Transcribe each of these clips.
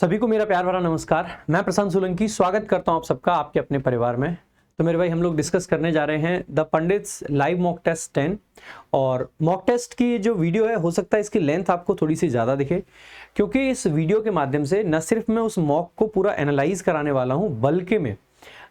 सभी को मेरा प्यार भरा नमस्कार। मैं प्रशांत सोलंकी स्वागत करता हूं आप सबका आपके अपने परिवार में। तो मेरे भाई हम लोग डिस्कस करने जा रहे हैं the Pandits live mock test 10। और मॉक टेस्ट की जो वीडियो है हो सकता है इसकी लेंथ आपको थोड़ी सी ज़्यादा दिखे, क्योंकि इस वीडियो के माध्यम से न सिर्फ मैं उस मॉक को पूरा एनालाइज कराने वाला हूँ, बल्कि मैं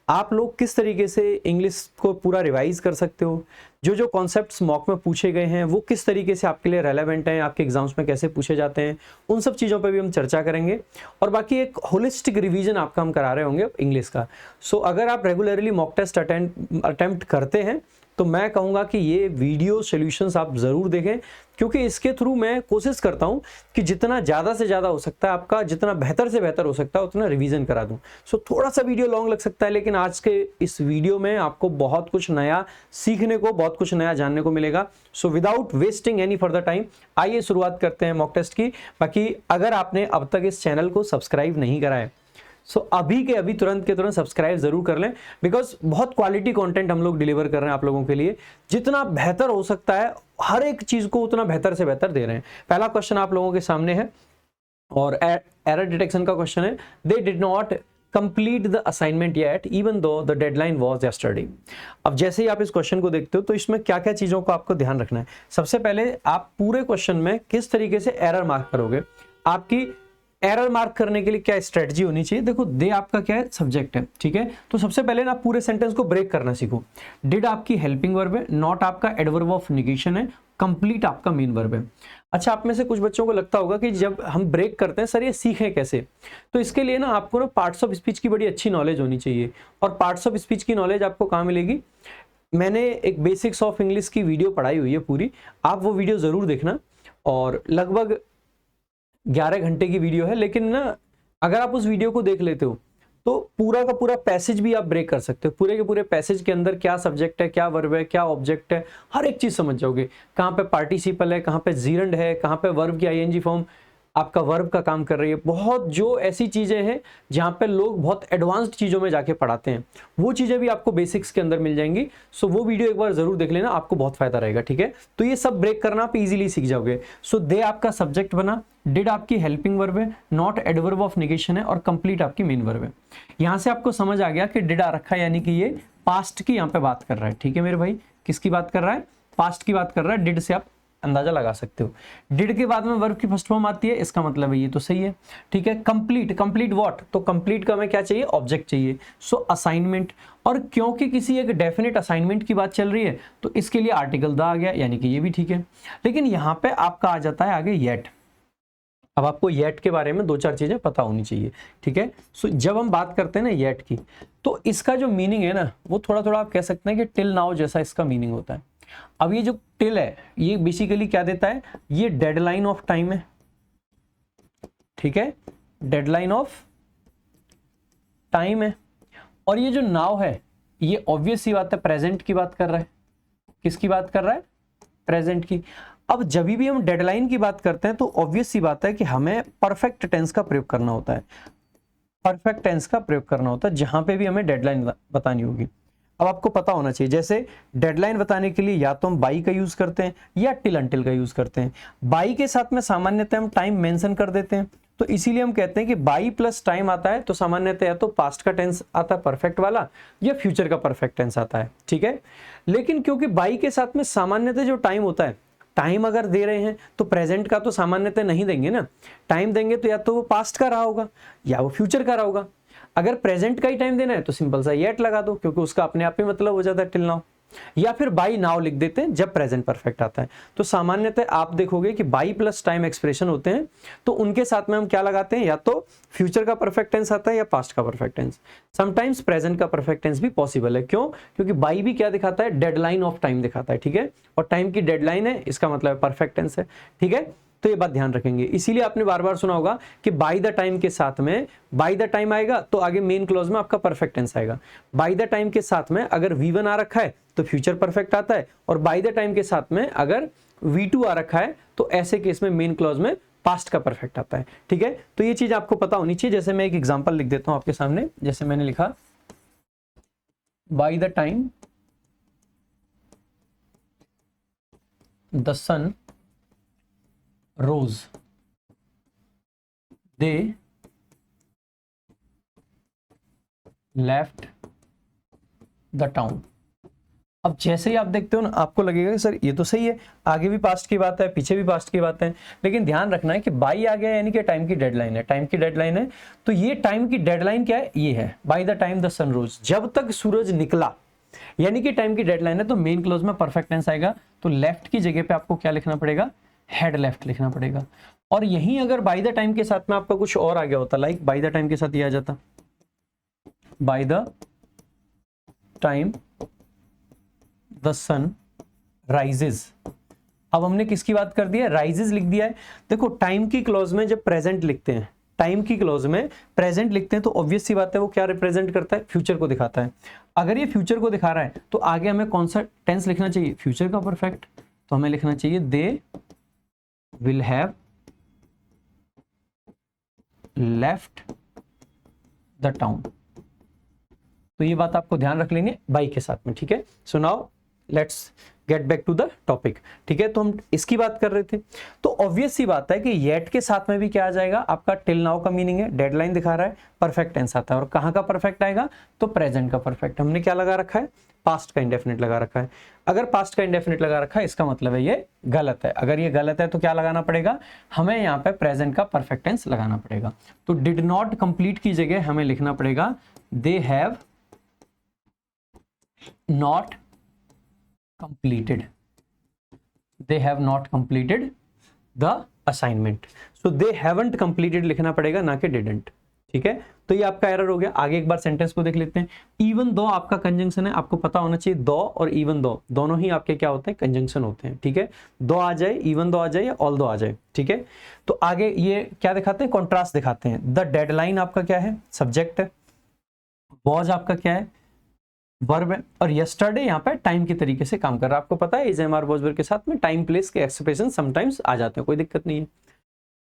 आप लोग किस तरीके से इंग्लिश को पूरा रिवाइज कर सकते हो, जो जो कॉन्सेप्ट्स मॉक में पूछे गए हैं वो किस तरीके से आपके लिए रेलेवेंट हैं, आपके एग्जाम्स में कैसे पूछे जाते हैं, उन सब चीज़ों पे भी हम चर्चा करेंगे। और बाकी एक होलिस्टिक रिवीजन आपका हम करा रहे होंगे इंग्लिश का। सो अगर आप रेगुलरली मॉक टेस्ट अटेम्प्ट करते हैं तो मैं कहूँगा कि ये वीडियो सॉल्यूशंस आप ज़रूर देखें, क्योंकि इसके थ्रू मैं कोशिश करता हूँ कि जितना ज़्यादा से ज़्यादा हो सकता है आपका, जितना बेहतर से बेहतर हो सकता है उतना रिवीजन करा दूँ। सो थोड़ा सा वीडियो लॉन्ग लग सकता है, लेकिन आज के इस वीडियो में आपको बहुत कुछ नया सीखने को, बहुत कुछ नया जानने को मिलेगा। So without wasting any further time आइए शुरुआत करते हैं मॉक टेस्ट की। बाकी अगर आपने अब तक इस चैनल को सब्सक्राइब नहीं करा है सो अभी के अभी तुरंत के तुरंत सब्सक्राइब जरूर कर लें, बिकॉज बहुत क्वालिटी कंटेंट हम लोग डिलीवर कर रहे हैं आप लोगों के लिए। जितना बेहतर हो सकता है हर एक चीज को उतना बेहतर से बेहतर दे रहे हैं। पहला क्वेश्चन आप लोगों के सामने है और एरर डिटेक्शन का क्वेश्चन है। They did not complete the assignment yet even though the deadline was yesterday. अब जैसे ही आप इस क्वेश्चन को देखते हो तो इसमें क्या क्या चीजों को आपको ध्यान रखना है। सबसे पहले आप पूरे क्वेश्चन में किस तरीके से एरर मार्क करोगे, आपकी एरर मार्क करने के लिए क्या स्ट्रेटजी होनी चाहिए। देखो दे आपका क्या है, सब्जेक्ट है, ठीक है। तो सबसे पहले ना पूरे सेंटेंस को ब्रेक करना सीखो। डिड आपकी हेल्पिंग वर्ब है, नॉट आपका एडवर्ब ऑफ नेगेशन है, कंप्लीट आपका मेन वर्ब है। अच्छा, आप में से कुछ बच्चों को लगता होगा कि जब हम ब्रेक करते हैं सर ये सीखें कैसे, तो इसके लिए ना आपको ना पार्ट्स ऑफ स्पीच की बड़ी अच्छी नॉलेज होनी चाहिए। और पार्ट्स ऑफ स्पीच की नॉलेज आपको कहाँ मिलेगी, मैंने एक बेसिक्स ऑफ इंग्लिश की वीडियो पढ़ाई हुई है पूरी, आप वो वीडियो जरूर देखना। और लगभग 11 घंटे की वीडियो है, लेकिन ना अगर आप उस वीडियो को देख लेते हो तो पूरा का पूरा पैसेज भी आप ब्रेक कर सकते हो। पूरे के पूरे पैसेज के अंदर क्या सब्जेक्ट है, क्या वर्ब है, क्या ऑब्जेक्ट है, हर एक चीज समझ जाओगे। कहाँ पे पार्टिसिपल है, कहाँ पे जीरंड है, कहाँ पे वर्ब की आईएनजी फॉर्म आपका वर्ब का काम कर रही है। बहुत जो ऐसी चीजें हैं जहाँ पे लोग बहुत एडवांस्ड चीजों में जाके पढ़ाते हैं, वो चीजें भी आपको बेसिक्स के अंदर मिल जाएंगी। सो वो वीडियो एक बार जरूर देख लेना, आपको बहुत फायदा रहेगा, ठीक है। तो ये सब ब्रेक करना आप इजीली सीख जाओगे। सो दे आपका सब्जेक्ट बना, डिड आपकी हेल्पिंग वर्ब है, नॉट एडवर्ब ऑफ नेगेशन है और कंप्लीट आपकी मेन वर्ब है। यहां से आपको समझ आ गया कि डिड आ रखा है, यानी कि ये पास्ट की यहाँ पे बात कर रहा है, ठीक है मेरे भाई। किसकी बात कर रहा है, पास्ट की बात कर रहा है। डिड से आप अंदाजा लगा सकते हो। डिड के बाद में वर्ब की फर्स्ट फॉर्म आती है, इसका मतलब है ये तो सही है, ठीक है। कंप्लीट, कंप्लीट व्हाट, तो कंप्लीट का हमें क्या चाहिए, ऑब्जेक्ट चाहिए। सो असाइनमेंट, और क्योंकि किसी एक डेफिनेट असाइनमेंट की बात चल रही है तो इसके लिए आर्टिकल द आ गया, यानी कि ये भी ठीक है। लेकिन यहाँ पे आपका आ जाता है आगे येट। अब आपको येट के बारे में दो चार चीजें पता होनी चाहिए, ठीक है। सो जब हम बात करते हैं ना येट की, तो इसका जो मीनिंग है ना वो थोड़ा थोड़ा आप कह सकते हैं कि टिल नाउ जैसा इसका मीनिंग होता है। अब ये जो टिल है ये बेसिकली क्या देता है, ये डेडलाइन ऑफ टाइम है, ठीक है, डेडलाइन ऑफ टाइम है। और ये जो नाउ है ये ऑब्वियस सी बात है प्रेजेंट की बात कर रहा है। किसकी बात कर रहा है, प्रेजेंट की। अब जब भी हम डेडलाइन की बात करते हैं तो ऑब्वियस सी बात है कि हमें परफेक्ट टेंस का प्रयोग करना होता है। परफेक्ट टेंस का प्रयोग करना होता है जहां पे भी हमें डेडलाइन बतानी होगी। अब आपको पता होना चाहिए, जैसे डेडलाइन बताने के लिए या तो हम बाई का यूज करते हैं या टिल अंटिल का यूज करते हैं। बाई के साथ में सामान्यतः हम टाइम मेंशन कर देते हैं, तो इसीलिए हम कहते हैं कि बाई प्लस टाइम आता है तो सामान्यतः या तो पास्ट का टेंस आता है परफेक्ट वाला, या फ्यूचर का परफेक्ट टेंस आता है, ठीक है। लेकिन क्योंकि बाई के साथ में सामान्यतः जो टाइम होता है, टाइम अगर दे रहे हैं तो प्रेजेंट का तो सामान्यतः नहीं देंगे ना। टाइम देंगे तो या तो वो पास्ट का रहा होगा या वो फ्यूचर का रहा होगा। अगर प्रेजेंट का ही टाइम देना है तो सिंपल सा येट लगा दो, क्योंकि उसका अपने आप ही मतलब हो जाता है टिल नाउ। या फिर बाई नाउ लिख देते हैं जब प्रेजेंट परफेक्ट आता है। तो सामान्यतः आप देखोगे कि बाई प्लस टाइम एक्सप्रेशन होते हैं तो उनके साथ में हम क्या लगाते हैं, या तो फ्यूचर का परफेक्ट टेंस आता है या पास्ट का परफेक्ट टेंस। समटाइम्स प्रेजेंट का परफेक्ट टेंस भी पॉसिबल है। क्यों, क्योंकि बाई भी क्या दिखाता है, डेडलाइन ऑफ टाइम दिखाता है, ठीक है। और टाइम की डेडलाइन है, इसका मतलब परफेक्ट टेंस है, ठीक है। तो ये बात ध्यान रखेंगे। इसीलिए आपने बार बार सुना होगा कि बाय द टाइम के साथ में बाय द टाइम आएगा तो आगे मेन क्लॉज में आपका परफेक्ट टेंस आएगा। बाय द टाइम के साथ में अगर V1 आ रखा है तो फ्यूचर परफेक्ट आता है, और बाय द टाइम के साथ में अगर V2 आ रखा है तो ऐसे केस में मेन क्लॉज में पास्ट का परफेक्ट आता है, ठीक है। तो ये चीज आपको पता होनी चाहिए। जैसे मैं एक एग्जांपल लिख देता हूं आपके सामने, जैसे मैंने लिखा by the time the sun rose they left the town. अब जैसे ही आप देखते हो ना, आपको लगेगा कि सर ये तो सही है, आगे भी पास्ट की बात है, पीछे भी पास्ट की बात है, लेकिन ध्यान रखना है कि बाई आ गया यानी कि टाइम की डेडलाइन है, टाइम की डेडलाइन है। तो ये टाइम की डेडलाइन क्या है, ये है bye the time the sun रोज, जब तक सूरज निकला, यानी कि टाइम की डेडलाइन है। तो मेन क्लोज में परफेक्ट टेंस आएगा, तो लेफ्ट की जगह पे आपको क्या लिखना पड़ेगा, हेड लेफ्ट लिखना पड़ेगा। और यहीं अगर बाय द टाइम के साथ में आपका कुछ और आ गया होता, लाइक बाय द टाइम के साथ ये आ जाता, by the time the sun rises. अब हमने किसकी बात कर दी है, राइजेज लिख दिया है। देखो टाइम की क्लॉज में जब प्रेजेंट लिखते हैं, टाइम की क्लॉज में प्रेजेंट लिखते हैं, तो ऑब्वियस सी बात है वो क्या रिप्रेजेंट करता है, फ्यूचर को दिखाता है। अगर ये फ्यूचर को दिखा रहा है तो आगे हमें कौन सा टेंस लिखना चाहिए, फ्यूचर का परफेक्ट। तो हमें लिखना चाहिए they will have left the town. तो ये बात आपको ध्यान रख लेंगे बाई के साथ में, ठीक है। So now let's get back to the topic, ठीक है। तो हम इसकी बात कर रहे थे, तो ऑब्वियस सी बात है कि येट के साथ में भी क्या आ जाएगा, आपका टिल नाउ का मीनिंग है, डेडलाइन दिखा रहा है, परफेक्ट टेंस आता है। और कहाँ का परफेक्ट आएगा, तो प्रेजेंट का परफेक्ट। हमने क्या लगा रखा है, पास्ट का इंडेफिनिट लगा रखा है। अगर पास्ट का इंडेफिनिट लगा रखा है, इसका मतलब है ये गलत है। अगर ये गलत है तो क्या लगाना पड़ेगा, हमें यहाँ पे प्रेजेंट का परफेक्ट टेंस लगाना पड़ेगा। तो डिड नॉट कंप्लीट की जगह हमें लिखना पड़ेगा they have not completed, they have not completed the assignment, so they haven't completed लिखना पड़ेगा, ना कि didn't, ठीक है। तो ये आपका एरर हो गया। आगे एक बार सेंटेंस को देख लेते हैं। इवन दो आपका कंजंक्शन है, आपको पता होना चाहिए दो और इवन दो दोनों ही आपके क्या होते हैं, कंजंक्शन होते हैं, ठीक है। दो आ जाए, इवन दो आ जाए या ऑल दो आ जाए, ठीक है। तो आगे ये क्या दिखाते हैं, कॉन्ट्रास्ट दिखाते हैं। द डेडलाइन आपका क्या है, सब्जेक्ट है, वॉज आपका क्या है, वर्ब है, और यस्टरडे यहाँ पे टाइम के तरीके से काम कर रहा है। आपको पता है is am are was verb के साथ में टाइम प्लेस के एक्सप्रेशन समटाइम्स आ जाते हैं, कोई दिक्कत नहीं है।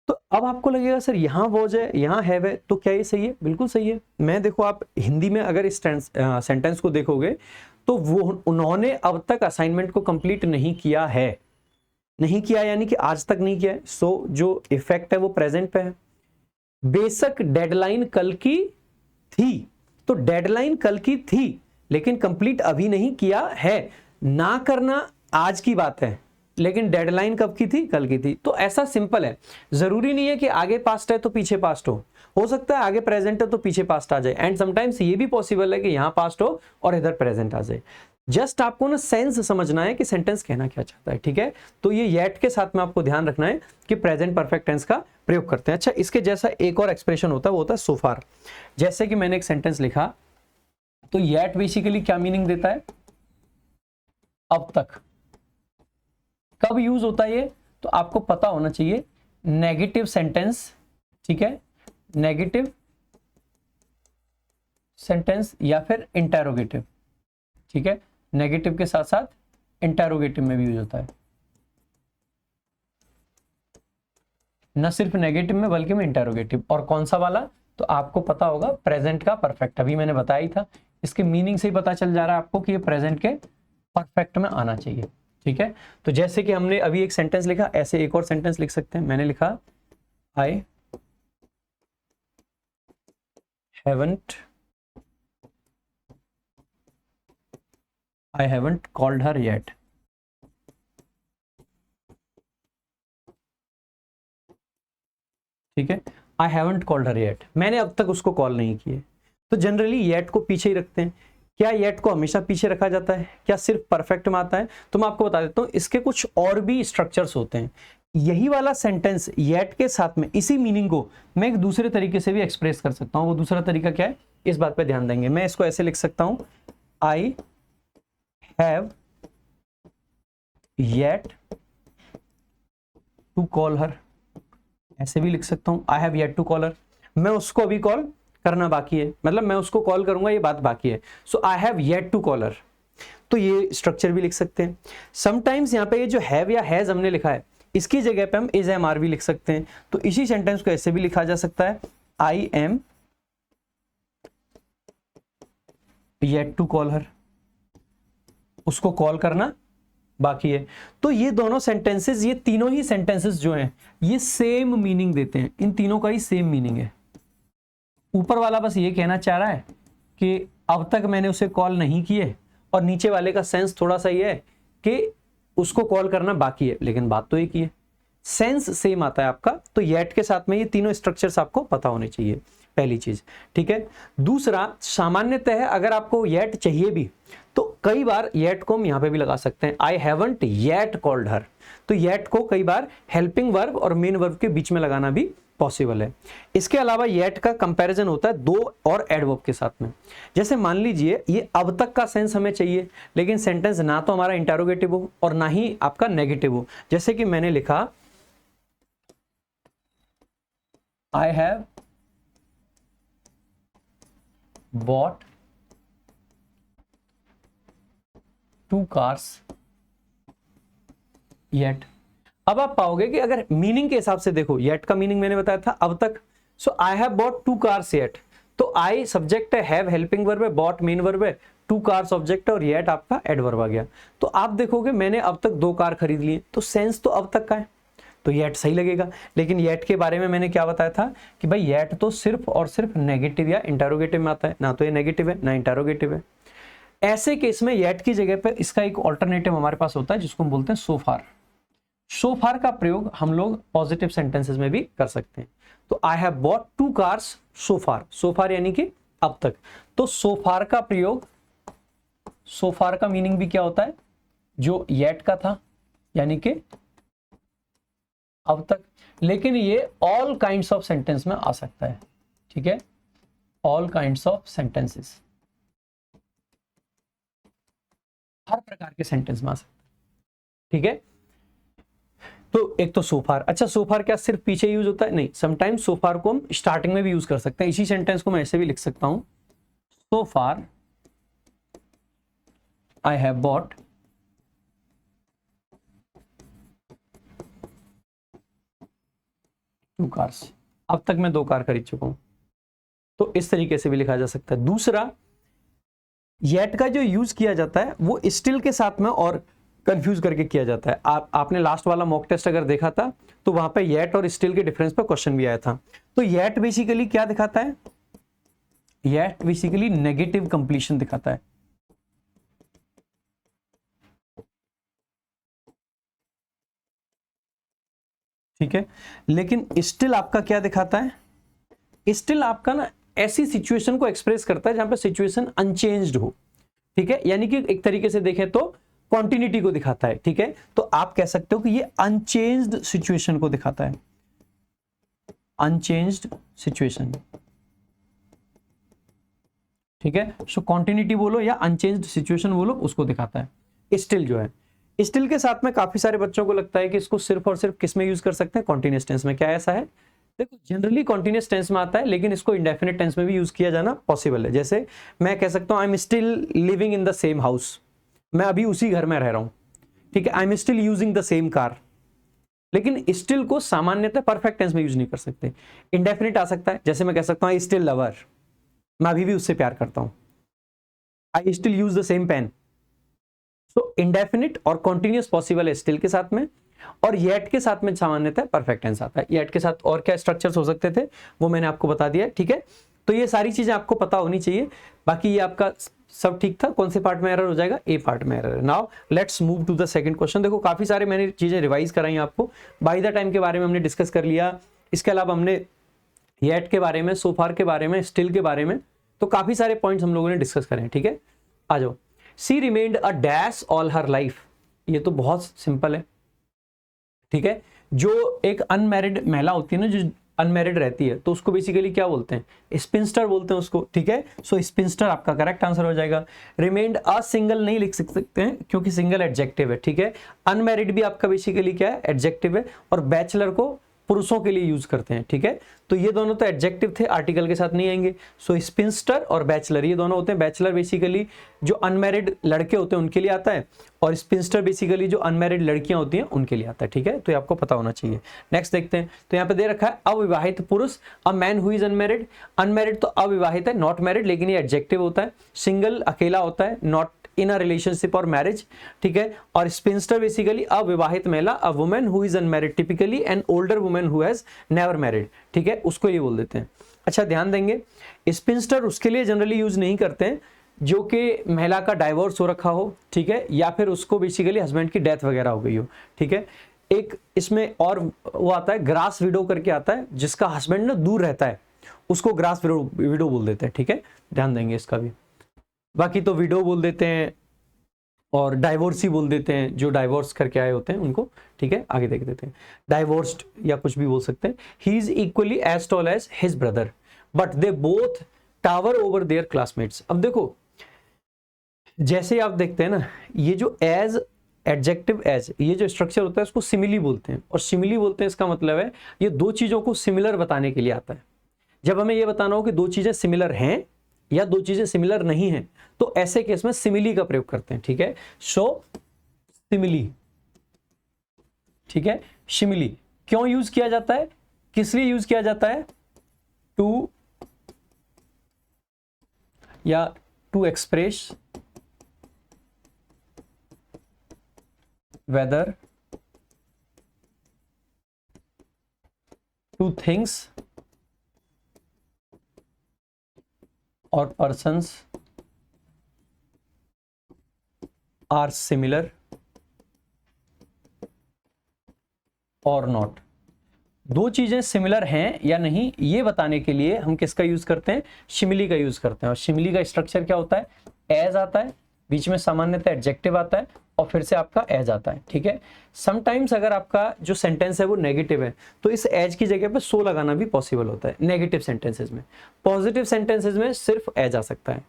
तो अब आपको लगेगा सर यहाँ वॉज है, यहाँ हैव है, तो क्या ये सही है, बिल्कुल सही है। मैं देखो आप हिंदी में अगर इस सेंटेंस को देखोगे तो वो उन्होंने अब तक असाइनमेंट को कंप्लीट नहीं किया है, नहीं किया यानी कि आज तक नहीं किया है। सो जो इफेक्ट है वो प्रेजेंट पे है। बेशक डेडलाइन कल की थी, तो डेडलाइन कल की थी लेकिन कंप्लीट अभी नहीं किया है। ना करना आज की बात है, लेकिन डेडलाइन कब की थी, कल की थी। तो ऐसा सिंपल है, जरूरी नहीं है कि आगे पास्ट है तो पीछे पास्ट हो सकता है आगे प्रेजेंट है तो पीछे पास्ट आ जाए, एंड समटाइम्स ये भी पॉसिबल है कि यहां पास्ट हो और इधर प्रेजेंट आ जाए। जस्ट आपको ना सेंस समझना है कि सेंटेंस कहना क्या चाहता है, ठीक है। तो ये येट के साथ में आपको ध्यान रखना है कि प्रेजेंट परफेक्ट टेंस का प्रयोग करते हैं। अच्छा, इसके जैसा एक और एक्सप्रेशन होता है, वो होता है सो फार। जैसे कि मैंने एक सेंटेंस लिखा, तो येट बेसिकली क्या मीनिंग देता है, अब तक। कब यूज होता है ये, तो आपको पता होना चाहिए, नेगेटिव सेंटेंस, ठीक है, नेगेटिव सेंटेंस या फिर इंटेरोगेटिव, ठीक है। नेगेटिव के साथ साथ इंटेरोगेटिव में भी यूज होता है, न सिर्फ नेगेटिव में बल्कि में इंटेरोगेटिव। और कौन सा वाला, तो आपको पता होगा प्रेजेंट का परफेक्ट, अभी मैंने बताया ही था। इसके मीनिंग से ही पता चल जा रहा है आपको कि ये प्रेजेंट के परफेक्ट में आना चाहिए, ठीक है। तो जैसे कि हमने अभी एक सेंटेंस लिखा, ऐसे एक और सेंटेंस लिख सकते हैं। मैंने लिखा I haven't called her yet. ठीक है, I haven't called her yet, मैंने अब तक उसको कॉल नहीं किया। तो जनरली येट को पीछे ही रखते हैं। क्या येट को हमेशा पीछे रखा जाता है, क्या सिर्फ परफेक्ट में आता है? तो मैं आपको बता देता हूं, इसके कुछ और भी स्ट्रक्चर्स होते हैं। यही वाला सेंटेंस येट के साथ में इसी मीनिंग को मैं एक दूसरे तरीके से भी एक्सप्रेस कर सकता हूं। वो दूसरा तरीका क्या है, इस बात पे ध्यान देंगे। मैं इसको ऐसे लिख सकता हूं, I have yet to call her. ऐसे भी लिख सकता हूं, I have yet to call her. मैं उसको अभी कॉल करना बाकी है, मतलब मैं उसको कॉल करूंगा, ये बात बाकी है। So I have yet to call her. तो ये स्ट्रक्चर भी लिख सकते हैं। समटाइम्स यहाँ पे ये जो हैव या हैज हमने लिखा है, इसकी जगह पे हम इज एम आर भी लिख सकते हैं। तो इसी सेंटेंस को ऐसे भी लिखा जा सकता है, I am yet to call her. उसको कॉल करना बाकी है। तो ये दोनों सेंटेंसेस, ये तीनों ही सेंटेंसेस जो हैं, ये सेम मीनिंग देते हैं। इन तीनों का ही सेम मीनिंग है। ऊपर वाला बस ये कहना चाह रहा है कि अब तक मैंने उसे कॉल नहीं किए, और नीचे वाले का सेंस थोड़ा सा ये है कि उसको कॉल करना बाकी है, लेकिन बात तो एक ही है, सेंस सेम आता है आपका। तो येट के साथ में ये तीनों स्ट्रक्चर्स आपको पता होने चाहिए, पहली चीज, ठीक है। दूसरा, सामान्यतः अगर आपको येट चाहिए भी तो कई बार येट को हम यहां पे भी लगा सकते हैं, I haven't yet called her. तो येट को कई बार हेल्पिंग वर्ब और मेन वर्ब के बीच में लगाना भी पॉसिबल है। इसके अलावा येट का कंपैरिजन होता है दो और एडवर्ब के साथ में। जैसे मान लीजिए ये अब तक का सेंस हमें चाहिए, लेकिन सेंटेंस ना तो हमारा इंटरोगेटिव हो और ना ही आपका नेगेटिव हो। जैसे कि मैंने लिखा आई हैव बॉट 2 cars येट। अब आप पाओगे कि अगर मीनिंग के हिसाब से देखो, येट का मीनिंग मैंने बताया था अब तक, so I have bought 2 cars yet. तो आई सब्जेक्ट है, हैव हेल्पिंग वर्ब है, बॉट मेन वर्ब है, 2 cars ऑब्जेक्ट है और येट आपका एडवर्ब आ गया। तो आप देखोगे मैंने अब तक 2 कार खरीद लिए, तो सेंस तो अब तक का है, तो येट सही लगेगा। लेकिन येट के बारे में मैंने क्या बताया था कि भाई येट तो सिर्फ और सिर्फ नेगेटिव या इंटरोगेटिव में आता है, ना तो ये नेगेटिव है ना इंटरोगेटिव है। ऐसे केस में येट की जगह पे इसका एक ऑल्टरनेटिव हमारे पास होता है जिसको हम बोलते हैं सो फार। सो फार का प्रयोग हम लोग पॉजिटिव सेंटेंसेस में भी कर सकते हैं। तो आई हैव बॉट 2 cars सो फार, सो फार यानी कि अब तक। तो सो फार का प्रयोग, सो फार का मीनिंग भी क्या होता है जो येट का था, यानी कि अब तक। लेकिन ये ऑल काइंड्स ऑफ सेंटेंस में आ सकता है, ठीक है, ऑल काइंड्स ऑफ सेंटेंसेस, हर प्रकार के सेंटेंस में आ सकता है, ठीक है। तो एक तो सोफार। अच्छा, सोफार क्या सिर्फ पीछे यूज होता है? नहीं, समटाइम्स सोफार को हम स्टार्टिंग में भी यूज कर सकते हैं। इसी सेंटेंस को मैं ऐसे भी लिख सकता हूं, सो फार आई हैव बॉट 2 cars, अब तक मैं 2 कार खरीद चुका हूं। तो इस तरीके से भी लिखा जा सकता है। दूसरा, येट का जो यूज किया जाता है वो स्टिल के साथ में और कंफ्यूज करके किया जाता है। आपने लास्ट वाला मॉक टेस्ट अगर देखा था तो वहां पे येट और स्टिल के डिफरेंस पे क्वेश्चन भी आया था। तो येट बेसिकली क्या दिखाता है? येट बेसिकली नेगेटिव कंप्लीशन दिखाता है, ठीक है। लेकिन स्टिल आपका क्या दिखाता है? स्टिल आपका ना ऐसी सिचुएशन को एक्सप्रेस करता है जहां पे सिचुएशन अनचेंज्ड हो, ठीक है, यानी कि एक तरीके से देखें तो कॉन्टिन्यूटी को दिखाता है, ठीक है। तो आप कह सकते हो कि ये अनचेंज्ड सिचुएशन को दिखाता है, अनचेंज्ड सिचुएशन, ठीक है। सो कॉन्टिन्यूटी बोलो या अनचेंज्ड सिचुएशन बोलो, उसको दिखाता है स्टिल जो है। स्टिल के साथ में काफी सारे बच्चों को लगता है कि इसको सिर्फ और सिर्फ किस में यूज कर सकते हैं? कॉन्टिन्यूअस टेंस में। क्या ऐसा है? देखो, जनरली कॉन्टिन्यूअस टेंस में आता है, लेकिन इसको इंडेफिनिट टेंस में भी यूज किया जाना पॉसिबल है। जैसे मैं कह सकता हूं I am still living in the same house, मैं अभी उसी घर में रह रहा हूं, ठीक है। I am still using the same car. लेकिन स्टिल को सामान्यतः परफेक्ट टेंस में यूज नहीं कर सकते, इंडेफिनिट आ सकता है। जैसे मैं कह सकता हूं आई स्टिल लव हर, मैं अभी भी उससे प्यार करता हूं। I still use the same pen. So indefinite और कॉन्टिन्यूअस पॉसिबल है स्टिल के साथ में, और येट के साथ में सामान्यतः परफेक्ट टेंस आता है। येट के साथ और क्या स्ट्रक्चर्स हो सकते थे वो मैंने आपको बता दिया, ठीक है। तो ये सारी चीजें आपको पता होनी चाहिए। बाकी ये आपका सब ठीक था। कौन से पार्ट में एरर हो जाएगा? ए पार्ट में एरर है। Now let's move to the second question. देखो, काफी सारे मैंने चीजें रिवाइज कराई आपको। बाय द टाइम के बारे में हमने डिस्कस कर लिया, इसके अलावा हमने येट के बारे में, सो फार के बारे में, स्टिल के बारे में, तो काफी सारे पॉइंट्स हम लोगों ने डिस्कस करे, ठीक है। आ जाओ। She remained a dash all her life, ये तो बहुत सिंपल है, ठीक है। जो एक अनमैरिड महिला होती है ना, जो अनमैरिड रहती है, तो उसको बेसिकली क्या बोलते हैं? स्पिंस्टर बोलते हैं उसको, ठीक है। सो स्पिंस्टर आपका करेक्ट आंसर हो जाएगा। रिमेन्ड अ सिंगल नहीं लिख सकते हैं क्योंकि सिंगल एडजेक्टिव है, ठीक है। अनमैरिड भी आपका बेसिकली क्या है? एडजेक्टिव है। और बैचलर को पुरुषों के लिए यूज करते हैं, ठीक है। तो ये दोनों तो एडजेक्टिव थे, आर्टिकल के साथ नहीं आएंगे। सो स्पिंस्टर और बैचलर ये दोनों होते हैं। बैचलर बेसिकली जो अनमैरिड लड़के होते हैं उनके लिए आता है, और स्पिंस्टर बेसिकली जो अनमैरिड लड़कियां होती हैं उनके लिए आता है, ठीक है। तो ये आपको पता होना चाहिए। नेक्स्ट देखते हैं। तो यहाँ पे दे रखा है अविवाहित पुरुष, a man who is unmarried. Unmarried तो अविवाहित है, नॉट मैरिड, लेकिन ये एडजेक्टिव होता है। सिंगल अकेला होता है, नॉट इन अ रिलेशनशिप और मैरिज, ठीक है। और स्पिंस्टर बेसिकली अविवाहित महिला, a women who is unmarried, typically an older women who has never married, ठीक है, उसको ये बोल देते हैं। अच्छा ध्यान देंगे, स्पिंस्टर उसके लिए जनरली यूज नहीं करते हैं जो कि महिला का डाइवोर्स हो रखा हो, ठीक है, या फिर उसको बेसिकली हस्बैंड की डेथ वगैरह हो गई हो, ठीक है। एक इसमें और वो आता है ग्रास विडो करके आता है, जिसका हस्बैंड ना दूर रहता है, उसको ग्रास विडो बोल देते हैं, ठीक है, ध्यान देंगे इसका भी। बाकी तो विडो बोल देते हैं और डाइवोर्सी बोल देते हैं, जो डाइवोर्स करके आए होते हैं उनको, ठीक है। आगे देख देते हैं, डाइवोर्स्ड या कुछ भी बोल सकते हैं। He is equally as tall as his brother but they both tower over their classmates. अब देखो, जैसे आप देखते हैं ना, ये जो एज, एडजेक्टिव एज, ये जो स्ट्रक्चर होता है इसको सिमिली बोलते हैं, और सिमिली बोलते हैं इसका मतलब है ये दो चीजों को सिमिलर बताने के लिए आता है। जब हमें ये बताना हो कि दो चीजें सिमिलर हैं या दो चीजें सिमिलर नहीं हैं, तो ऐसे केस में सिमिली का प्रयोग करते हैं, ठीक है। सो सिमिली, ठीक है, सिमिली क्यों यूज किया जाता है, किस लिए यूज किया जाता है, टू या to express whether two things or persons are similar or not। दो चीजें सिमिलर हैं या नहीं ये बताने के लिए हम किसका यूज करते हैं, सिमिली का यूज करते हैं। और सिमिली का स्ट्रक्चर क्या होता है, एज आता है, बीच में सामान्यतः एडजेक्टिव आता है और फिर से आपका एज आता है, ठीक है। समटाइम्स अगर आपका जो सेंटेंस है वो नेगेटिव है तो इस एज की जगह पे सो लगाना भी पॉसिबल होता है नेगेटिव सेंटेंसेस में। पॉजिटिव सेंटेंसेस में सिर्फ एज आ सकता है,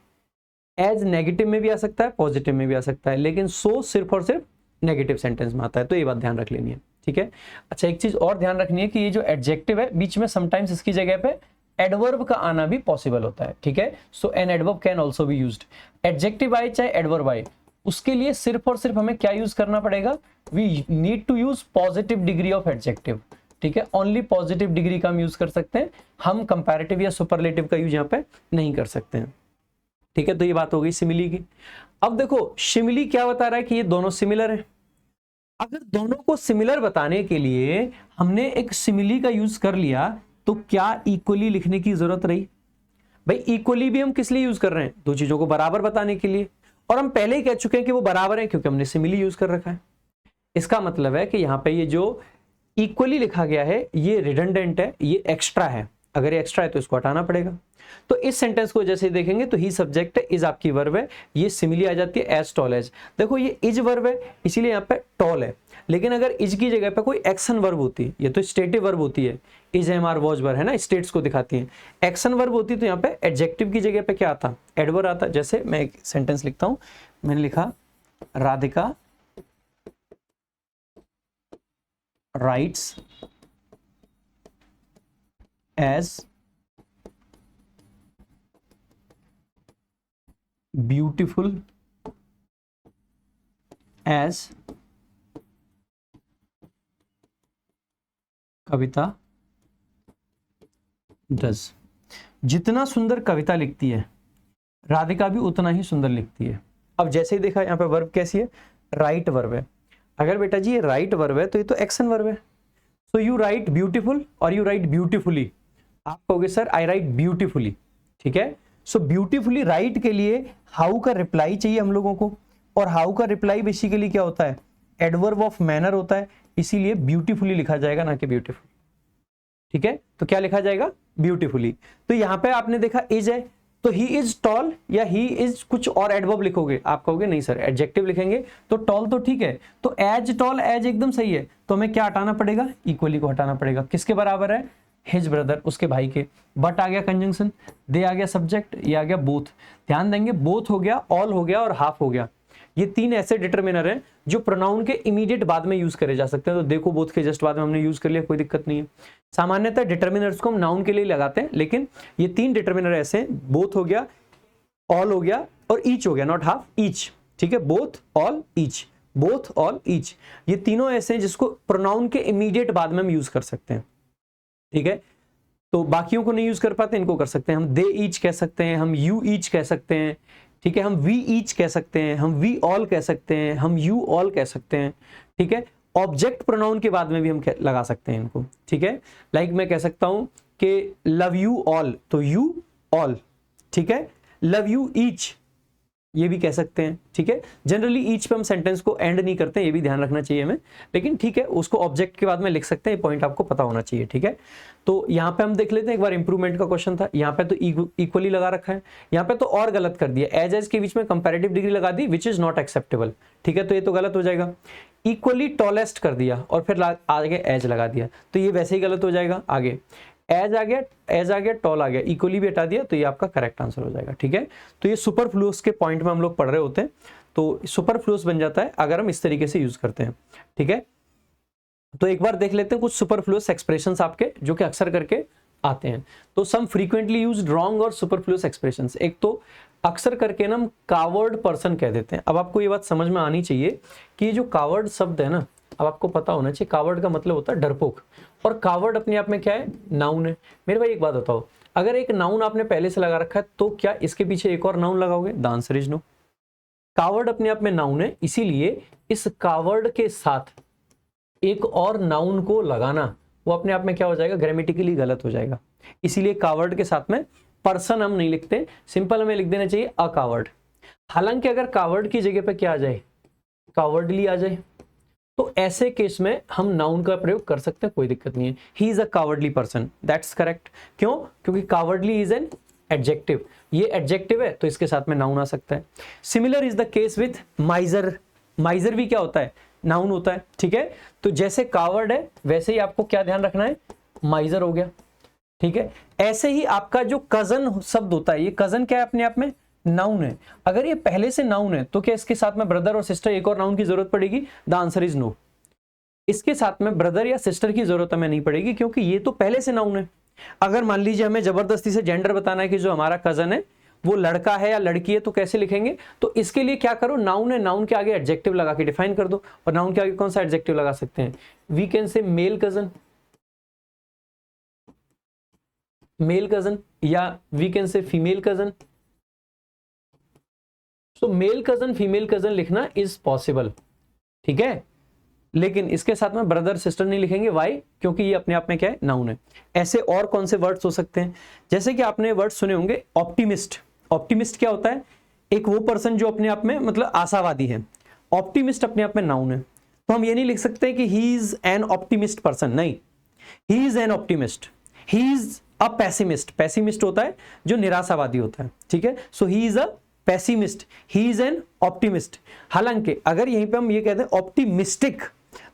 एज नेगेटिव में भी आ सकता है, पॉजिटिव में भी आ सकता है, लेकिन सो सिर्फ और सिर्फ नेगेटिव सेंटेंस में आता है, तो ये बात ध्यान रख लेनी है, ठीक है। अच्छा, एक चीज और ध्यान रखनी है कि ये जो एडजेक्टिव है बीच में समटाइम्स इसकी जगह पे एडवर्ब का आना भी पॉसिबल होता है, ठीक है। So an adverb can also be used. Adjective आए चाहे एडवर्ब आए, उसके लिए सिर्फ और सिर्फ हमें क्या यूज करना पड़ेगा, we need to use positive degree of adjective, ठीक है। ओनली पॉजिटिव डिग्री का हम यूज कर सकते हैं, हम कंपैरेटिव या सुपरलेटिव का यूज यहाँ पे नहीं कर सकते हैं, ठीक है। तो ये बात हो गई सिमिली की। अब देखो सिमिली क्या बता रहा है कि ये दोनों सिमिलर है। अगर दोनों को सिमिलर बताने के लिए हमने एक सिमिली का यूज कर लिया तो क्या इक्वली लिखने की जरूरत रही? भाई इक्वली भी हम किस लिए यूज कर रहे हैं, दो चीजों को बराबर बताने के लिए, और हम पहले ही कह चुके हैं कि वो बराबर है क्योंकि हमने सिमिली यूज कर रखा है। इसका मतलब है कि यहाँ पे ये जो इक्वली लिखा गया है ये रिडंडेंट है, ये एक्स्ट्रा है। अगर ये एक्स्ट्रा है तो इसको हटाना पड़ेगा। तो इस सेंटेंस को जैसे देखेंगे तो ही सब्जेक्ट है, इज आपकी वर्ब है, ये सिमिली आ जाती है एज टॉल एज। देखो ये इज वर्ब है इसीलिए यहाँ पे टॉल है, लेकिन अगर इज की जगह पे कोई एक्शन वर्ब होती, ये तो स्टेटिव वर्ब होती है, is am are was verb है ना, स्टेट्स को दिखाती है। एक्शन वर्ब होती तो यहाँ पे एडजेक्टिव की जगह पे क्या आता, एडवर्ब आता। जैसे मैं एक सेंटेंस लिखता हूं, मैंने लिखा Radhika writes as beautiful as Kavita does. जितना सुंदर कविता लिखती है राधिका भी उतना ही सुंदर लिखती है। अब जैसे ही देखा यहाँ पे वर्ब कैसी है, राइट वर्ब है। अगर बेटा जी ये राइट वर्ब है तो ये तो एक्शन वर्ब है। सो यू राइट ब्यूटीफुल और यू राइट ब्यूटीफुली। आप कहोगे सर आई राइट ब्यूटीफुली, ठीक है। सो ब्यूटीफुली राइट के लिए हाउ का रिप्लाई चाहिए हम लोगों को, और हाउ का रिप्लाई बेसिकली क्या होता है, एडवर्ब ऑफ मैनर होता है, इसीलिए ब्यूटीफुली लिखा जाएगा ना कि ब्यूटीफुल, ठीक है। तो क्या लिखा जाएगा, ब्यूटीफुली। तो यहां पे आपने देखा इज है तो ही इज टॉल या ही इज कुछ और एडवर्ब लिखोगे, आप कहोगे नहीं सर एडजेक्टिव लिखेंगे तो टॉल तो ठीक है, तो एज टॉल एज एकदम सही है, तो हमें क्या हटाना पड़ेगा, इक्वली को हटाना पड़ेगा। किसके बराबर है, हिज ब्रदर, उसके भाई के। बट आ गया कंजंक्शन, दे आ गया सब्जेक्ट, ये आ गया बोथ। ध्यान देंगे बोथ हो गया, ऑल हो गया और हाफ हो गया। ये तीन ऐसे डिटरमिनर हैं जो प्रोनाउन के इमीडिएट बाद में यूज करे जा सकते हैं। तो देखो बोथ के जस्ट बाद में हमने यूज कर लिया, कोई दिक्कत नहीं है। सामान्यतः डिटरमिनर्स को हम नाउन के लिए लगाते हैं, लेकिन ये तीन डिटरमिनर ऐसे हैं, बोथ हो गया, ऑल हो गया और ईच हो गया, नॉट हाफ, ईच, ठीक है। Both, all, each, both, all, each, ये तीनों ऐसे हैं जिसको प्रोनाउन के इमीडिएट बाद में हम यूज कर सकते हैं, ठीक है। तो बाकियों को नहीं यूज कर पाते, इनको कर सकते हैं। हम दे ईच कह सकते हैं, हम यू ईच कह सकते हैं, ठीक है। हम वी ईच कह सकते हैं, हम वी ऑल कह सकते हैं, हम यू ऑल कह सकते हैं, ठीक है। ऑब्जेक्ट प्रोनाउन के बाद में भी हम लगा सकते हैं इनको, ठीक है। लाइक मैं कह सकता हूं कि लव यू ऑल, तो यू ऑल, ठीक है। लव यू ईच, ये भी कह सकते हैं, ठीक है। जनरली ईच पे हम सेंटेंस को एंड नहीं करते, ये भी ध्यान रखना चाहिए हमें, लेकिन ठीक है, उसको ऑब्जेक्ट के बाद में लिख सकते हैं, ये पॉइंट आपको पता होना चाहिए, ठीक है। तो यहाँ पे हम देख लेते हैं एक बार, इंप्रूवमेंट का क्वेश्चन था, यहाँ पे तो इक्वली लगा रखा है, यहाँ पे तो और गलत कर दिया, एज के बीच में कंपैरेटिव डिग्री लगा दी, विच इज नॉट एक्सेप्टेबल, ठीक है, तो ये तो गलत हो जाएगा। इक्वली टॉलेस्ट कर दिया और फिर आगे एज लगा दिया, तो ये वैसे ही गलत हो जाएगा। आगे एज आ गया, टॉल आ गया, इक्वली भी हटा दिया, तो ये आपका करेक्ट आंसर हो जाएगा, ठीक है। तो ये सुपरफ्लुअस के पॉइंट में हम लोग पढ़ रहे होते हैं, तो सुपरफ्लुअस बन जाता है अगर हम इस तरीके से यूज करते हैं, ठीक है। तो एक बार देख लेते हैं कुछ सुपरफ्लुअस एक्सप्रेशंस आपके जो कि अक्सर करके आते हैं। तो सम फ्रीक्वेंटली यूज्ड रॉन्ग और सुपरफ्लुअस एक्सप्रेशंस, एक तो अक्सर करके ना हम कावर्ड पर्सन कह देते हैं। अब आपको ये बात समझ में आनी चाहिए कि ये जो कावर्ड शब्द है ना, अब आपको पता होना चाहिए कावर्ड का मतलब होता है डरपोक, और कावर्ड अपने आप में क्या है, नाउन है। मेरे भाई एक बात बताओ, अगर एक नाउन आपने पहले से लगा रखा है तो क्या इसके पीछे एक और नाउन लगाओगे? The answer is no. Coward अपने आप में नाउन है, इसीलिए इस कावर्ड के साथ एक और नाउन को लगाना वो अपने आप में क्या हो जाएगा, ग्रामेटिकली गलत हो जाएगा। इसीलिए कावर्ड के साथ में पर्सन हम नहीं लिखते, सिंपल हमें लिख देना चाहिए अ कावर्ड। हालांकि अगर कावर्ड की जगह पे क्या आ जाए, कावर्डली आ जाए, तो ऐसे केस में हम नाउन का प्रयोग कर सकते हैं, कोई दिक्कत नहीं है। ही is a cowardly person, that's correct. क्यों? क्योंकि कावर्डली इज एन एडजेक्टिव, ये एडजेक्टिव है तो इसके साथ में नाउन आ सकता है। Similar is the case with माइजर, माइजर भी क्या होता है, नाउन होता है, ठीक है। तो जैसे कावर्ड है वैसे ही आपको क्या ध्यान रखना है, माइजर हो गया, ठीक है। ऐसे ही आपका जो कजन शब्द होता है, ये कजन क्या है, अपने आप में नाउन है। अगर ये पहले से नाउन है तो क्या इसके साथ में ब्रदर और सिस्टर एक और नाउन की जरूरत पड़ेगी? The answer is no. इसके साथ में ब्रदर या सिस्टर की जरूरत हमें नहीं पड़ेगी, क्योंकि ये तो पहले से नाउन है। अगर मान लीजिए हमें जबरदस्ती से जेंडर बताना है कि जो हमारा कजन है वो लड़का है या लड़की है, तो कैसे लिखेंगे? तो इसके लिए क्या करो, नाउन है, नाउन के आगे एडजेक्टिव लगा के डिफाइन कर दो। और नाउन के आगे कौन सा एडजेक्टिव लगा सकते हैं? We can say male cousin, male cousin, या we can say female cousin. So male cousin, female cousin लिखना इज पॉसिबल, ठीक है, लेकिन इसके साथ में ब्रदर सिस्टर नहीं लिखेंगे। वाई? क्योंकि ये अपने आप में क्या है, नाउन है। ऐसे और कौन से वर्ड्स हो सकते हैं? जैसे कि आपने वर्ड सुने होंगे ऑप्टिमिस्ट। ऑप्टिमिस्ट क्या होता है? एक वो पर्सन जो अपने आप में मतलब आशावादी है। ऑप्टिमिस्ट अपने आप में नाउन है, तो हम ये नहीं लिख सकते कि he is an optimist person, नहीं, he is an optimist. He is a pessimist, pessimist होता है जो निराशावादी होता है, ठीक है। So he is a pessimist, he is an optimist. हालांकि अगर यहीं पे हम ये कहते हैं ऑप्टिमिस्टिक,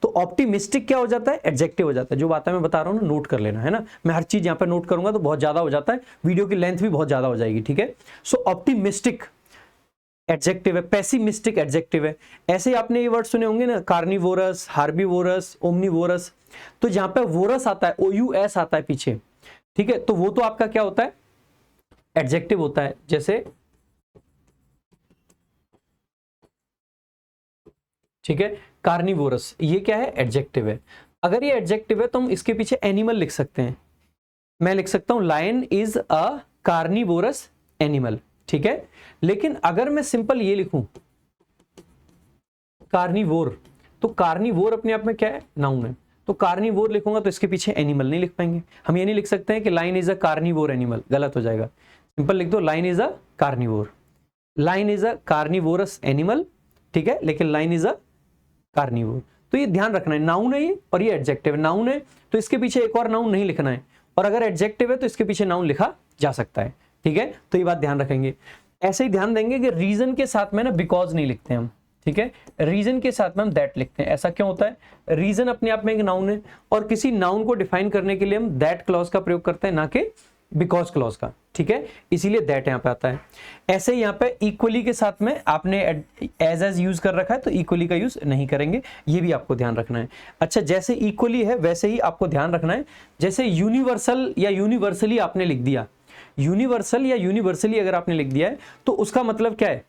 तो ऑप्टिमिस्टिक क्या हो जाता है, एडजेक्टिव हो जाता है। जो बातें मैं बता रहा हूं ना, नोट कर लेना है ना, मैं हर चीज यहां पे नोट करूंगा तो बहुत ज्यादा हो जाता है, वीडियो की लेंथ भी बहुत ज्यादा हो जाएगी, ठीक है। सो ऑप्टिमिस्टिक एडजेक्टिव है, पेसिमिस्टिक एडजेक्टिव है। ऐसे ही आपने ये वर्ड सुने होंगे ना, कार्निवोरस, हार्बीवोरस, ओमनीवोरस। तो जहां पे वोरस आता है, OUS आता है पीछे, ठीक है, तो वो तो आपका क्या होता है, एडजेक्टिव होता है। जैसे ठीक है, कार्निवोरस, ये क्या है, एडजेक्टिव है। अगर ये एडजेक्टिव है तो हम इसके पीछे एनिमल लिख सकते हैं। मैं लिख सकता हूं lion is a carnivorous animal, ठीक है। लेकिन अगर मैं सिंपल ये लिखूं कार्निवोर, तो कार्निवोर अपने आप में क्या है, नाउन है। तो कार्निवोर लिखूंगा तो इसके पीछे एनिमल नहीं लिख पाएंगे। हम ये नहीं लिख सकते हैं कि line is a carnivore animal, गलत हो जाएगा। सिंपल लिख दो line is a carnivore, line is a carnivorous animal, ठीक है, लेकिन लाइन इज अ कार्निवोर। तो ये ध्यान रखना है, नाउन है ये और ये एडजेक्टिव है। नाउन है तो इसके पीछे एक और नाउन नहीं लिखना है, और अगर एडजेक्टिव है तो इसके पीछे नाउन लिखा जा सकता है, ठीक है। तो ये बात ध्यान रखेंगे। ऐसे ही ध्यान देंगे कि रीजन के साथ में ना बिकॉज नहीं लिखते हम, ठीक है, रीजन के साथ में हम दैट लिखते हैं। ऐसा क्यों होता है? रीजन अपने आप में एक नाउन है, और किसी नाउन को डिफाइन करने के लिए हम दैट क्लॉज का प्रयोग करते हैं, ना कि बिकॉज क्लॉज का, ठीक है, इसीलिए दैट यहां पे आता है। ऐसे ही यहां पे इक्वली के साथ में आपने एज यूज कर रखा है, तो इक्वली का यूज नहीं करेंगे, ये भी आपको ध्यान रखना है। अच्छा, जैसे इक्वली है वैसे ही आपको ध्यान रखना है, जैसे यूनिवर्सल या यूनिवर्सली आपने लिख दिया, यूनिवर्सल या यूनिवर्सली अगर आपने लिख दिया है तो उसका मतलब क्या है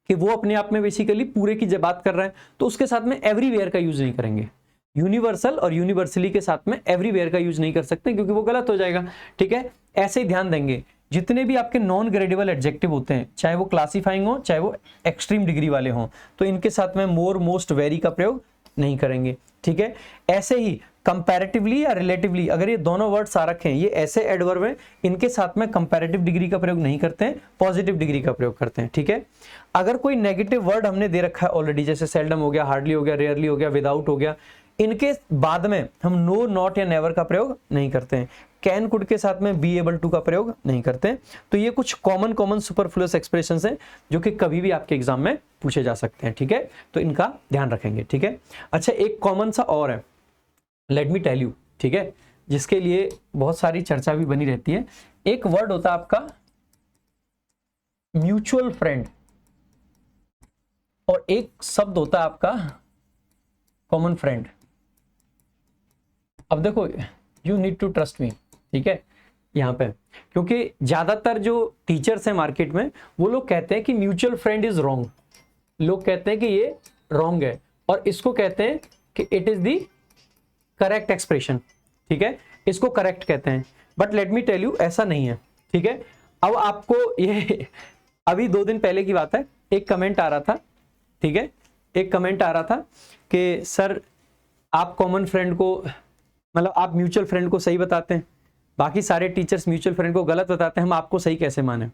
कि वो अपने आप में बेसिकली पूरे की जब बात कर रहा है, तो उसके साथ में एवरीवेयर का यूज नहीं करेंगे। यूनिवर्सल और यूनिवर्सली के साथ में एवरीवेयर का यूज नहीं कर सकते, क्योंकि वो गलत हो जाएगा, ठीक है। ऐसे ही ध्यान देंगे, जितने भी आपके नॉन ग्रेडेबल एडजेक्टिव होते हैं, चाहे वो क्लासिफाइंग हो चाहे वो एक्सट्रीम डिग्री वाले हों, तो इनके साथ में मोर, मोस्ट, वेरी का प्रयोग नहीं करेंगे, ठीक है। ऐसे ही कंपैरेटिवली या रिलेटिवली, अगर ये दोनों वर्ड्स आ रखे हैं, ये ऐसे एडवर्ब हैं, इनके साथ में कंपैरेटिव डिग्री का प्रयोग नहीं करते हैं, पॉजिटिव डिग्री का प्रयोग करते हैं। ठीक है, अगर कोई नेगेटिव वर्ड हमने दे रखा है ऑलरेडी, जैसे सेल्डम हो गया, हार्डली हो गया, रेयरली हो गया, विदाउट हो गया, इनके बाद में हम नो, नॉट या नेवर का प्रयोग नहीं करते हैं। कैन, कुड के साथ में बी एबल टू का प्रयोग नहीं करते हैं। तो ये कुछ कॉमन सुपरफ्लुअस एक्सप्रेशंस हैं जो कि कभी भी आपके एग्जाम में पूछे जा सकते हैं। ठीक है, तो इनका ध्यान रखेंगे। ठीक है, अच्छा एक कॉमन सा और है, लेट मी टेल यू, ठीक है, जिसके लिए बहुत सारी चर्चा भी बनी रहती है। एक वर्ड होता है आपका म्यूचुअल फ्रेंड, और एक शब्द होता है आपका कॉमन फ्रेंड। अब देखो, you need to trust me, ठीक है, यहाँ पे, क्योंकि ज्यादातर जो टीचर्स हैं मार्केट में, वो लोग कहते हैं कि म्यूचुअल फ्रेंड इज रॉन्ग, लोग कहते हैं कि ये रॉन्ग है, और इसको कहते हैं कि it is the correct expression. ठीक है, इसको करेक्ट कहते हैं, but let me tell you, ऐसा नहीं है। ठीक है, अब आपको ये अभी 2 दिन पहले की बात है, एक कमेंट आ रहा था, ठीक है, एक कमेंट आ रहा था कि सर आप कॉमन फ्रेंड को, मतलब आप म्यूचुअल फ्रेंड को सही बताते हैं, बाकी सारे टीचर्स म्यूचुअल फ्रेंड को गलत बताते हैं, हम आपको सही कैसे माने?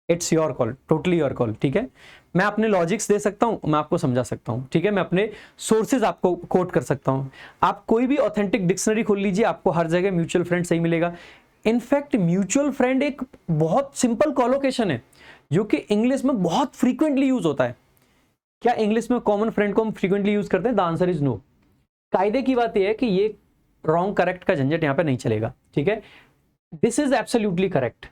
It's your call, totally your call. ठीक है, मैं अपने लॉजिक्स दे सकता हूं, मैं आपको समझा सकता हूं, ठीक है, मैं अपने सोर्सेज आपको कोट कर सकता हूं। आप कोई भी ऑथेंटिक डिक्शनरी खोल लीजिए, आपको हर जगह म्यूचुअल फ्रेंड सही मिलेगा। इनफैक्ट म्यूचुअल फ्रेंड एक बहुत सिंपल कॉलोकेशन है जो कि इंग्लिश में बहुत फ्रीक्वेंटली यूज होता है। क्या इंग्लिश में कॉमन फ्रेंड को हम फ्रीक्वेंटली यूज करते हैं? The answer is no. कायदे की बात यह है कि ये रॉन्ग करेक्ट का झंझट यहां पे नहीं चलेगा। ठीक है, this is absolutely correct,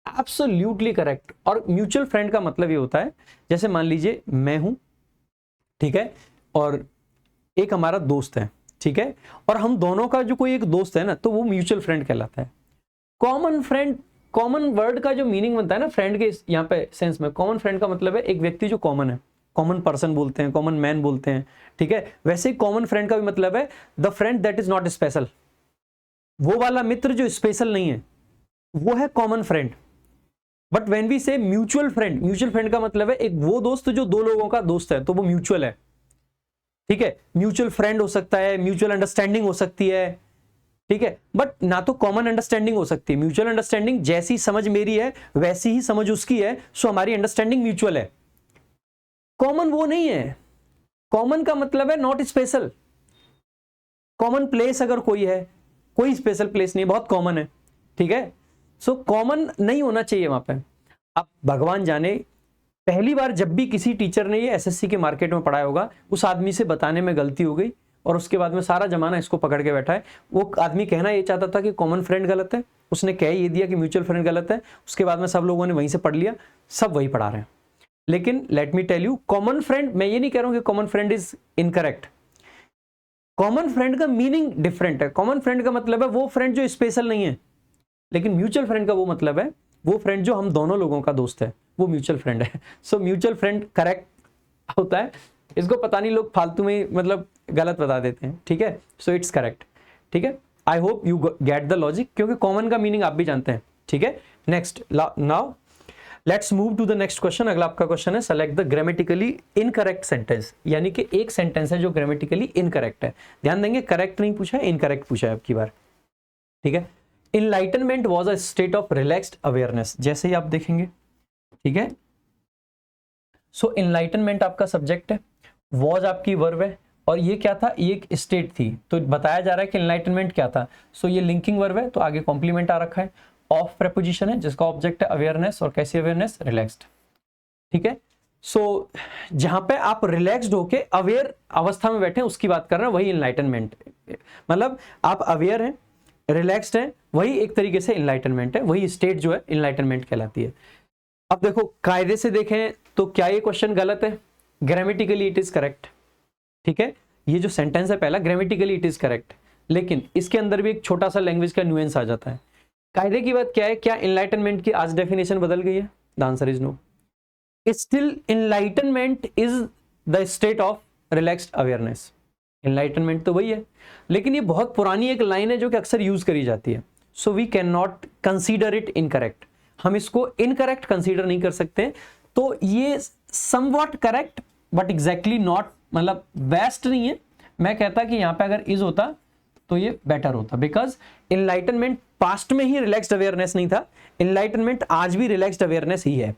absolutely correct. और म्यूचुअल फ्रेंड का मतलब ये होता है, जैसे मान लीजिए मैं हूं, ठीक है, और एक हमारा दोस्त है, ठीक है, और हम दोनों का जो कोई एक दोस्त है ना, तो वो म्यूचुअल फ्रेंड कहलाता है। कॉमन फ्रेंड, कॉमन वर्ड का जो मीनिंग बनता है ना फ्रेंड के यहाँ पे सेंस में, कॉमन फ्रेंड का मतलब है एक व्यक्ति जो कॉमन है, कॉमन पर्सन बोलते हैं, कॉमन मैन बोलते हैं। ठीक है, वैसे ही कॉमन फ्रेंड का भी मतलब है the friend that is not special, वो वाला मित्र जो स्पेशल नहीं है, वो है common friend. But when we say mutual friend, mutual friend का मतलब है एक वो दोस्त जो 2 लोगों का दोस्त है, तो वो म्यूचुअल है। ठीक है, म्यूचुअल फ्रेंड हो सकता है, म्यूचुअल अंडरस्टैंडिंग हो सकती है, ठीक है, बट ना तो कॉमन अंडरस्टैंडिंग हो सकती है। म्यूचुअल अंडरस्टैंडिंग जैसी समझ मेरी है वैसी ही समझ उसकी है, सो हमारी अंडरस्टैंडिंग म्यूचुअल है। कॉमन वो नहीं है, कॉमन का मतलब है नॉट स्पेशल। कॉमन प्लेस अगर कोई है, कोई स्पेशल प्लेस नहीं, बहुत कॉमन है। ठीक है, सो कॉमन नहीं होना चाहिए वहां पे। अब भगवान जाने, पहली बार जब भी किसी टीचर ने ये एसएससी के मार्केट में पढ़ाया होगा, उस आदमी से बताने में गलती हो गई, और उसके बाद में सारा जमाना इसको पकड़ के बैठा है। वो आदमी कहना ये चाहता था कि कॉमन फ्रेंड गलत है, उसने कह ये दिया कि म्यूचुअल फ्रेंड गलत है, उसके बाद में सब लोगों ने वहीं से पढ़ लिया, सब वही पढ़ा रहे हैं। लेकिन let me tell you, common friend, मैं ये नहीं कह रहा हूं कि common friend is incorrect, common friend का मीनिंग डिफरेंट है। कॉमन फ्रेंड का मतलब है वो फ्रेंड जो स्पेशल नहीं है, लेकिन म्यूचुअल फ्रेंड का वो मतलब है वो फ्रेंड जो हम दोनों लोगों का दोस्त है, वो म्यूचुअल फ्रेंड है। सो म्यूचुअल फ्रेंड करेक्ट होता है, इसको पता नहीं लोग फालतू में मतलब गलत बता देते हैं। ठीक है, सो इट्स करेक्ट। ठीक है, I hope you get the logic, क्योंकि कॉमन का मीनिंग आप भी जानते हैं। ठीक है, next, now let's move to the next question. अगला आपका क्वेश्चन है select the grammatically incorrect sentence, यानी कि एक सेंटेंस है जो ग्रामेटिकली इनकरेक्ट है। ध्यान देंगे, करेक्ट नहीं पूछा है, इनकरेक्ट पूछा है अब की बार। ठीक है, enlightenment was a state of relaxed awareness, जैसे ही आप देखेंगे। ठीक है, सो इनलाइटनमेंट आपका सब्जेक्ट है, वॉज आपकी वर्ब है, और ये क्या था, ये एक स्टेट थी। तो बताया जा रहा है कि इनलाइटनमेंट क्या था। सो ये लिंकिंग वर्ब है, तो आगे कॉम्प्लीमेंट आ रखा है, ऑफ प्रेपोजिशन है जिसका ऑब्जेक्ट है अवेयरनेस, और कैसी अवेयरनेस, रिलैक्स्ड। ठीक है, सो जहां पे आप रिलैक्स्ड होके अवेयर अवस्था में बैठे उसकी बात कर रहे हैं, वही इनलाइटनमेंट, मतलब आप अवेयर हैं, रिलैक्स्ड हैं, वही एक तरीके से इनलाइटनमेंट है, वही स्टेट जो है इनलाइटनमेंट कहलाती है। अब देखो कायदे से देखें तो क्या ये क्वेश्चन गलत है? Grammatically it is correct. ठीक है, ये जो सेंटेंस है पहला, ग्रामेटिकली इट इज करेक्ट, लेकिन इसके अंदर भी एक छोटा सा लैंग्वेज का न्यूएंस आ जाता है। कायदे की बात क्या है, क्या इनलाइटनमेंट की आज डेफिनेशन बदल गई है? The answer is no. Still enlightenment is the state of relaxed awareness. Enlightenment तो वही है, लेकिन ये बहुत पुरानी एक लाइन है जो कि अक्सर यूज करी जाती है। So we can not consider it incorrect, हम इसको इनकरेक्ट कंसीडर नहीं कर सकते। तो ये somewhat correct but exactly not, मतलब बेस्ट नहीं है, मैं कहता कि यहाँ पे अगर इज होता तो ये बेटर होता, बिकॉज इनलाइटनमेंट पास्ट में ही रिलैक्स्ड अवेयरनेस नहीं था, इनलाइटनमेंट आज भी रिलैक्स्ड अवेयरनेस ही है,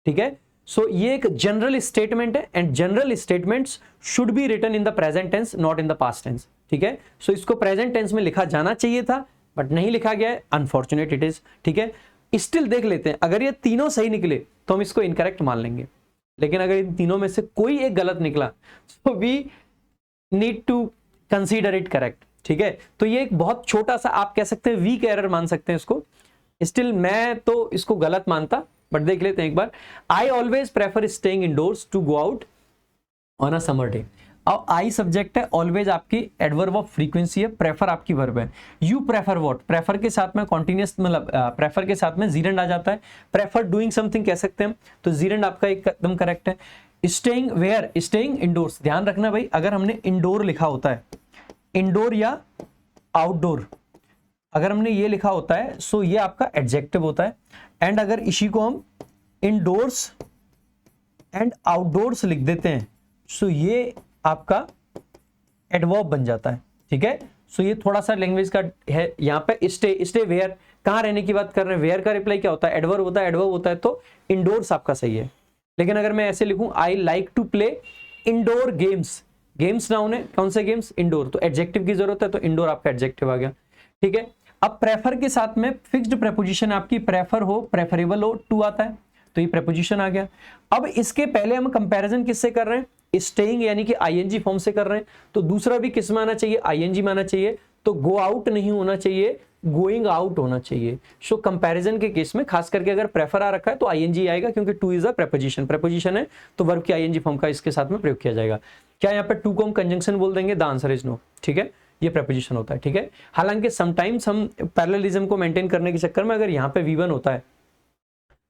ठीक है। सो ये एक जनरल स्टेटमेंट है and general statements should be written in the present tense not in the past tense, ठीक है। सो इसको प्रेजेंट टेंस में लिखा जाना चाहिए था बट नहीं लिखा गया है, अनफॉर्चुनेट इट इज, ठीक है। स्टिल देख लेते हैं, अगर ये तीनों सही निकले तो हम इसको इनकरेक्ट मान लेंगे, लेकिन अगर इन तीनों में से कोई एक गलत निकला तो we need to consider it correct, ठीक है। तो ये एक बहुत छोटा सा आप कह सकते हैं वीक एरर मान सकते हैं इसको, स्टिल मैं तो इसको गलत मानता, बट देख लेते हैं एक बार। I always prefer staying indoors to go out on a summer day. अब आई सब्जेक्ट है, ऑलवेज आपकी एडवर्ब ऑफ फ्रीक्वेंसी है, प्रेफर आपकी वर्ब है। यू प्रेफर व्हाट, प्रेफर के साथ में कॉन्टिन्यूअस मतलब प्रेफर के साथ में जीरेंड आ जाता है, प्रेफर डूइंग समथिंग कह सकते हैं, तो जीरेंड आपका एकदम करेक्ट है। स्टेइंग वेयर, स्टेइंग इंडोर्स, ध्यान रखना भाई, अगर हमने इंडोर लिखा होता है, इंडोर या आउटडोर, अगर हमने ये लिखा होता है सो ये आपका एडजेक्टिव होता है, एंड अगर इसी को हम इंडोर्स एंड आउटडोर्स लिख देते हैं सो ये आपका एडवर्ब बन जाता है, ठीक है। सो ये थोड़ा सा लैंग्वेज का है, यहाँ पे स्टे वेयर, कहाँ रहने की बात कर रहे हैं, वेयर का रिप्लाई क्या होता है, एडवर्ब होता है, एडवर्ब होता है तो इंडोर्स आपका सही है। लेकिन अगर मैं ऐसे लिखूं I like to play indoor games, games noun है, कौन से गेम्स, इंडोर, तो एडजेक्टिव की जरूरत है तो इंडोर आपका एडजेक्टिव आ गया, ठीक है। अब प्रेफर के साथ में फिक्स्ड प्रेपोजिशन आपकी प्रेफर हो, प्रेफरेबल हो, टू आता है तो ये प्रेपोजिशन आ गया। अब इसके पहले हम कंपैरिजन किससे कर रहे हैं, स्टेइंग यानी कि आईएनजी फॉर्म से कर रहे हैं, तो दूसरा भी किस में आना चाहिए, आईएनजी में आना चाहिए, तो गो आउट नहीं होना चाहिए, गोइंग आउट होना चाहिए। सो कंपैरिजन के केस में खास करके अगर प्रेफर आ रखा है तो आईएनजी आएगा, क्योंकि two is a preposition, preposition है तो वर्ब की आईएनजी फॉर्म का इसके साथ में प्रयोग किया जाएगा। क्या यहाँ पे टू को हम कंजंक्शन बोल देंगे, द आंसर इज नो, ठीक है, ये प्रेपोजिशन होता है, ठीक है। हालांकि समटाइम्स हम पैरेललिज्म को मेंटेन करने के चक्कर में अगर यहाँ पे V1 होता है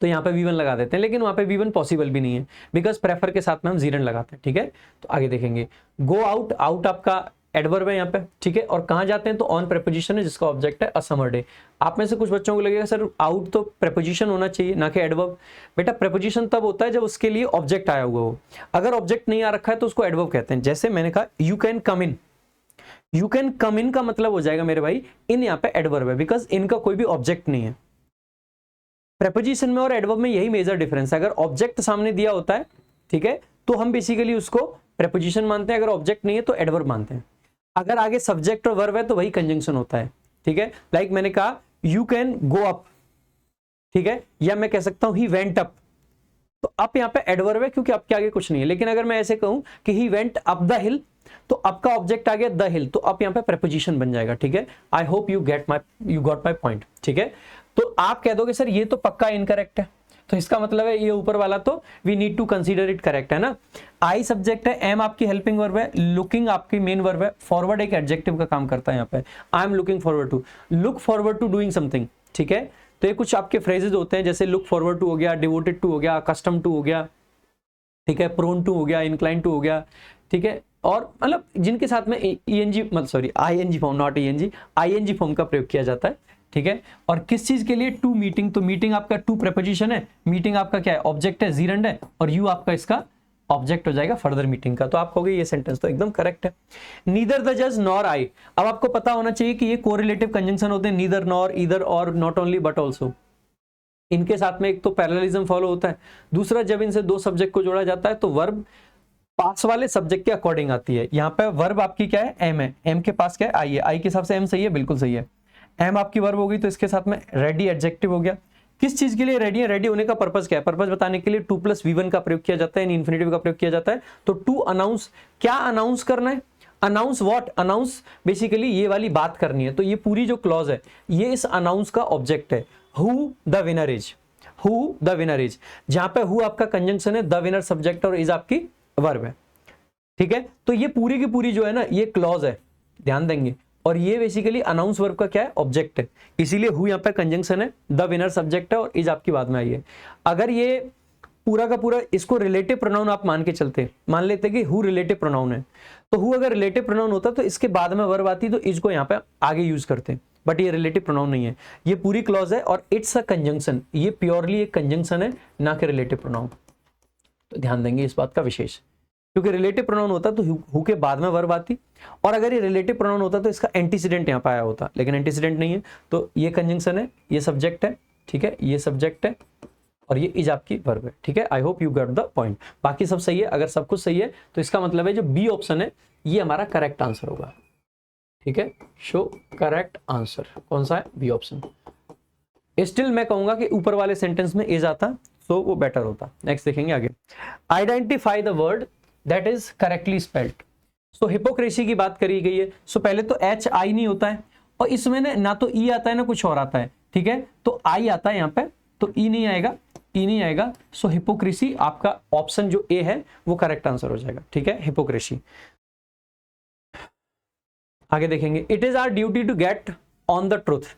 तो यहाँ पे V1 लगा देते हैं, लेकिन वहां पे V1 पॉसिबल भी नहीं है, बिकॉज प्रेफर के साथ में हम जीरेंड लगाते हैं, ठीक है। तो आगे देखेंगे, गो आउट, आउट आपका एडवर्ब है यहाँ पे, ठीक है, और कहाँ जाते हैं तो ऑन प्रेपोजिशन है जिसका ऑब्जेक्ट है अ समर डे। आप में से कुछ बच्चों को लगेगा सर आउट तो प्रेपोजिशन होना चाहिए ना कि एडवर्ब, बेटा प्रेपोजिशन तब होता है जब उसके लिए ऑब्जेक्ट आया हुआ हो, अगर ऑब्जेक्ट नहीं आ रखा है तो उसको एडवर्ब कहते हैं। जैसे मैंने कहा you can come in, you can come in का मतलब हो जाएगा मेरे भाई इन, यहाँ पे एडवर्ब है बिकॉज इनका कोई भी ऑब्जेक्ट नहीं है। प्रेपोजिशन में और एडवर्ब में यही मेजर डिफरेंस है, अगर ऑब्जेक्ट सामने दिया होता है, ठीक है, तो हम बेसिकली उसको प्रेपोजिशन मानते हैं, अगर ऑब्जेक्ट नहीं है तो एडवर्ब मानते हैं। अगर आगे सब्जेक्ट और वर्ब है तो वही कंजंक्शन होता है, ठीक है। लाइक मैंने कहा यू कैन गो अप, ठीक है, या मैं कह सकता हूं ही वेंट अप, तो अप यहाँ पे एडवर्ब है क्योंकि अप के आगे कुछ नहीं है। लेकिन अगर मैं ऐसे कहूं कि ही वेंट अप द हिल, तो अप का ऑब्जेक्ट आ गया द हिल, तो अप यहाँ पे प्रेपोजिशन बन जाएगा, ठीक है। I hope you got my point, ठीक है। तो आप कह दोगे सर ये तो पक्का इनकरेक्ट है, तो इसका मतलब है ये ऊपर वाला तो we need to consider it correct है ना। आई सब्जेक्ट है, एम आपकी हेल्पिंग वर्ब है, लुकिंग आपकी मेन वर्ब है, फॉरवर्ड एक एडजेक्टिव का काम करता है यहाँ पे, I am looking forward to, look forward to doing something, ठीक है। तो ये कुछ आपके फ्रेजेस होते हैं, जैसे लुक फॉरवर्ड टू हो गया, डिवोटेड टू हो गया, कस्टम टू हो गया, ठीक है, प्रोन टू हो गया, इंक्लाइन टू हो गया, ठीक है, और मतलब जिनके साथ में ईएनजी मतलब sorry ING form not ENG ING form का प्रयोग किया जाता है, ठीक है। और किस चीज के लिए, टू मीटिंग, तो मीटिंग आपका टू प्रेपोजिशन है, मीटिंग आपका क्या है ऑब्जेक्ट है, जीरेंड है, और यू आपका इसका ऑब्जेक्ट हो जाएगा फर्दर मीटिंग का। तो आप कहोगे ये सेंटेंस तो एकदम करेक्ट है। नीदर द जज नॉर आई, अब आपको पता होना चाहिए कि ये कोरिलेटिव कंजंक्शन होते हैं, नीदर नॉर ईदर और नॉट ओनली बट ऑल्सो, इनके साथ में एक तो पैरेललिज्म फॉलो होता है, दूसरा जब इनसे दो सब्जेक्ट को जोड़ा जाता है तो वर्ब पास वाले सब्जेक्ट के अकॉर्डिंग आती है। यहाँ पे वर्ब आपकी क्या है, एम है, एम के पास क्या है, आई है, आई के हिसाब से एम सही है, बिल्कुल सही है। एम आपकी वर्ब हो गई तो इसके साथ में रेडी एडजेक्टिव हो गया। किस चीज के लिए रेडी है, रेडी होने का पर्पस क्या है, पर्पस बताने के लिए टू प्लस V1 का प्रयोग किया जाता है, इन्फिनेटिव का प्रयोग किया जाता है। तो टू अनाउंस, क्या अनाउंस करना है, अनाउंस व्हाट, अनाउंस बेसिकली ये वाली बात करनी है। तो ये पूरी जो क्लॉज है ये इस अनाउंस का ऑब्जेक्ट है, who the winner is, who the winner is, जहां पे हु आपका कंजंक्शन है, द विनर सब्जेक्ट और इज आपकी वर्ब है, ठीक है। तो ये पूरी की पूरी जो है ना ये क्लॉज है, ध्यान देंगे, और ये बेसिकली अनाउंस वर्ब का क्या है, ऑब्जेक्ट है, इसीलिए हु यहाँ पे कंजंक्शन है, द विनर सब्जेक्ट है और इज आपकी बाद में आई है। अगर ये पूरा का पूरा इसको रिलेटिव प्रोनाउन आप मान के चलते, मान लेते कि हु रिलेटिव प्रोनाउन है, तो हु अगर रिलेटिव प्रोनाउन होता तो इसके बाद में वर्ब आती तो इज को यहाँ पे आगे यूज करते, बट ये रिलेटिव प्रोनाउन नहीं है, ये पूरी क्लॉज है और इट्स अ कंजंक्शन, ये प्योरली एक कंजंक्शन है ना कि रिलेटिव प्रोनाउन। तो ध्यान देंगे इस बात का विशेष, क्योंकि रिलेटिव प्रोनाउन होता तो हु के बाद में वर्ब आती, और अगर ये रिलेटिव प्रोनाउन होता तो इसका एंटीसीडेंट यहाँ पे आया होता, लेकिन एंटीसीडेंट नहीं है, तो ये कंजंक्शन है, ये सब्जेक्ट है, ठीक है, ये सब्जेक्ट है और ये इज आपकी वर्ब है, ठीक है। I hope you got the point. बाकी सब सही है, अगर सब कुछ सही है तो इसका मतलब है जो बी ऑप्शन है ये हमारा करेक्ट आंसर होगा, ठीक है। शो करेक्ट आंसर कौन सा है, बी ऑप्शन। स्टिल मैं कहूंगा कि ऊपर वाले सेंटेंस में इज आता तो वो बेटर होता। नेक्स्ट देखेंगे आगे, identify the word that is correctly spelled. So hypocrisy की बात करी गई है। सो पहले तो एच आई नहीं होता है, और इसमें ना तो ई आता है ना कुछ और आता है, ठीक है, तो आई आता है यहाँ पे, तो ई नहीं आएगा, ई नहीं आएगा। सो हिपोक्रेसी आपका ऑप्शन जो ए है वो करेक्ट आंसर हो जाएगा, ठीक है, हिपोक्रेसी। आगे देखेंगे, it is our duty to get on the truth.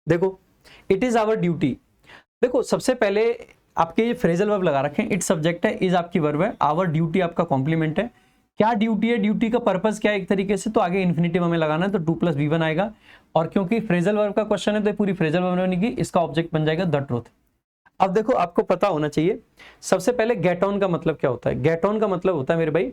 देखो, इट इज आवर ड्यूटी, देखो सबसे पहले आपके ये फ्रेजल वर्ब लगा रखे हैं, इट सब्जेक्ट है, इज आपकी वर्ब है, आवर ड्यूटी आपका कॉम्प्लीमेंट है। क्या ड्यूटी है, ड्यूटी का पर्पस क्या है एक तरीके से, तो आगे इन्फिनिटिव हमें लगाना है, तो 2 + V1 आएगा, और क्योंकि फ्रेजल वर्ब का क्वेश्चन है तो पूरी फ्रेजल वर्ब बनेगी, इसका ऑब्जेक्ट बन जाएगा द ट्रूथ। अब देखो आपको पता होना चाहिए सबसे पहले गेट ऑन का मतलब क्या होता है। गेट ऑन का मतलब होता है मेरे भाई,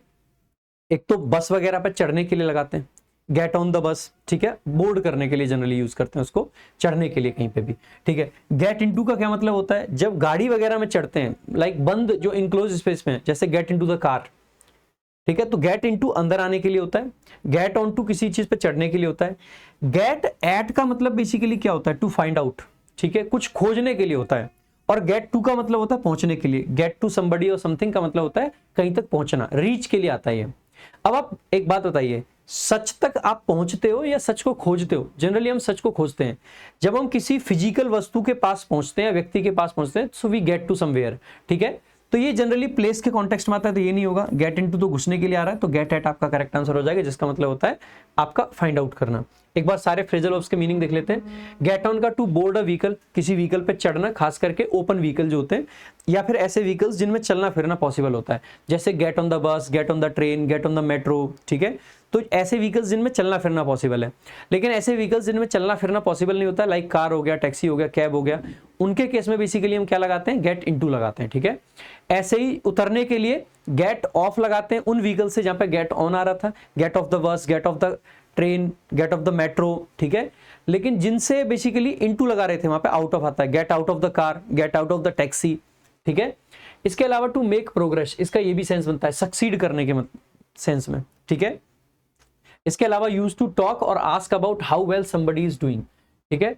एक तो बस वगैरह पर चढ़ने के लिए लगाते हैं, गेट ऑन द बस, ठीक है, बोर्ड करने के लिए जनरली यूज करते हैं उसको, चढ़ने के लिए कहीं पे भी, ठीक है। गेट इनटू का क्या मतलब होता है, जब गाड़ी वगैरह में चढ़ते हैं, लाइक बंद जो इनक्लोज स्पेस में, जैसे गेट इनटू द कार, ठीक है, तो गेट इनटू अंदर आने के लिए होता है, गेट ऑन टू किसी चीज पे चढ़ने के लिए होता है। गेट एट का मतलब बेसिकली क्या होता है, टू फाइंड आउट, ठीक है, कुछ खोजने के लिए होता है। और गेट टू का मतलब होता है पहुंचने के लिए, गेट टू समबडी और समथिंग का मतलब होता है कहीं तक पहुंचना, रीच के लिए आता है ये। अब आप एक बात बताइए, सच तक आप पहुंचते हो या सच को खोजते हो? जनरली हम सच को खोजते हैं। जब हम किसी फिजिकल वस्तु के पास पहुंचते हैं, व्यक्ति के पास पहुंचते हैं, so we get to somewhere, ठीक है। तो ये जनरली प्लेस के कॉन्टेक्स्ट में आता है, तो ये नहीं होगा। गेट इनटू तो घुसने के लिए आ रहा है, तो गेट एट आपका करेक्ट आंसर हो जाएगा, जिसका मतलब होता है आपका फाइंड आउट करना। एक बार सारे फ्रेजल वर्ब्स के मीनिंग देख लेते हैं। गेट ऑन का टू बोर्ड अ व्हीकल, किसी व्हीकल पे चढ़ना, खास करके ओपन व्हीकल जो होते हैं, या फिर ऐसे व्हीकल्स जिनमें चलना फिरना पॉसिबल होता है, जैसे gate on the bus, gate on the train, gate on the metro, ठीक है। तो ऐसे व्हीकल्स जिनमें चलना फिरना पॉसिबल है। लेकिन ऐसे व्हीकल्स जिनमें चलना फिरना पॉसिबल नहीं होता, लाइक कार हो गया, टैक्सी हो गया, कैब हो गया, उनके केस में बेसिकली हम क्या लगाते हैं, गेट इनटू लगाते हैं, ठीक है। ऐसे ही उतरने के लिए गेट ऑफ लगाते हैं उन व्हीकल से जहां पे गेट ऑन आ रहा था, get off the bus, get off the train, get off the metro, ठीक है। लेकिन जिनसे बेसिकली इनटू लगा रहे थे वहां पे आउट ऑफ आता है, get out of the car, get out of the taxi, ठीक है। इसके अलावा टू मेक प्रोग्रेस, इसका ये भी सेंस बनता है सक्सीड करने के सेंस में, ठीक है। इसके अलावा यूज टू टॉक और ask about how well somebody is doing, ठीक है।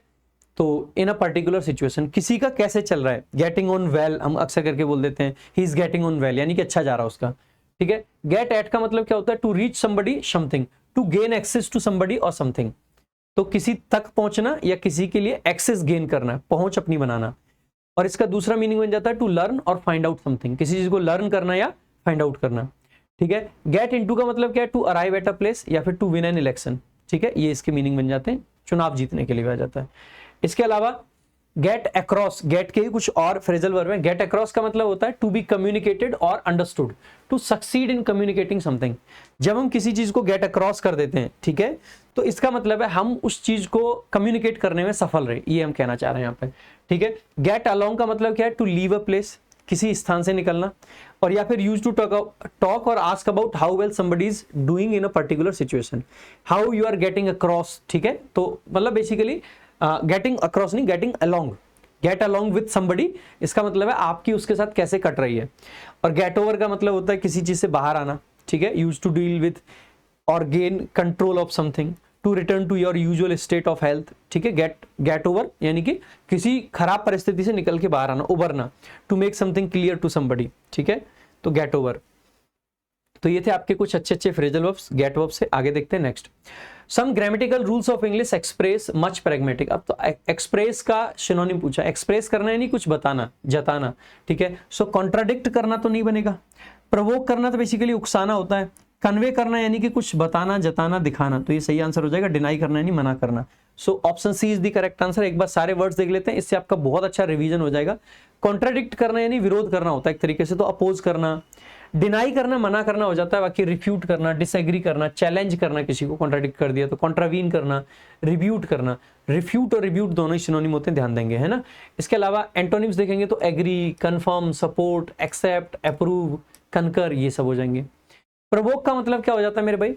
तो इन अ पर्टिकुलर सिचुएशन किसी का कैसे चल रहा है, गेटिंग ऑन वेल हम अक्सर करके बोल देते हैं, he is getting on well, यानी कि अच्छा जा रहा है उसका, ठीक है। गेट एट का मतलब क्या होता है, to reach somebody something, to gain access to somebody और समथिंग, तो किसी तक पहुंचना या किसी के लिए एक्सेस गेन करना, पहुंच अपनी बनाना। और इसका दूसरा मीनिंग बन जाता है टू लर्न और फाइंड आउट समथिंग, किसी चीज को लर्न करना या फाइंड आउट करना, ठीक है। गेट इनटू का मतलब क्या है, to arrive at a place या फिर टू विन एन इलेक्शन, ठीक है, ये इसके मीनिंग बन जाते हैं, चुनाव जीतने के लिए आ जाता है। इसके अलावा गेट अक्रॉस, गेट के ही कुछ और फ्रेजल वर्ब है। गेट अक्रॉस का मतलब होता है टू बी कम्युनिकेटेड और understood, to succeed in communicating something. जब हम किसी चीज को गेट अक्रॉस कर देते हैं, ठीक है, तो इसका मतलब है हम उस चीज को कम्युनिकेट करने में सफल रहे, ये हम कहना चाह रहे हैं यहाँ पे, ठीक है। गेट अलोंग का मतलब क्या है, टू लीव अ प्लेस, किसी स्थान से निकलना, और या फिर यूज टू टॉक और ask about how well somebody is doing in a particular situation, how you are getting across, ठीक है। तो मतलब बेसिकली गेटिंग अक्रॉस नहीं, getting along, get along with somebody, इसका मतलब है आपकी उसके साथ कैसे कट रही है। और गेट ओवर का मतलब होता है किसी चीज से बाहर आना, ठीक है, यूज टू डील विथ और gain control of something, to return to your usual state of health, ठीक है। गेट ओवर यानी कि किसी खराब परिस्थिति से निकल के बाहर आना, उबरना, to make something clear to somebody, ठीक है, तो गेट ओवर। तो ये थे आपके कुछ अच्छे अच्छे फ्रेजल वर्ब्स गेट वर्ब से। आगे देखते हैं next, some grammatical rules of English express much pragmatic. अब तो एक्सप्रेस का सिनोनिम पूछा, एक्सप्रेस करना है नहीं कुछ बताना, जताना, ठीक है। सो कॉन्ट्राडिक्ट करना तो नहीं बनेगा, प्रोवोक करना तो बेसिकली उकसाना होता है, कन्वे करना यानी कि कुछ बताना, जताना, दिखाना, तो ये सही आंसर हो जाएगा। डिनाई करना यानी मना करना, so option C is the correct answer. एक बार सारे वर्ड्स देख लेते हैं, इससे आपका बहुत अच्छा रिवीजन हो जाएगा। कॉन्ट्राडिक्ट करना यानी विरोध करना होता है एक तरीके से, तो अपोज करना। डिनाई करना मना करना हो जाता है, बाकी रिफ्यूट करना, डिसएग्री करना, चैलेंज करना, किसी को कॉन्ट्राडिक्ट कर दिया तो कॉन्ट्रावीन करना, रिब्यूट करना। रिफ्यूट और रिब्यूट दोनों ही सिनोनिम होते हैं, ध्यान देंगे, है ना। इसके अलावा एंटोनिम्स देखेंगे तो agree, confirm, support, accept, approve, concur, ये सब हो जाएंगे। प्रवोक का मतलब क्या हो जाता है मेरे भाई?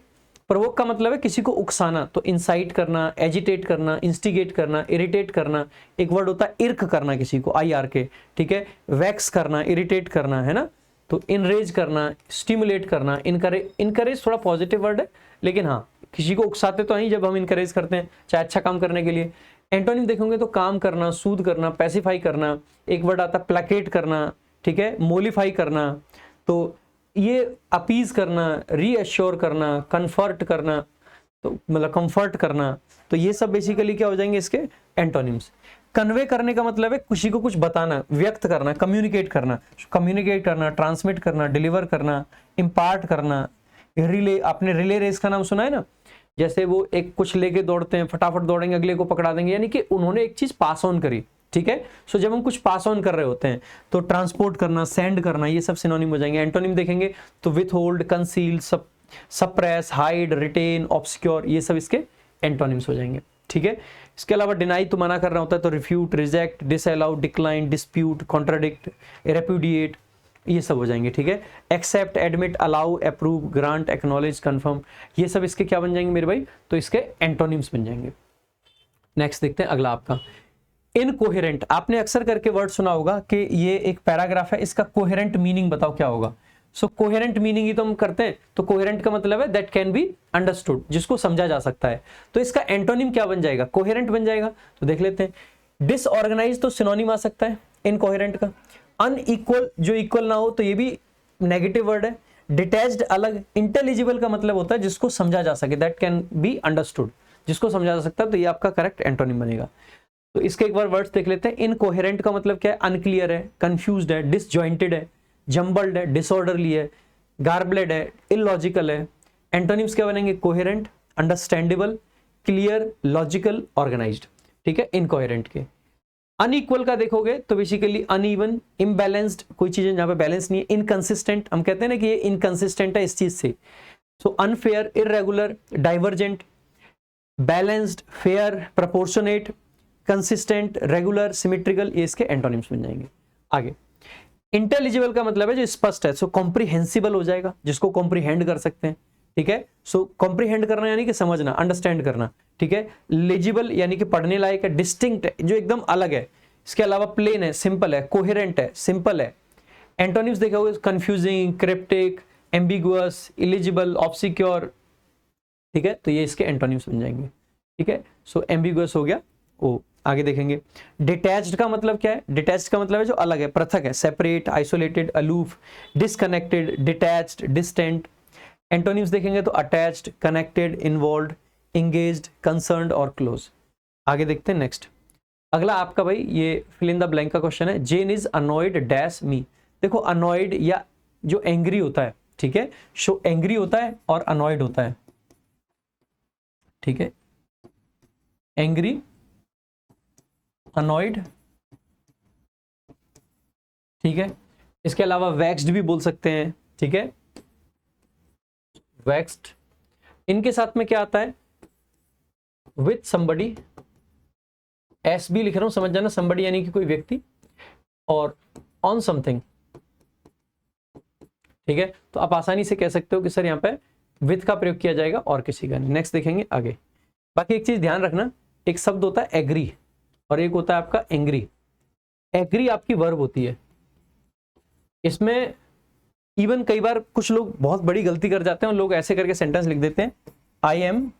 प्रवोक का मतलब है किसी को उकसाना, तो इंसाइट करना, एजिटेट करना, इंस्टिगेट करना, इरिटेट करना। एक वर्ड होता है इर्क करना किसी को, IRK, ठीक है। वैक्स करना, इरिटेट करना, है ना। तो इनरेज करना, स्टिमुलेट करना, इनकरेज थोड़ा पॉजिटिव वर्ड है, लेकिन हाँ किसी को उकसाते तो नहीं जब हम इनकरेज करते हैं, चाहे अच्छा काम करने के लिए। एंटोनिम देखोगे तो काम करना, सूद करना, पैसिफाई करना। एक वर्ड आता है प्लेकेट करना, ठीक है, मोलिफाई करना, तो ये अपीज करना, रीअश्योर करना, कन्फर्ट करना, तो मतलब कंफर्ट करना। तो ये सब बेसिकली क्या हो जाएंगे इसके एंटोनिम्स। कन्वे करने का मतलब है किसी को कुछ बताना, व्यक्त करना, कम्युनिकेट करना, ट्रांसमिट करना, डिलीवर करना, इम्पार्ट करना। रिले, आपने रिले रेस का नाम सुना है ना, जैसे वो एक कुछ लेके दौड़ते हैं, फटाफट दौड़ेंगे, अगले को पकड़ा देंगे, यानी कि उन्होंने एक चीज पास ऑन करी, ठीक है। सो जब हम कुछ पास ऑन कर रहे होते हैं तो ट्रांसपोर्ट करना, सेंड करना, ये सब सिनोनिम हो जाएंगे। एंटोनिम देखेंगे तो withhold, conceal, suppress, hide, retain, obscure, ये सब इसके एंटोनिम्स हो जाएंगे, ठीक है। इसके अलावा डिनाई तो मना कर रहा होता है, तो refute, reject, disallow, decline, dispute, contradict, repudiate, ये सब हो जाएंगे, ठीक है। Accept, admit, allow, approve, grant, acknowledge, confirm, ये सब इसके क्या बन जाएंगे मेरे भाई? तो इसके एंटोनिम्स बन जाएंगे। नेक्स्ट देखते हैं अगला आपका इनकोहेरेंट। आपने अक्सर करके वर्ड सुना होगा कि ये एक पैराग्राफ है, इसका कोहेरेंट मीनिंग बताओ क्या होगा। सो कोहेरेंट मीनिंग ही तो हम करते हैं, तो कोहेरेंट का मतलब है दैट कैन बी अंडरस्टूड, जिसको समझा जा सकता है। तो इसका एंटोनिम क्या बन जाएगा? कोहेरेंट बन जाएगा। तो देख लेते हैं। डिसऑर्गेनाइज तो सिनोनिम आ सकता है इनकोहेरेंट का। अनइक्वल, जो इक्वल ना हो, तो ये भी नेगेटिव वर्ड है। डिटैच्ड अलग। इंटेलिजिबल का मतलब होता है जिसको समझा जा सके, दैट कैन बी अंडरस्टूड, जिसको समझा जा सकता है, तो ये आपका करेक्ट एंटोनिम बनेगा। तो इसके एक बार वर्ड्स देख लेते हैं। इनकोहेरेंट का मतलब क्या है? अनक्लियर है, कंफ्यूज्ड है, डिसजॉइंटेड है, जंबल्ड है, डिसऑर्डरली है, गार्बलेड है, इलॉजिकल है। एंटोनिम्स क्या बनेंगे? Coherent, understandable, clear, logical, organised, ठीक है, इनकोहेरेंट के। अनइक्वल का देखोगे तो बेसिकली अनइवन, इम्बैलेंस्ड, कोई चीजें जहां पे बैलेंस नहीं है। इनकंसिस्टेंट, हम कहते हैं ना कि ये इनकंसिस्टेंट है इस चीज से। So unfair, irregular, divergent, balanced, fair, proportionate, consistent, regular, symmetrical, ये इसके एंटोनिम्स बन जाएंगे। आगे इंटेलिजिबल का मतलब है जो स्पष्ट है। सो कॉम्प्रिहेंसिबल हो जाएगा, जिसको कॉम्प्रिहेंड कर सकते हैं, ठीक है। सो कॉम्प्रिहेंड करना यानी कि समझना, अंडरस्टैंड करना, ठीक है। लेजिबल यानी कि पढ़ने लायक है, डिस्टिंक्ट है, जो एकदम अलग है। इसके अलावा प्लेन है, सिंपल है, कोहेरेंट है, सिंपल है। एंटोनिम्स देखोगे कंफ्यूजिंग, क्रिप्टिक, एम्बिगुअस, इलिजिबल, ऑब्सिक्योर, ठीक है। तो ये इसके एंटोनिम्स बन जाएंगे, ठीक है। सो एम्बिगुअस हो गया वो। आगे देखेंगे डिटैच्ड का मतलब क्या है? डिटैच्ड का मतलब है जो अलग है, पृथक है, separate, isolated, aloof, disconnected, detached, distant. Antonyms देखेंगे तो attached, connected, involved, engaged, concerned और क्लोज। आगे देखते हैं नेक्स्ट। अगला आपका भाई ये फिल इन द ब्लैंक का क्वेश्चन है। जेन इज अनॉयड डैश मी। देखो अनॉयड या जो एंग्री होता है, ठीक है, सो एंग्री होता है और अनॉयड होता है, ठीक है। एंग्री, अनॉयड, ठीक है। इसके अलावा वैक्स्ड भी बोल सकते हैं, ठीक है, वैक्स्ड। इनके साथ में क्या आता है? विथ समबडी, एस बी लिख रहा हूं, समझ जाना, समबडी यानी कि कोई व्यक्ति, और ऑन समथिंग, ठीक है। तो आप आसानी से कह सकते हो कि सर यहाँ पे विथ का प्रयोग किया जाएगा और किसी का नहीं। नेक्स्ट देखेंगे आगे। बाकी एक चीज ध्यान रखना, एक शब्द होता है एग्री और एक होता है आपका एंग्री। एग्री आपकी वर्ब होती है। इसमें इवन कई बार कुछ लोग बहुत बड़ी गलती कर जाते हैं, लोग ऐसे करके सेंटेंस लिख देते हैं, आई एम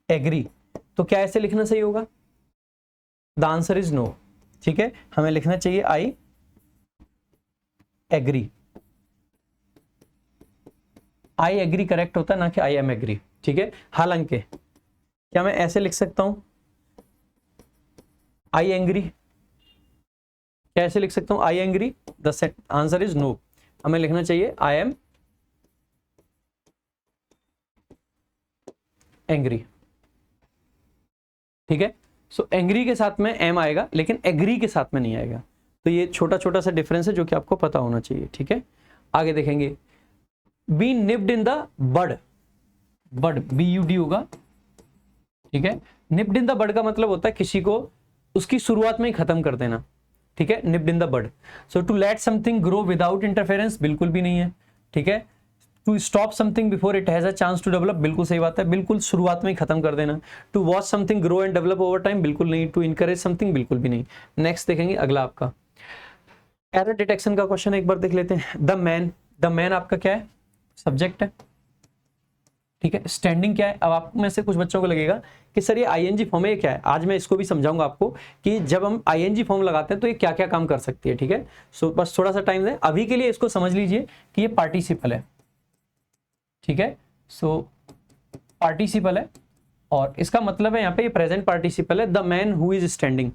एग्री। तो क्या ऐसे लिखना सही होगा? द आंसर इज नो, ठीक है। हमें लिखना चाहिए I agree. I agree correct होता है, ना कि आई एम एग्री, ठीक है। हालांकि क्या मैं ऐसे लिख सकता हूं आई एंग्री? क्या ऐसे लिख सकता हूं I angry? The answer is no. हमें लिखना चाहिए आई एम एंग्री, ठीक है। सो एंग्री के साथ में एम आएगा, लेकिन एग्री के साथ में नहीं आएगा। तो ये छोटा छोटा सा डिफरेंस है जो कि आपको पता होना चाहिए, ठीक है। आगे देखेंगे be nipped in the bud. Bud BUD होगा, ठीक है। निप्ड इन द बड का मतलब होता है किसी को उसकी शुरुआत में ही खत्म कर देना, ठीक है, nipped in the bud. So to let something grow without interference, बिल्कुल भी नहीं है, ठीक है। To stop something before it has a chance to develop, बिल्कुल सही बात है, बिल्कुल शुरुआत में ही खत्म कर देना। To watch something grow and develop over time, बिल्कुल नहीं। टू इनकरेज समथिंग, बिल्कुल भी नहीं। नेक्स्ट देखेंगे अगला आपका एरर डिटेक्शन का क्वेश्चन एक बार देख लेते हैं। द मैन, द मैन आपका क्या है, सब्जेक्ट है, ठीक है। स्टैंडिंग क्या है, अब आप में से कुछ बच्चों को लगेगा कि सर ये आईएनजी फॉर्म है, क्या है। आज मैं इसको भी समझाऊंगा आपको कि जब हम आईएनजी फॉर्म लगाते हैं तो ये क्या क्या काम कर सकती है, ठीक है। सो बस थोड़ा सा टाइम दें, अभी के लिए इसको समझ लीजिए कि ये पार्टिसिपल है, ठीक है। सो पार्टिसिपल है और इसका मतलब है यहाँ पे ये प्रेजेंट पार्टिसिपल है। The man who is standing,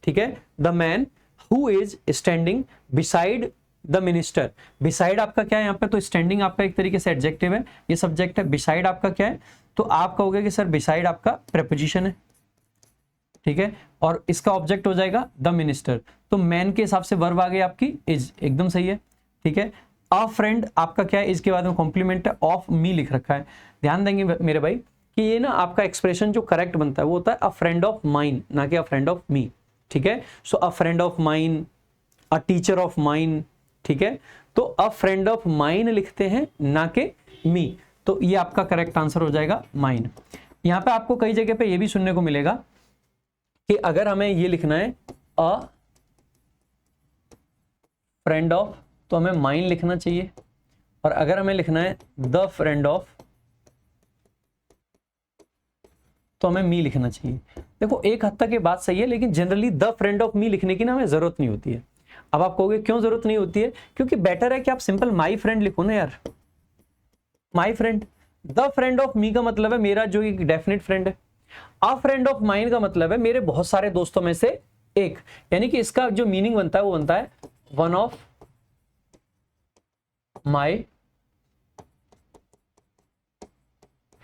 ठीक है, the man who is standing beside the minister. Beside आपका क्या है यहाँ पे, तो स्टैंडिंग आपका एक तरीके से एडजेक्टिव है, ये सब्जेक्ट है। बिसाइड आपका क्या है, तो आप कहोगे कि सर बिसाइड आपका प्रेपोजिशन है, ठीक है, और इसका ऑब्जेक्ट हो जाएगा द मिनिस्टर। तो मैन के हिसाब से वर्ब आ गई आपकी इज, एकदम सही है, ठीक है। अ फ्रेंड आपका क्या है, इसके बाद में कॉम्प्लीमेंट है, ऑफ मी लिख रखा है। ध्यान देंगे मेरे भाई कि ये ना आपका एक्सप्रेशन जो करेक्ट बनता है वो होता है अ फ्रेंड ऑफ माइन, ना कि अ फ्रेंड ऑफ मी, ठीक है। So a friend of mine, a teacher of mine, ठीक है। तो अ फ्रेंड ऑफ माइन लिखते हैं, ना कि मी, तो ये आपका करेक्ट आंसर हो जाएगा माइन। यहां पे आपको कई जगह पे ये भी सुनने को मिलेगा कि अगर हमें ये लिखना है अ फ्रेंड ऑफ, तो हमें माइन लिखना चाहिए, और अगर हमें लिखना है द फ्रेंड ऑफ, तो हमें मी लिखना चाहिए। देखो एक हद तक ये बात सही है, लेकिन generally the friend of me लिखने की ना हमें जरूरत नहीं होती है। अब आप कहोगे क्यों जरूरत नहीं होती है, क्योंकि बेटर है कि आप सिंपल माई फ्रेंड लिखो ना यार, my friend. The friend of me का मतलब है मेरा जो एक डेफिनेट फ्रेंड है। अ फ्रेंड ऑफ माइन का मतलब है मेरे बहुत सारे दोस्तों में से एक, यानी कि इसका जो मीनिंग बनता है वो बनता है one of my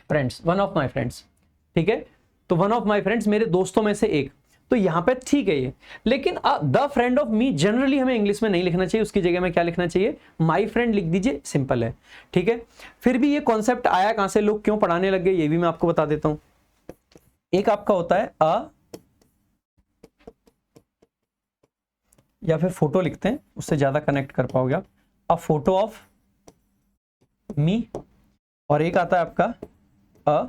friends, one of my friends, ठीक है। तो वन ऑफ माई फ्रेंड्स, मेरे दोस्तों में से एक, तो यहां पे ठीक है ये। लेकिन the friend of me generally हमें इंग्लिश में नहीं लिखना चाहिए, उसकी जगह में क्या लिखना चाहिए, माई फ्रेंड लिख दीजिए, सिंपल है, ठीक है। फिर भी ये कॉन्सेप्ट आया कहां से, लोग क्यों पढ़ाने लग गए, ये भी मैं आपको बता देता हूं। एक आपका होता है या फिर फोटो लिखते हैं, उससे ज्यादा कनेक्ट कर पाओगे आप, अ फोटो ऑफ मी, और एक आता है आपका अ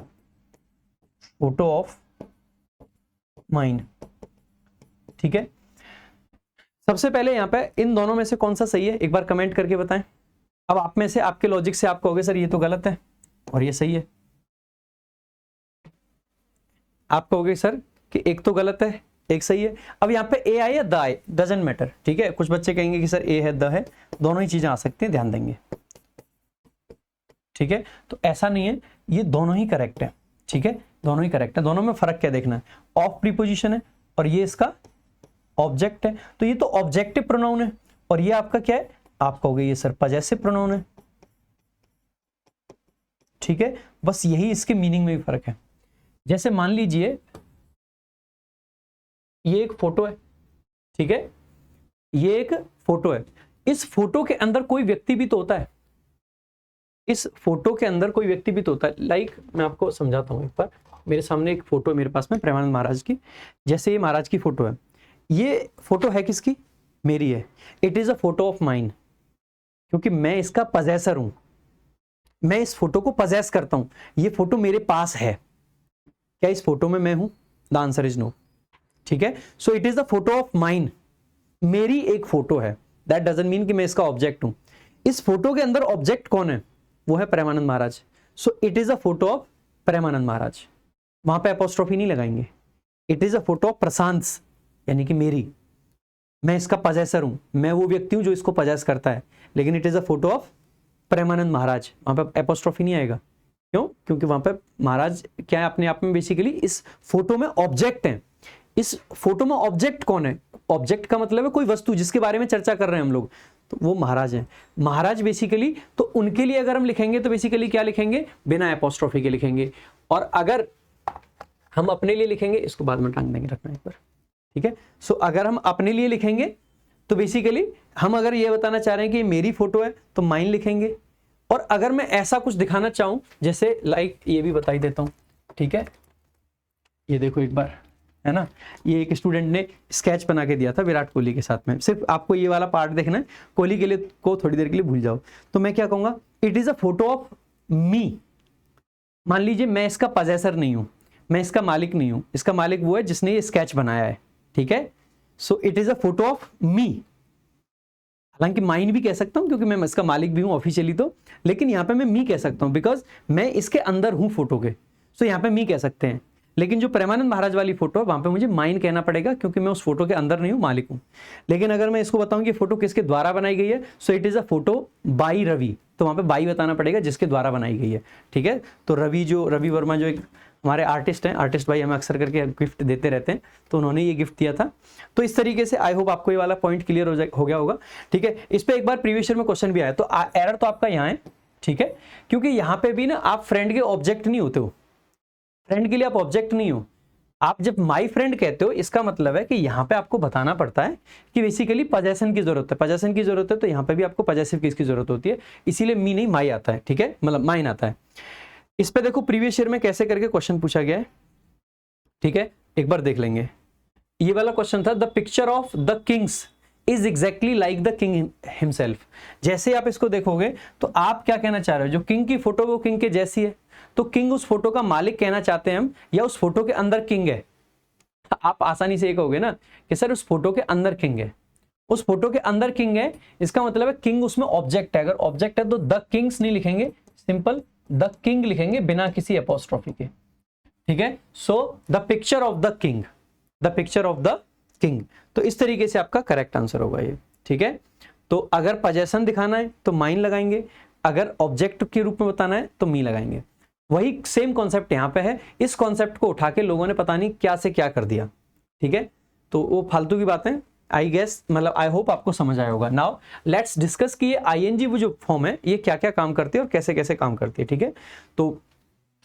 फोटो ऑफ माइन, ठीक है। सबसे पहले यहां पे इन दोनों में से कौन सा सही है, एक बार कमेंट करके बताएं। अब आप में से आपके लॉजिक से आप कहोगे सर ये तो गलत है और ये सही है, आप कहोगे सर कि एक तो गलत है एक सही है। अब यहाँ पे ए आई या द आई, डजंट मैटर, ठीक है। कुछ बच्चे कहेंगे कि सर ए है द है, दोनों ही चीजें आ सकती हैं, ध्यान देंगे, ठीक है। तो ऐसा नहीं है, ये दोनों ही करेक्ट है, ठीक है, दोनों ही करेक्ट है। दोनों में फर्क क्या देखना है, ऑफ प्रीपोजिशन है और ये इसका ऑब्जेक्ट है, तो ये तो ऑब्जेक्टिव प्रोनाउन है, और ये आपका क्या है, आप कहोगे ये सर पजेसिव प्रोनाउन है, ठीक है। बस यही इसके मीनिंग में भी फर्क है। जैसे मान लीजिए ये एक फोटो है, ठीक है, ये एक फोटो है, इस फोटो के अंदर कोई व्यक्ति भी तो होता है, इस फोटो के अंदर कोई व्यक्ति भी तो होता है। लाइक मैं आपको समझाता हूं एक बार, मेरे सामने एक फोटो है मेरे पास में प्रेमानंद महाराज की, जैसे ये महाराज की फोटो है, ये फोटो है किसकी, मेरी है। It is a photo of mine, क्योंकि मैं इसका पजेसर हूं, मैं इस फोटो को पजेस करता हूं, ये फोटो मेरे पास है। क्या इस फोटो में मैं हूं, द आंसर इज नो, ठीक है। So it is the photo of mine, मेरी एक फोटो है, दैट डजंट मीन कि मैं इसका ऑब्जेक्ट हूं। इस फोटो के अंदर ऑब्जेक्ट कौन है, वो है Premanand Maharaj. So it is a photo of Premanand Maharaj, वहां पे एपोस्ट्रोफी नहीं लगाएंगे। It is a photo of Prashant, यानी कि मेरी, मैं इसका पजेसर हूं, मैं वो व्यक्ति हूं जो इसको पजेस करता है, लेकिन it is a photo of Premanand Maharaj, वहां पे एपोस्ट्रोफी नहीं आएगा। क्यों, क्योंकि वहां पे महाराज क्या है अपने आप में, बेसिकली इस फोटो में ऑब्जेक्ट है। इस फोटो में ऑब्जेक्ट कौन है, ऑब्जेक्ट का मतलब है कोई वस्तु जिसके बारे में चर्चा कर रहे हैं हम लोग, तो वो महाराज हैं। महाराज बेसिकली, तो उनके लिए अगर हम लिखेंगे तो बेसिकली क्या लिखेंगे, बिना एपोस्ट्रोफी के लिखेंगे। और अगर हम अपने लिए लिखेंगे, इसको बाद में टांग देंगे, रखना एक बार, ठीक है। सो अगर हम अपने लिए लिखेंगे तो बेसिकली हम अगर ये बताना चाह रहे हैं कि मेरी फोटो है तो माइन लिखेंगे। और अगर मैं ऐसा कुछ दिखाना चाहूं, जैसे लाइक ये भी बता ही देता हूं, ठीक है, ये देखो एक बार, है ना। ये एक स्टूडेंट ने स्केच बना के दिया था विराट कोहली के साथ में। सिर्फ आपको ये वाला पार्ट देखना है, कोहली के लिए को थोड़ी देर के लिए भूल जाओ। तो मैं क्या कहूंगा, it is a photo of me. मान लीजिए मैं इसका पजेसर नहीं हूं, मैं इसका मालिक नहीं हूं, इसका मालिक वो है जिसने ये स्केच बनाया है, ठीक है। So it is a photo of me. हालांकि माइन भी कह सकता हूं क्योंकि मैं इसका मालिक भी हूं ऑफिशियली तो, लेकिन यहां पे मैं मी कह सकता हूं बिकॉज मैं इसके अंदर हूं फोटो के। सो यहां पे मी कह सकते हैं। लेकिन जो प्रेमानंद महाराज वाली फोटो है वहां पे मुझे माइन कहना पड़ेगा क्योंकि मैं उस फोटो के अंदर नहीं हूं, मालिक हूं। लेकिन अगर मैं इसको बताऊं कि फोटो किसके द्वारा बनाई गई है, so it is a photo by Ravi, तो वहां पे बाई बताना पड़ेगा जिसके द्वारा बनाई गई है, ठीक है। तो रवि वर्मा जो एक हमारे आर्टिस्ट हैं, आर्टिस्ट भाई हमें अक्सर करके गिफ्ट देते रहते हैं, तो उन्होंने ये गिफ्ट दिया था। तो इस तरीके से आई होप आपको ये वाला पॉइंट क्लियर हो गया होगा, ठीक है। इस पे एक बार प्रीवियस ईयर में क्वेश्चन भी आया, तो एरर तो आपका यहाँ है, ठीक है, क्योंकि यहाँ पे भी ना आप फ्रेंड के ऑब्जेक्ट नहीं होते हो, फ्रेंड के लिए आप ऑब्जेक्ट नहीं हो। आप जब माई फ्रेंड कहते हो इसका मतलब है कि यहाँ पे आपको बताना पड़ता है कि बेसिकली पजेशन की जरूरत है, पजेशन की जरूरत है, तो यहाँ पे भी आपको पजेसिव केस की जरूरत होती है, इसीलिए मी नहीं माई आता है, ठीक है, मतलब माइन आता है। इस पे देखो प्रीवियस ईयर में कैसे करके क्वेश्चन पूछा गया है, ठीक है, एक बार देख लेंगे। ये वाला क्वेश्चन था, the picture of the Kings is exactly like the king himself. जैसे आप इसको देखोगे तो आप क्या कहना चाह रहे हो, जो किंग की फोटो वो किंग के जैसी है, तो किंग उस फोटो का मालिक कहना चाहते हैं हम, या उस फोटो के अंदर किंग है। आप आसानी से ये कहोगे ना कि सर उस फोटो के अंदर किंग है, उस फोटो के अंदर किंग है, इसका मतलब है किंग उसमें ऑब्जेक्ट है। अगर ऑब्जेक्ट है तो द किंग्स नहीं लिखेंगे, सिंपल द किंग लिखेंगे बिना किसी एपोस्ट्रोफी के, ठीक है। So the picture of the king, the picture of the king. तो इस तरीके से आपका करेक्ट आंसर होगा ये, ठीक है। तो अगर पजेशन दिखाना है तो माइन लगाएंगे, अगर ऑब्जेक्ट के रूप में बताना है तो मी लगाएंगे। वही सेम कॉन्सेप्ट यहां पे है, इस कॉन्सेप्ट को उठा के लोगों ने पता नहीं क्या से क्या कर दिया, ठीक है। तो वो फालतू की बातें, आई गेस, मतलब आई होप आपको समझ आया होगा। नाउ लेट्स डिस्कस कि ये आईएनजी वो जो फॉर्म है ये क्या क्या काम करती है और कैसे कैसे काम करती है, ठीक है। तो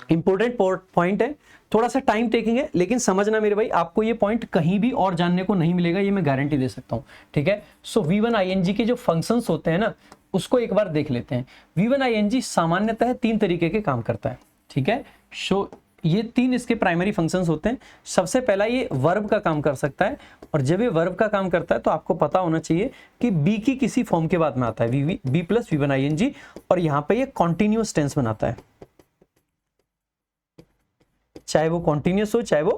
इंपॉर्टेंट पॉइंट है, थोड़ा सा टाइम टेकिंग है, लेकिन समझना मेरे भाई, आपको ये पॉइंट कहीं भी और जानने को नहीं मिलेगा, ये मैं गारंटी दे सकता हूं, ठीक है। सो V1 ING के जो फंक्शंस होते हैं ना उसको एक बार देख लेते हैं। V1 ING सामान्यतः 3 तरीके के काम करता है, ठीक है। सो ये 3 इसके प्राइमरी फंक्शंस होते हैं। सबसे पहला ये वर्ब का काम कर सकता है, और जब ये वर्ब का काम करता है तो आपको पता होना चाहिए कि बी की किसी फॉर्म के बाद में आता है, बी प्लस V1 ING, और यहां पर ये कॉन्टिन्यूअस टेंस बनाता है, चाहे वो कॉन्टिन्यूअस हो चाहे वो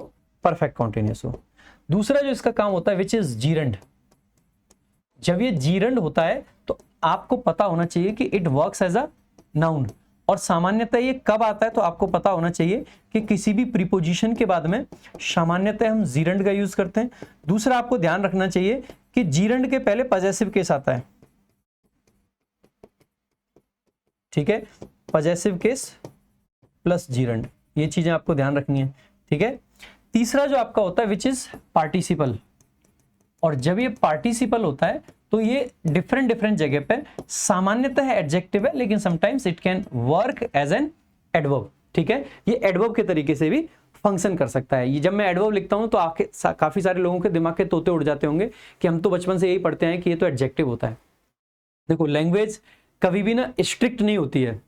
परफेक्ट कॉन्टिन्यूअस हो। दूसरा जो इसका काम होता है विच इज जीरंड। जब ये जीरंड होता है तो आपको पता होना चाहिए कि it works as a noun, और सामान्यतः ये कब आता है तो आपको पता होना चाहिए कि किसी भी प्रीपोजिशन के बाद में सामान्यतः हम जीरंड का यूज करते हैं। दूसरा आपको ध्यान रखना चाहिए कि जीरंड के पहले पजेसिव केस आता है, ठीक है, पजेसिव केस प्लस जीरंड, ये चीजें आपको ध्यान रखनी है, ठीक है। तीसरा जो आपका होता है विच इज पार्टिसिपल, और जब ये पार्टिसिपल होता है तो ये डिफरेंट जगह पे सामान्यतः एडजेक्टिव है, लेकिन sometimes it can work as an adverb, ठीक है। ये एडवर्ब के तरीके से भी फंक्शन कर सकता है। ये जब मैं एडवर्ब लिखता हूं तो आपके काफी सारे लोगों के दिमाग के तोते उड़ जाते होंगे कि हम तो बचपन से यही पढ़ते हैं कि ये तो एडजेक्टिव होता है। देखो लैंग्वेज कभी भी ना स्ट्रिक्ट नहीं होती है,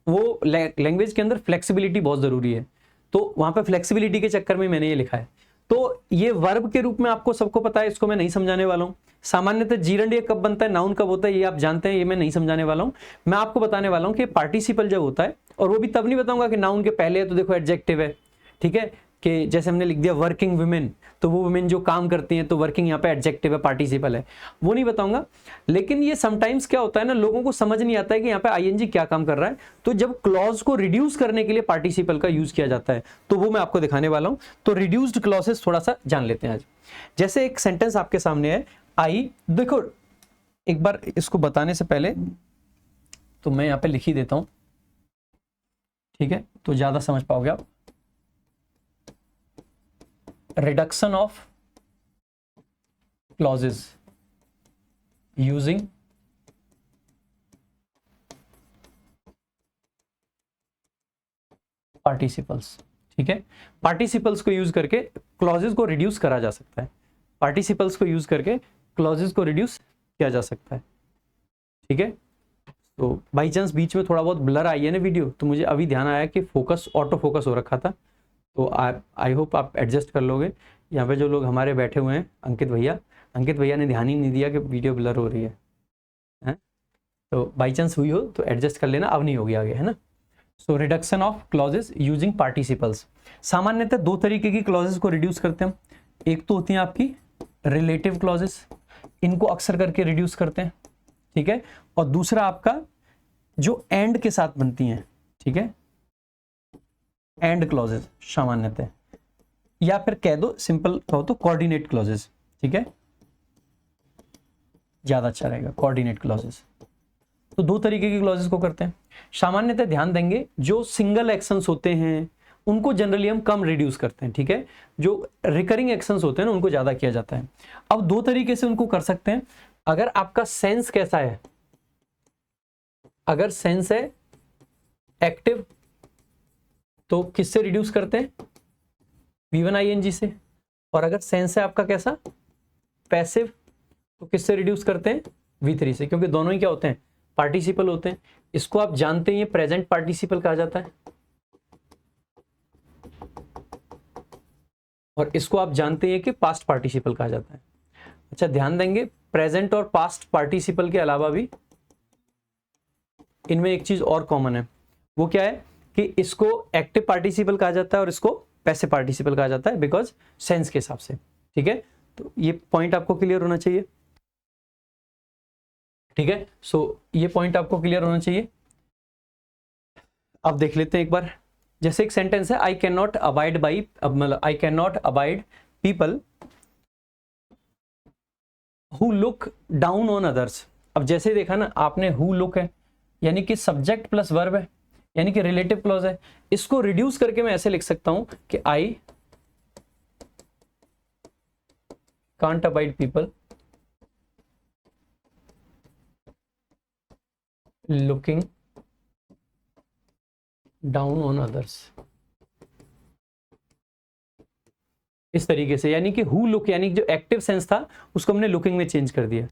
वो लैंग्वेज के अंदर फ्लेक्सिबिलिटी बहुत जरूरी है, तो वहां पे फ्लेक्सिबिलिटी के चक्कर में मैंने ये लिखा है। तो ये वर्ब के रूप में आपको सबको पता है, इसको मैं नहीं समझाने वाला हूं। सामान्यतः जीरंड ये कब बनता है, नाउन कब होता है, ये आप जानते हैं, ये मैं नहीं समझाने वाला हूं। मैं आपको बताने वाला हूं कि पार्टिसिपल जब होता है, और वो भी तब नहीं बताऊंगा कि नाउन के पहले है तो देखो एडजेक्टिव है, ठीक है, कि जैसे हमने लिख दिया वर्किंग वुमेन, तो वो वुमेन जो काम करती हैं तो वर्किंग यहाँ पे एडजेक्टिव है, पार्टिसिपल है, वो नहीं बताऊंगा। लेकिन ये समटाइम्स क्या होता है ना, लोगों को समझ नहीं आता है कि यहाँ पे आईएनजी क्या काम कर रहा है, तो जब क्लॉज को रिड्यूस करने के लिए पार्टिसिपल का यूज किया जाता है तो वो मैं आपको दिखाने वाला हूं। तो रिड्यूस्ड क्लॉजेस थोड़ा सा जान लेते हैं आज। जैसे एक सेंटेंस आपके सामने है, आई, देखो एक बार इसको बताने से पहले तो मैं यहाँ पे लिख ही देता हूं, ठीक है, तो ज्यादा समझ पाओगे आप। Reduction of clauses using participles, ठीक है। पार्टिसिपल्स को यूज करके क्लॉजेस को रिड्यूस करा जा सकता है, पार्टिसिपल्स को यूज करके क्लॉजेस को रिड्यूस किया जा सकता है, ठीक है। तो बाई चांस बीच में थोड़ा बहुत ब्लर आई है ना वीडियो, तो मुझे अभी ध्यान आया कि फोकस ऑटो फोकस हो रखा था, तो आई होप आप एडजस्ट कर लोगे। यहाँ पे जो लोग हमारे बैठे हुए हैं, अंकित भैया ने ध्यान ही नहीं दिया कि वीडियो ब्लर हो रही है, हैं? तो बाई चांस हुई हो तो एडजस्ट कर लेना, अब नहीं होगी आगे, है ना। So reduction of clauses using participles. सामान्यतः दो तरीके की क्लॉजेस को रिड्यूस करते हैं। एक तो होती हैं आपकी रिलेटिव क्लॉजेस, इनको अक्सर करके रिड्यूस करते हैं, ठीक है। और दूसरा आपका जो एंड के साथ बनती हैं, ठीक है, एंड क्लॉजेस सामान्यतः, या फिर कह दो सिंपल कहो तो कोऑर्डिनेट क्लॉजेस, ठीक है, ज्यादा अच्छा रहेगा, कोऑर्डिनेट क्लॉजेस। तो दो तरीके की क्लॉजेस को करते हैं। सामान्यतः ध्यान देंगे जो सिंगल एक्शंस होते हैं उनको जनरली हम कम रिड्यूस करते हैं, ठीक है। जो रिकरिंग एक्शंस होते हैं ना उनको ज्यादा किया जाता है। अब दो तरीके से उनको कर सकते हैं। अगर आपका सेंस कैसा है, अगर सेंस है एक्टिव तो किससे रिड्यूस करते हैं, V1 ING से। और अगर सेंस है आपका कैसा पैसिव तो किससे रिड्यूस करते हैं, V3 से, क्योंकि दोनों ही क्या होते हैं, पार्टिसिपल होते हैं। इसको आप जानते हैं ये प्रेजेंट पार्टिसिपल कहा जाता है, और इसको आप जानते हैं कि पास्ट पार्टिसिपल कहा जाता है। अच्छा ध्यान देंगे, प्रेजेंट और पास्ट पार्टिसिपल के अलावा भी इनमें एक चीज और कॉमन है, वो क्या है कि इसको एक्टिव पार्टिसिपल कहा जाता है और इसको पैसिव पार्टिसिपल कहा जाता है, बिकॉज सेंस के हिसाब से, ठीक है। तो ये पॉइंट आपको क्लियर होना चाहिए, ठीक है। सो ये पॉइंट आपको क्लियर होना चाहिए। अब देख लेते हैं एक बार, जैसे एक सेंटेंस है, I can not abide by, अब मतलब I can not abide people who look down on others. अब जैसे देखा ना आपने, हु लुक है यानी कि सब्जेक्ट प्लस वर्ब है, यानी कि रिलेटिव क्लॉज है। इसको रिड्यूस करके मैं ऐसे लिख सकता हूं कि I can't abide people looking down on others, इस तरीके से। यानी कि हु लुक, यानी कि जो एक्टिव सेंस था उसको हमने लुकिंग में चेंज कर दिया।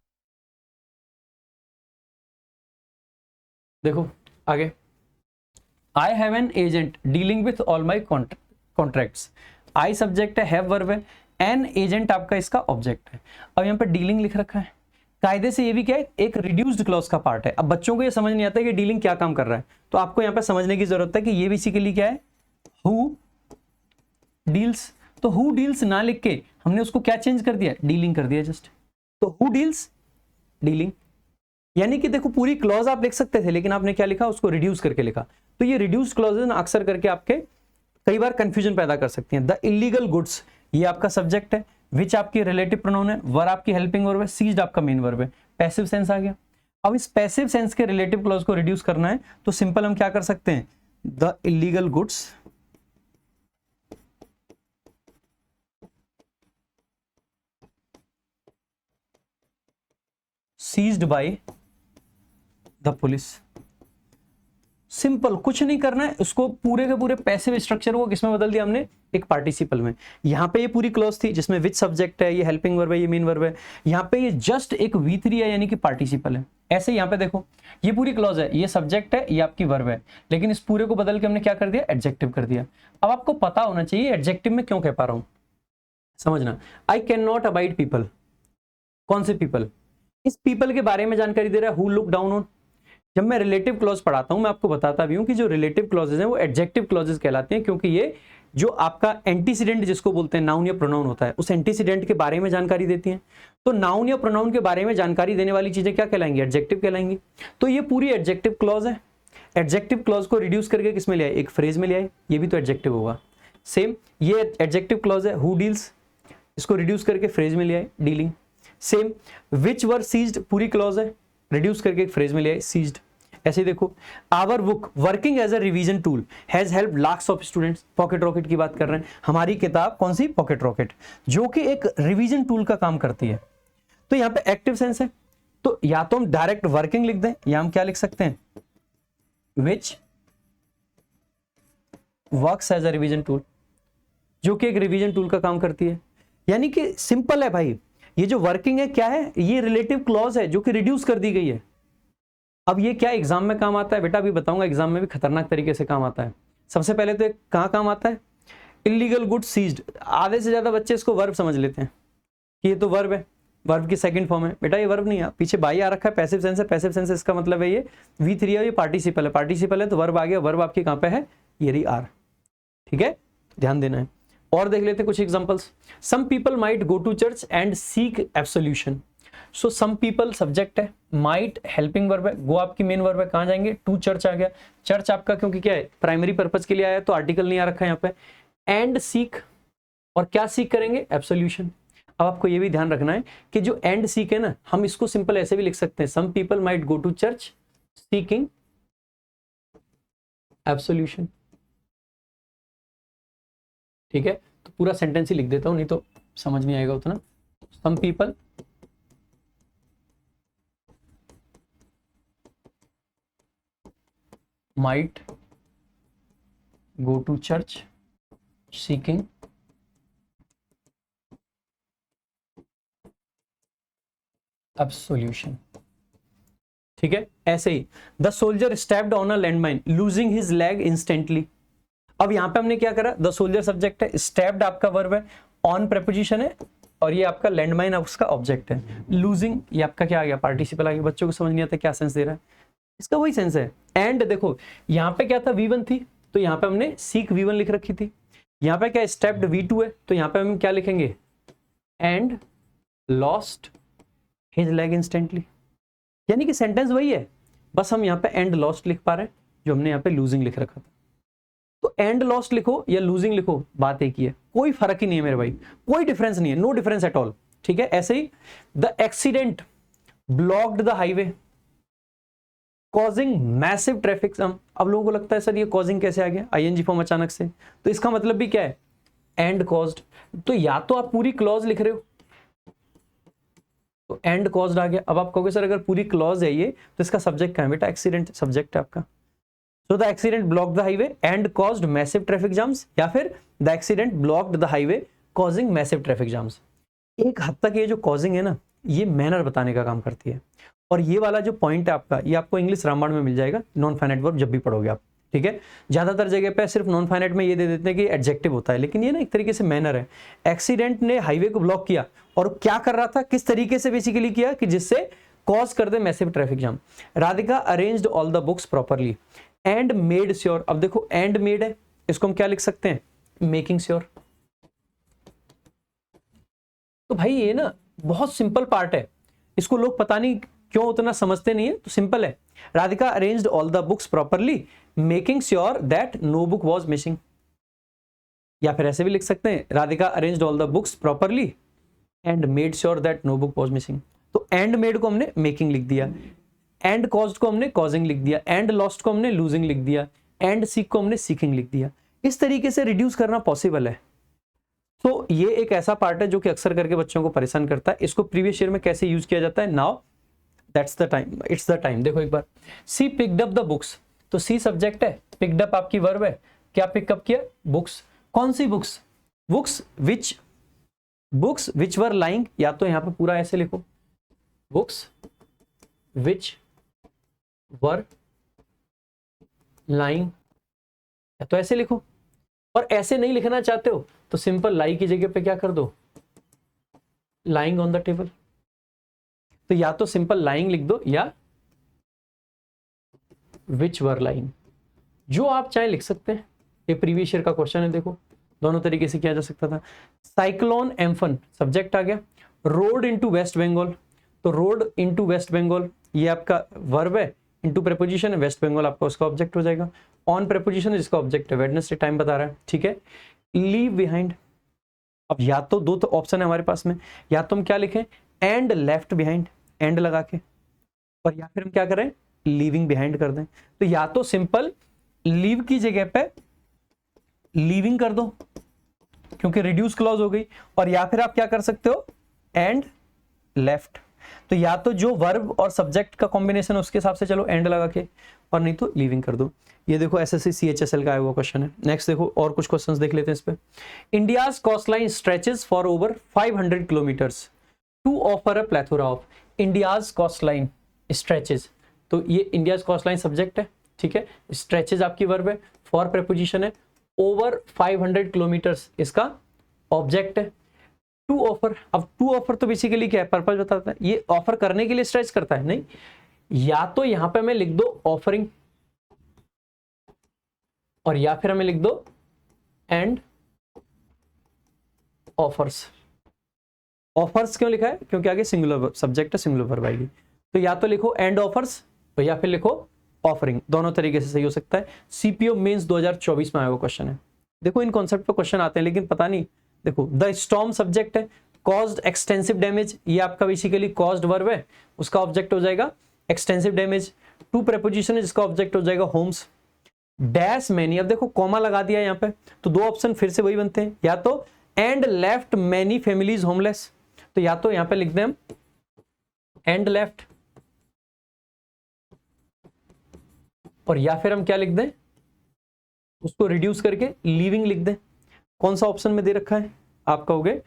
देखो आगे, I have an agent dealing with all my contracts. I subject है, हैव वर्ब है, एन एजेंट आपका इसका ऑब्जेक्ट है। अब यहाँ पे डीलिंग लिख रखा है, कायदे से ये भी क्या है, एक रिड्यूस्ड क्लॉज का पार्ट है। अब बच्चों को ये समझ नहीं आता है कि डीलिंग क्या काम कर रहा है, तो आपको यहाँ पे समझने की जरूरत है कि ये बेसिकली क्या है, हु डील्स। तो हु डील्स ना लिख के हमने उसको क्या चेंज कर दिया, डीलिंग कर दिया जस्ट। तो हु डील्स डीलिंग, यानी कि देखो पूरी क्लॉज आप लिख सकते थे लेकिन आपने क्या लिखा, उसको रिड्यूस करके लिखा। तो ये रिड्यूस क्लॉजेस अक्सर करके आपके कई बार कंफ्यूजन पैदा कर सकती हैं। द इलीगल गुड्स, ये आपका सब्जेक्ट है, विच आपकी रिलेटिव प्रोनाउन है, वर आपकी हेल्पिंग वर्ब है, सीज्ड आपका मेन वर्ब है, पैसिव सेंस आ गया। अब इस पैसिव सेंस के रिलेटिव क्लॉज को रिड्यूस करना है तो सिंपल हम क्या कर सकते हैं, the illegal goods seized by the police. Simple, कुछ नहीं करना है, उसको पूरे के पूरे पैसिव स्ट्रक्चर को किसमें बदल दिया हमने, एक पार्टिसिपल में। यहां पे ये पूरी क्लॉज थी जिसमें विच सब्जेक्ट है, ये हेल्पिंग वर्ब है, ये मेन वर्ब है, यहां पे ये जस्ट एक V3 है यानी कि पार्टिसिपल है। ऐसे यहां पे देखो ये पूरी क्लॉज है, ये सब्जेक्ट है, ये आपकी वर्ब है, लेकिन इस पूरे को बदल के हमने क्या कर दिया, एडजेक्टिव कर दिया। अब आपको पता होना चाहिए एडजेक्टिव में क्यों कह पा रहा हूं, समझना। I can not abide people, कौन से पीपल, इस पीपल के बारे में जानकारी दे रहा है, हु लुक डाउन ऑन। जब मैं रिलेटिव क्लॉज पढ़ाता हूं मैं आपको बताता भी हूं कि जो रिलेटिव क्लॉजेज हैं वो एडजेक्टिव क्लॉजेज कहलाते हैं, क्योंकि ये जो आपका एंटीसीडेंट जिसको बोलते हैं, नाउन या प्रोनाउन होता है, उस एंटीसीडेंट के बारे में जानकारी देती हैं। तो नाउन या प्रोनाउन के बारे में जानकारी देने वाली चीजें क्या कहलाएंगी, एडजेक्टिव कहलाएंगी। तो ये पूरी एडजेक्टिव क्लॉज है। एडजेक्टिव क्लॉज को रिड्यूस करके किसमें ले आए, एक फ्रेज में ले आए, ये भी तो एडजेक्टिव होगा। सेम ये एडजेक्टिव क्लॉज है, हु डील्स, इसको रिड्यूस करके फ्रेज में ले आए, dealing. Same which were seized, पूरी क्लॉज है, रिड्यूस करके एक फ्रेज में ले आए, सीज्ड। ऐसे देखो, our book working as a revision tool has help lakhs of students, pocket rocket की बात कर रहे हैं। हमारी किताब कौन सी, पॉकेट रॉकेट, जो कि एक रिवीजन टूल का काम करती है। तो यहां पे एक्टिव सेंस है, तो या तो हम डायरेक्ट वर्किंग लिख दें या हम क्या लिख सकते हैं, which works as a revision tool, जो कि एक रिवीजन टूल का काम करती है। यानी कि सिंपल है भाई, ये जो वर्किंग है क्या है, ये रिलेटिव क्लॉज है जो कि रिड्यूस कर दी गई है। अब ये क्या एग्जाम में काम आता है बेटा, अभी बताऊंगा, एग्जाम में भी खतरनाक तरीके से काम आता है। सबसे पहले तो कहां काम आता है, इलीगल गुड सीज्ड, आधे से ज्यादा बच्चे इसको वर्ब समझ लेते हैं कि ये तो वर्ब है, वर्ब की सेकंड फॉर्म है। बेटा ये वर्ब नहीं है, पीछे बाई आ रखा है, पैसिव सेंस है, पैसिव सेंस इसका मतलब है ये V3 है, ये पार्टिसिपल है, पार्टिसिपल है तो वर्ब आ गया, वर्ब आपकी कहां पे है, ये रही आर। ठीक है, ध्यान देना है। और देख लेते हैं कुछ examples. Some people might go to church and seek absolution. So some people subject है, माइट हेल्पिंग वर्ब है, गो आपकी मेन वर्ब है, कहां जाएंगे, टू चर्च आ गया। चर्च आपका क्योंकि क्या है, प्राइमरी पर्पज के लिए आया तो आर्टिकल नहीं आ रखा है यहाँ पे। एंड सीक, और क्या सीक करेंगे, एब्सोल्यूशन। अब आपको ये भी ध्यान रखना है कि जो एंड सीक है ना, हम इसको सिंपल ऐसे भी लिख सकते हैं, some people might go to church seeking absolution. ठीक है, तो पूरा सेंटेंस ही लिख देता हूं, नहीं तो समझ नहीं आएगा उतना। Some people might go to church seeking absolution. ठीक है, ऐसे ही the soldier stepped on a landmine losing his leg instantly. अब यहां पे हमने क्या करा, द सोल्जर सब्जेक्ट है, स्टैप्ड आपका वर्ब है, ऑन प्रेपोजिशन है, और ये आपका लैंडमाइन उसका ऑब्जेक्ट है। लूजिंग ये आपका क्या आ गया, पार्टिसिपल आ गया। बच्चों को समझ नहीं आता क्या सेंस दे रहा है, इसका वही सेंस है। एंड देखो यहाँ पे क्या था, V1 थी तो यहाँ पे हमने सीक V1 लिख रखी थी। यहाँ पे क्या स्टेप्ड V2 है तो यहाँ पे हम क्या लिखेंगे, and lost his leg instantly. यानी कि सेंटेंस वही है, बस हम यहाँ पे एंड लॉस्ट लिख पा रहे हैं जो हमने यहाँ पे लूजिंग लिख रखा था। तो एंड लॉस्ट लिखो या लूजिंग लिखो, बात एक ही है, कोई फर्क ही नहीं है मेरे भाई, कोई डिफरेंस नहीं है, नो डिफरेंस एट ऑल। ठीक है, ऐसे ही the accident blocked the highway causing massive traffic jam. अब लोगों को लगता है सर ये कॉजिंग कैसे आ गया, ING फॉर्म अचानक से, तो इसका मतलब भी क्या है, एंड कॉज्ड। तो या तो आप पूरी क्लॉज लिख रहे हो तो एंड कॉज्ड आ गया। अब आप कहोगे सर अगर पूरी क्लॉज है ये तो इसका सब्जेक्ट क्या है, बेटा एक्सीडेंट सब्जेक्ट है आपका। So the accident blocked the highway and caused massive traffic jams, या फिर the accident blocked the highway causing massive traffic jams। एक हद तक ये जो causing है ना, ये मैनर बताने का काम करती है। और ये वाला जो पॉइंट है आपका, ये आपको इंग्लिश रामबाण में मिल जाएगा, नॉन फाइनाइट वर्ब जब भी पढ़ोगे आप। ठीक है, ज्यादातर जगह पे सिर्फ नॉन फाइनाइट में ये दे देते हैं कि एडजेक्टिव होता है, लेकिन ये ना एक तरीके से मैनर है। एक्सीडेंट ने हाईवे को ब्लॉक किया, और क्या कर रहा था, किस तरीके से बेसिकली किया कि जिससे कॉज कर दे massive traffic jam. Radhika arranged all the books properly and made sure. अब देखो एंड मेड है, इसको हम क्या लिख सकते हैं, मेकिंग श्योर। तो भाई ये ना बहुत सिंपल पार्ट है, इसको लोग पता नहीं क्यों उतना समझते नहीं है, तो सिंपल है। Radhika arranged all the books properly making sure that no book was missing. या फिर ऐसे भी लिख सकते हैं, Radhika arranged all the books properly and made sure that no book was missing. तो एंड मेड को हमने मेकिंग लिख दिया, एंड कॉज्ड को हमने कॉजिंग लिख दिया, एंड लॉस्ट को हमने लूजिंग लिख दिया, एंड सीक को हमने सीकिंग लिख दिया। इस तरीके से रिड्यूस करना पॉसिबल है। तो ये एक ऐसा पार्ट है जो कि अक्सर करके बच्चों को परेशान करता है। इसको प्रीवियस ईयर में कैसे यूज किया जाता है, now that's the time, it's the time. देखो एक बार, she picked up the books, तो सी सब्जेक्ट है, पिक्ड अप आपकी वर्ब है, क्या पिकअप किया, बुक्स। कौन सी books, books which were lying, या तो यहां पे पूरा ऐसे लिखो, बुक्स विच वर लाइंग, या तो ऐसे लिखो। और ऐसे नहीं लिखना चाहते हो तो सिंपल लाई की जगह पे क्या कर दो, लाइंग ऑन द टेबल। तो या तो सिंपल लाइंग लिख दो या विच वर लाइंग, जो आप चाहे लिख सकते हैं। ये प्रीवियस ईयर का क्वेश्चन है, देखो दोनों तरीके से किया जा सकता था। साइक्लोन एम्फन सब्जेक्ट आ गया, रोड इनटू वेस्ट बंगाल, तो रोड इनटू वेस्ट बंगाल ये आपका वर्ब है, इनटू प्रेपोजिशन है, वेस्ट बंगाल आपका उसका ऑब्जेक्ट हो जाएगा। ऑन प्रेपोजिशन जिसका ऑब्जेक्ट है, वेडनेसडे टाइम बता रहा है। ठीक है, लीव बिहाइंड, अब या तो दो तो ऑप्शन है हमारे पास में, या तो हम क्या लिखें, एंड लेफ्ट बिहाइंड, एंड लगा के, और या फिर हम क्या करें, लीविंग बिहाइंड कर दें। तो या तो सिंपल लीव की जगह पे लीविंग कर दो क्योंकि रिड्यूस क्लॉज हो गई, और या फिर आप क्या कर सकते हो, एंड लेफ्ट। तो या तो जो वर्ब और सब्जेक्ट का कॉम्बिनेशन है उसके हिसाब से चलो एंड लगा के, और नहीं तो लीविंग कर दो। ये देखो SSC CHSL का आया हुआ क्वेश्चन है। नेक्स्ट देखो और कुछ क्वेश्चंस देख लेते हैं इस पे। India's coast line stretches for over 500 kilometres to offer a plethora of. India's coast line stretches, तो ये इंडियाज कोस्ट लाइन सब्जेक्ट है, ठीक है, स्ट्रेचेस आपकी वर्ब है, फॉर प्रेपोजिशन है, ओवर 500 किलोमीटर्स इसका ऑब्जेक्ट है। टू ऑफर, अब टू ऑफर तो बेसिकली क्या है, पर्पज बताता है, ये ऑफर करने के लिए स्ट्रेच करता है, नहीं, या तो यहां पे हमें लिख दो ऑफरिंग और या फिर हमें लिख दो एंड ऑफर्स। ऑफर्स क्यों लिखा है, क्योंकि आगे सिंगुलर सब्जेक्ट है, सिंगुलर वर्ब आएगी, तो या तो लिखो एंड ऑफर्स तो या फिर लिखो ऑफरिंग, दोनों तरीके से सही हो सकता है। सीपीओ मेंस 2024 में आया हुआ क्वेश्चन है। देखो इन कॉन्सेप्ट पे क्वेश्चन आते हैं, लेकिन पता नहीं, देखो द स्टॉर्म सब्जेक्ट है, कॉज्ड एक्सटेंसिव डैमेज, ये आपका बेसिकली कॉज्ड वर्ब है, उसका ऑब्जेक्ट हो जाएगा एक्सटेंसिव डैमेज। टू प्रेपोजिशन है जिसका ऑब्जेक्ट हो जाएगा होम्स। डैश मैनी, अब देखो कॉमा लगा दिया यहाँ पे, तो दो ऑप्शन फिर से वही बनते हैं, या तो and left many families homeless, तो या तो यहां पे लिख दें हम एंड लेफ्ट, और या फिर हम क्या लिख दें, उसको रिड्यूस करके लीविंग लिख दें। कौन सा ऑप्शन में दे रखा है, आप कहोगे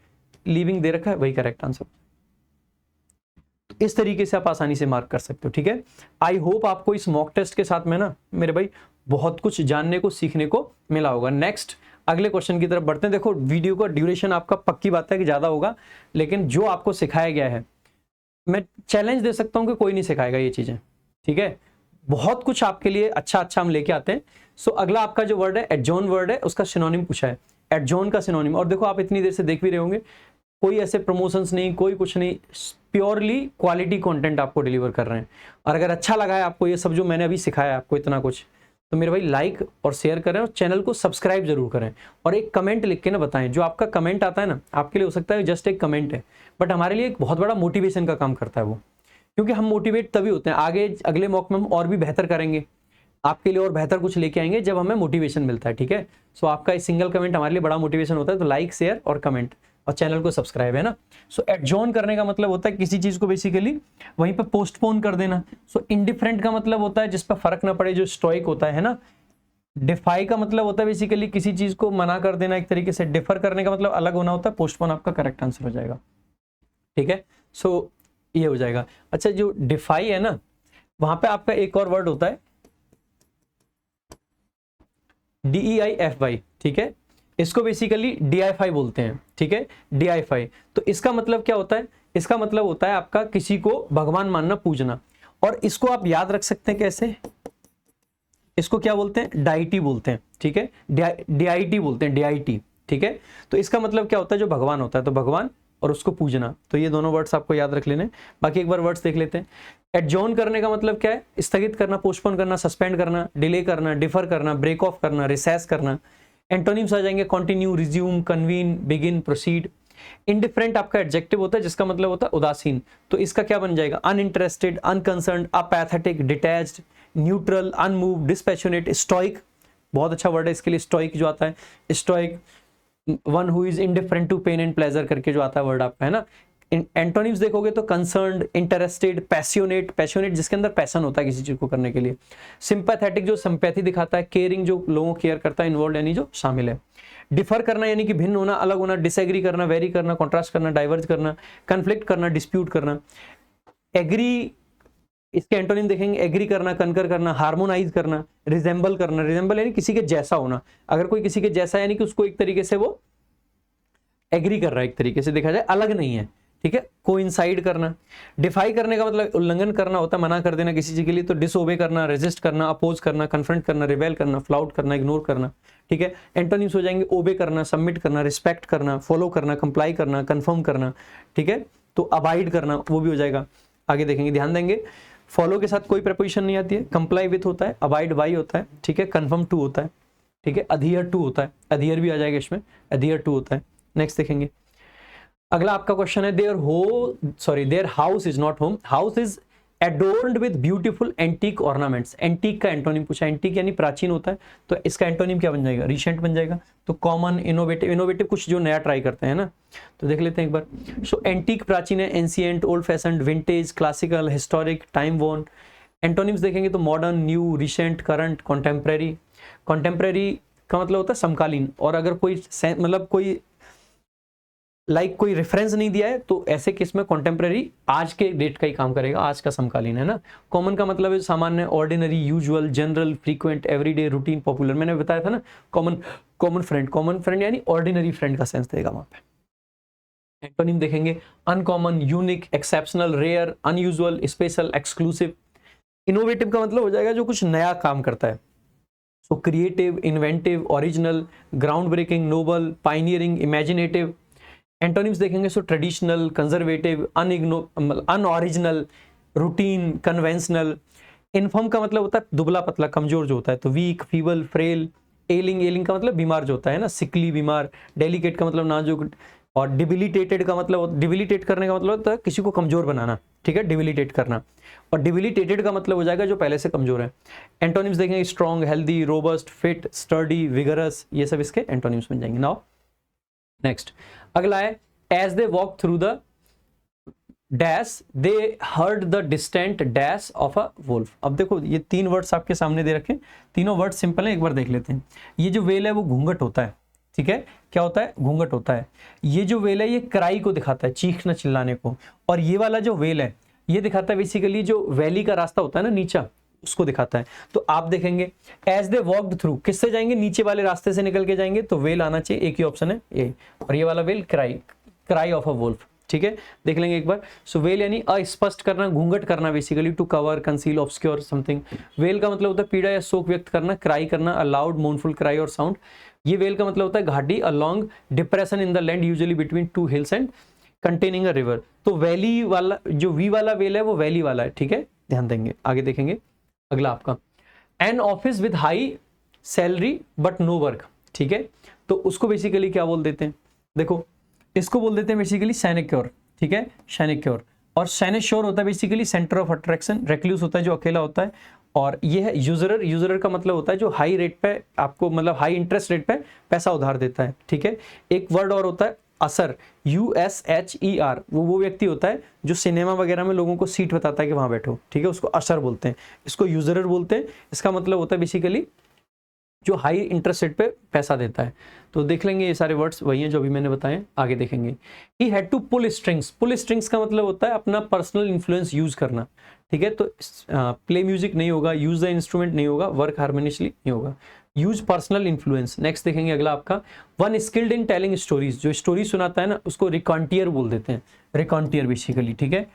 लीविंग दे रखा है, वही करेक्ट आंसर। तो इस तरीके से आप आसानी से मार्क कर सकते हो, ठीक है। आई होप आपको इस मॉक टेस्ट के साथ में ना मेरे भाई बहुत कुछ जानने को सीखने को मिला होगा। नेक्स्ट अगले क्वेश्चन की तरफ बढ़ते हैं। देखो वीडियो का ड्यूरेशन आपका पक्की बात है कि ज्यादा होगा, लेकिन जो आपको सिखाया गया है, मैं चैलेंज दे सकता हूं कि कोई नहीं सिखाएगा ये चीजें, ठीक है। बहुत कुछ आपके लिए अच्छा हम लेके आते हैं। सो अगला आपका जो वर्ड है एडजॉर्न वर्ड है, उसका सिनोनिम पूछा है, एडजॉर्न का सिनोनिम। और देखो आप इतनी देर से देख भी रहे होंगे, कोई ऐसे प्रमोशंस नहीं, कोई कुछ नहीं, प्योरली क्वालिटी कंटेंट आपको डिलीवर कर रहे हैं। और अगर अच्छा लगा है आपको ये सब जो मैंने अभी सिखाया आपको इतना कुछ, तो मेरे भाई लाइक और शेयर करें और चैनल को सब्सक्राइब जरूर करें, और एक कमेंट लिख के ना बताएं। जो आपका कमेंट आता है ना, आपके लिए हो सकता है जस्ट एक कमेंट है, बट हमारे लिए एक बहुत बड़ा मोटिवेशन का काम करता है वो, क्योंकि हम मोटिवेट तभी होते हैं, आगे अगले मॉक में हम और भी बेहतर करेंगे, आपके लिए और बेहतर कुछ लेके आएंगे जब हमें मोटिवेशन मिलता है, ठीक है। सो आपका एक सिंगल कमेंट हमारे लिए बड़ा मोटिवेशन होता है, तो लाइक शेयर और कमेंट और चैनल को सब्सक्राइब, है ना। सो एडजॉर्न करने का मतलब होता है किसी चीज को बेसिकली वहीं पे पोस्टपोन कर देना। सो इंडिफरेंट का मतलब होता है जिस पर फर्क ना पड़े, जो स्टोइक होता है ना। डिफाई का मतलब होता है बेसिकली किसी चीज को मना कर देना एक तरीके से। डिफर करने का मतलब अलग होना होता है। पोस्टपोन आपका करेक्ट आंसर हो जाएगा, ठीक है। सो ये हो जाएगा। अच्छा, जो डिफाई है ना, वहां पे आपका एक और वर्ड होता है DEIFY, ठीक है। इसको बेसिकली DIFY बोलते हैं, ठीक है, DIFY। तो इसका मतलब क्या होता है, इसका मतलब होता है आपका किसी को भगवान मानना, पूजना। और इसको आप याद रख सकते हैं कैसे, इसको क्या बोलते हैं, डाइटी बोलते हैं, ठीक है, DIT बोलते हैं, DIT, ठीक है। तो इसका मतलब क्या होता है, जो भगवान होता है, तो भगवान और उसको पूजना, तो ये दोनों वर्ड्स आपको याद रख लेने। बाकी एक बार वर्ड्स देख लेते हैं। एडजॉर्न करने का मतलब क्या है, स्थगित करना, पोस्टपोन करना, सस्पेंड करना, डिले करना, डिफर करना, ब्रेक ऑफ करना, रिसेस करना। एंटोनिम्स आ जाएंगे continue, resume, convene, begin, proceed. Indifferent आपका एडजेक्टिव होता है जिसका मतलब होता है उदासीन, तो इसका क्या बन जाएगा, uninterested, unconcerned, apathetic, detached, neutral, unmoved, dispassionate, stoic. बहुत अच्छा वर्ड है इसके लिए स्टोइक जो आता है, stoic, one who is indifferent to pain and pleasure करके जो आता है वर्ड आपका, है ना। एंटोनिम्स देखोगे तो कंसर्न्ड, इंटरेस्टेड, पैशनेट, पैशनेट जिसके अंदर पैशन होता है किसी चीज को करने के लिए। सिंपैथेटिक जो सिंपैथी दिखाता है, केयरिंग जो लोगों केयर करता है, इन्वॉल्व यानी जो शामिल है। डिफर करना यानी कि भिन्न होना, अलग होना, डिसएग्री करना, वेरी करना, कॉन्ट्रास्ट करना, डाइवर्ज करना, कन्फ्लिक्ट करना, डिस्प्यूट करना। एग्री, इसके एंटोनिम देखेंगे, एग्री करना, कनकर करना, हार्मोनाइज करना, रिजेंबल करना। रिजेंबल यानी किसी के जैसा होना, अगर कोई किसी के जैसा यानी कि उसको एक तरीके से वो एग्री कर रहा है, एक तरीके से देखा जाए, अलग नहीं है, ठीक है। कोइंसाइड करना। डिफाई करने का मतलब उल्लंघन करना होता है, मना कर देना किसी चीज के लिए, तो डिसओबे करना, रेजिस्ट करना, अपोज करना, कन्फ्रंट करना, रिबेल करना, फ्लाउट करना, इग्नोर करना, ठीक है। एंटोनिम्स हो जाएंगे ओबे करना, सबमिट करना, रिस्पेक्ट करना, फॉलो करना, कंप्लाई करना, कंफर्म करना, ठीक है। तो अबाइड करना वो भी हो जाएगा, आगे देखेंगे, ध्यान देंगे। फॉलो के साथ कोई प्रपोजिशन नहीं आती है, कंप्लाई विथ होता है, अबाइड बाई होता है, ठीक है, कंफर्म टू होता है, ठीक है, अधियर टू होता है, अधियर भी आ जाएगा इसमें, अधियर टू होता है। नेक्स्ट देखेंगे, अगला आपका क्वेश्चन है, their house is not home, house is adorned with beautiful antique ornaments. Antique का एंटोनिम पूछा, एंटीक यानी प्राचीन होता है, तो इसका एंटोनिम क्या बन जाएगा, रिसेंट बन जाएगा। तो कॉमन, इनोवेटिव, इनोवेटिव कुछ जो नया ट्राई करते हैं ना, तो देख लेते हैं एक बार। सो एंटीक प्राचीन है, ancient, old fashioned, vintage, classical, historic, time worn. Antonyms देखेंगे तो modern, new, recent, current, contemporary. Contemporary का मतलब होता है समकालीन, और अगर कोई मतलब कोई लाइक कोई रेफरेंस नहीं दिया है तो ऐसे केस में कॉन्टेम्प्रेरी आज के डेट का ही काम करेगा, आज का समकालीन, है ना। कॉमन का मतलब है सामान्य, ordinary, usual, general, frequent, everyday, routine, popular. मैंने बताया था ना, कॉमन कॉमन फ्रेंड यानी ऑर्डिनरी फ्रेंड का सेंस देगा वहां पे। एंटोनिम देखेंगे, uncommon, unique, exceptional, rare, unusual, special, exclusive. Innovative का मतलब हो जाएगा जो कुछ नया काम करता है, so creative, inventive, original, ground breaking, noble, pioneering, imaginative. Antonyms देखेंगे so traditional, conservative, unoriginal, routine, conventional. Inform का मतलब होता है दुबला पतला, कमजोर जो होता है, तो वीक, फीबल, फ्रेल। एलिंग का मतलब बीमार जो होता है ना, सिकली, बीमार। डेलिकेट का मतलब नाजुक, और डिबिलिटेटेड का मतलब, डिबिलिटेट करने का मतलब होता है किसी को कमजोर बनाना, ठीक है, डिबिलिटेट करना। और डिबिलिटेटेड का मतलब हो जाएगा जो पहले से कमजोर है। एंटोनिम्स देखेंगे strong, healthy, robust, fit, sturdy, vigorous, ये सब इसके एंटोनिम्स बन जाएंगे। नाउ नेक्स्ट अगला है, as they walk through the dash they heard the distant dash of a wolf. अब देखो ये तीन वर्ड्स आपके सामने दे रखे, तीनों वर्ड सिंपल है, एक बार देख लेते हैं। ये जो वेल है वो घूंघट होता है, ठीक है, क्या होता है, घूंघट होता है। ये जो वेल है ये क्राई को दिखाता है, चीखना चिल्लाने को। और ये वाला जो वेल है ये दिखाता है बेसिकली जो वैली का रास्ता होता है ना नीचा, उसको दिखाता है। तो आप देखेंगे एज दे वॉक्ड थ्रू, किससे जाएंगे, नीचे वाले रास्ते से निकल के जाएंगे, तो वेल आना चाहिए, एक ही ऑप्शन है ये। और ये वाला wail cry of a wolf, ठीक है, देख लेंगे एक बार। सो वेल यानी अस्पष्ट करना, घूंघट करना, basically to cover, conceal, obscure something. Wail का मतलब होता है पीड़ा या शोक व्यक्त करना, क्राई करना, अ लाउड मोनफुल क्राई और साउंड। ये वेल का मतलब होता है घाटी, a long depression in the land usually between two hills and containing a river. तो वैली वाला जो वी वाला वेल है वो वैली वाला है, ठीक है, ध्यान देंगे। आगे देखेंगे अगला आपका, an office with high salary but no work, ठीक है, तो उसको बेसिकली क्या बोल देते हैं, देखो इसको बोल देते हैं बेसिकली सैनिक्योर, ठीक है, सैनिक्योर। और सैनिश्योर होता है basically centre of attraction, recluse होता है जो अकेला होता है। और ये है यूजरर, यूजरर का मतलब होता है जो हाई रेट पे आपको, मतलब हाई इंटरेस्ट रेट पे पैसा उधार देता है, ठीक है। एक वर्ड और होता है असर, USHER, वो व्यक्ति होता है जो सिनेमा वगैरह में लोगों को सीट बताता है कि वहां बैठो, ठीक है, उसको असर बोलते हैं। इसको यूजरर बोलते हैं। इसका मतलब होता है बेसिकली जो हाई इंटरेस्ट रेट पे पैसा देता है। तो देख लेंगे ये सारे वर्ड्स वही हैं जो अभी मैंने बताए। आगे देखेंगे, he had to pull strings. Pull strings का मतलब होता है अपना पर्सनल इन्फ्लुएंस यूज करना, ठीक है। तो प्ले म्यूजिक नहीं होगा, यूज द इंस्ट्रूमेंट नहीं होगा, वर्क हार्मोनियसली नहीं होगा, यूज पर्सनल इन्फ्लुएंस। नेक्स्ट देखेंगे अगला आपका, one skilled in telling stories. जो स्टोरी सुनाता है ना उसको रिकॉन्टियर बोल देते हैं, रिकॉन्टियर बेसिकली, ठीक है।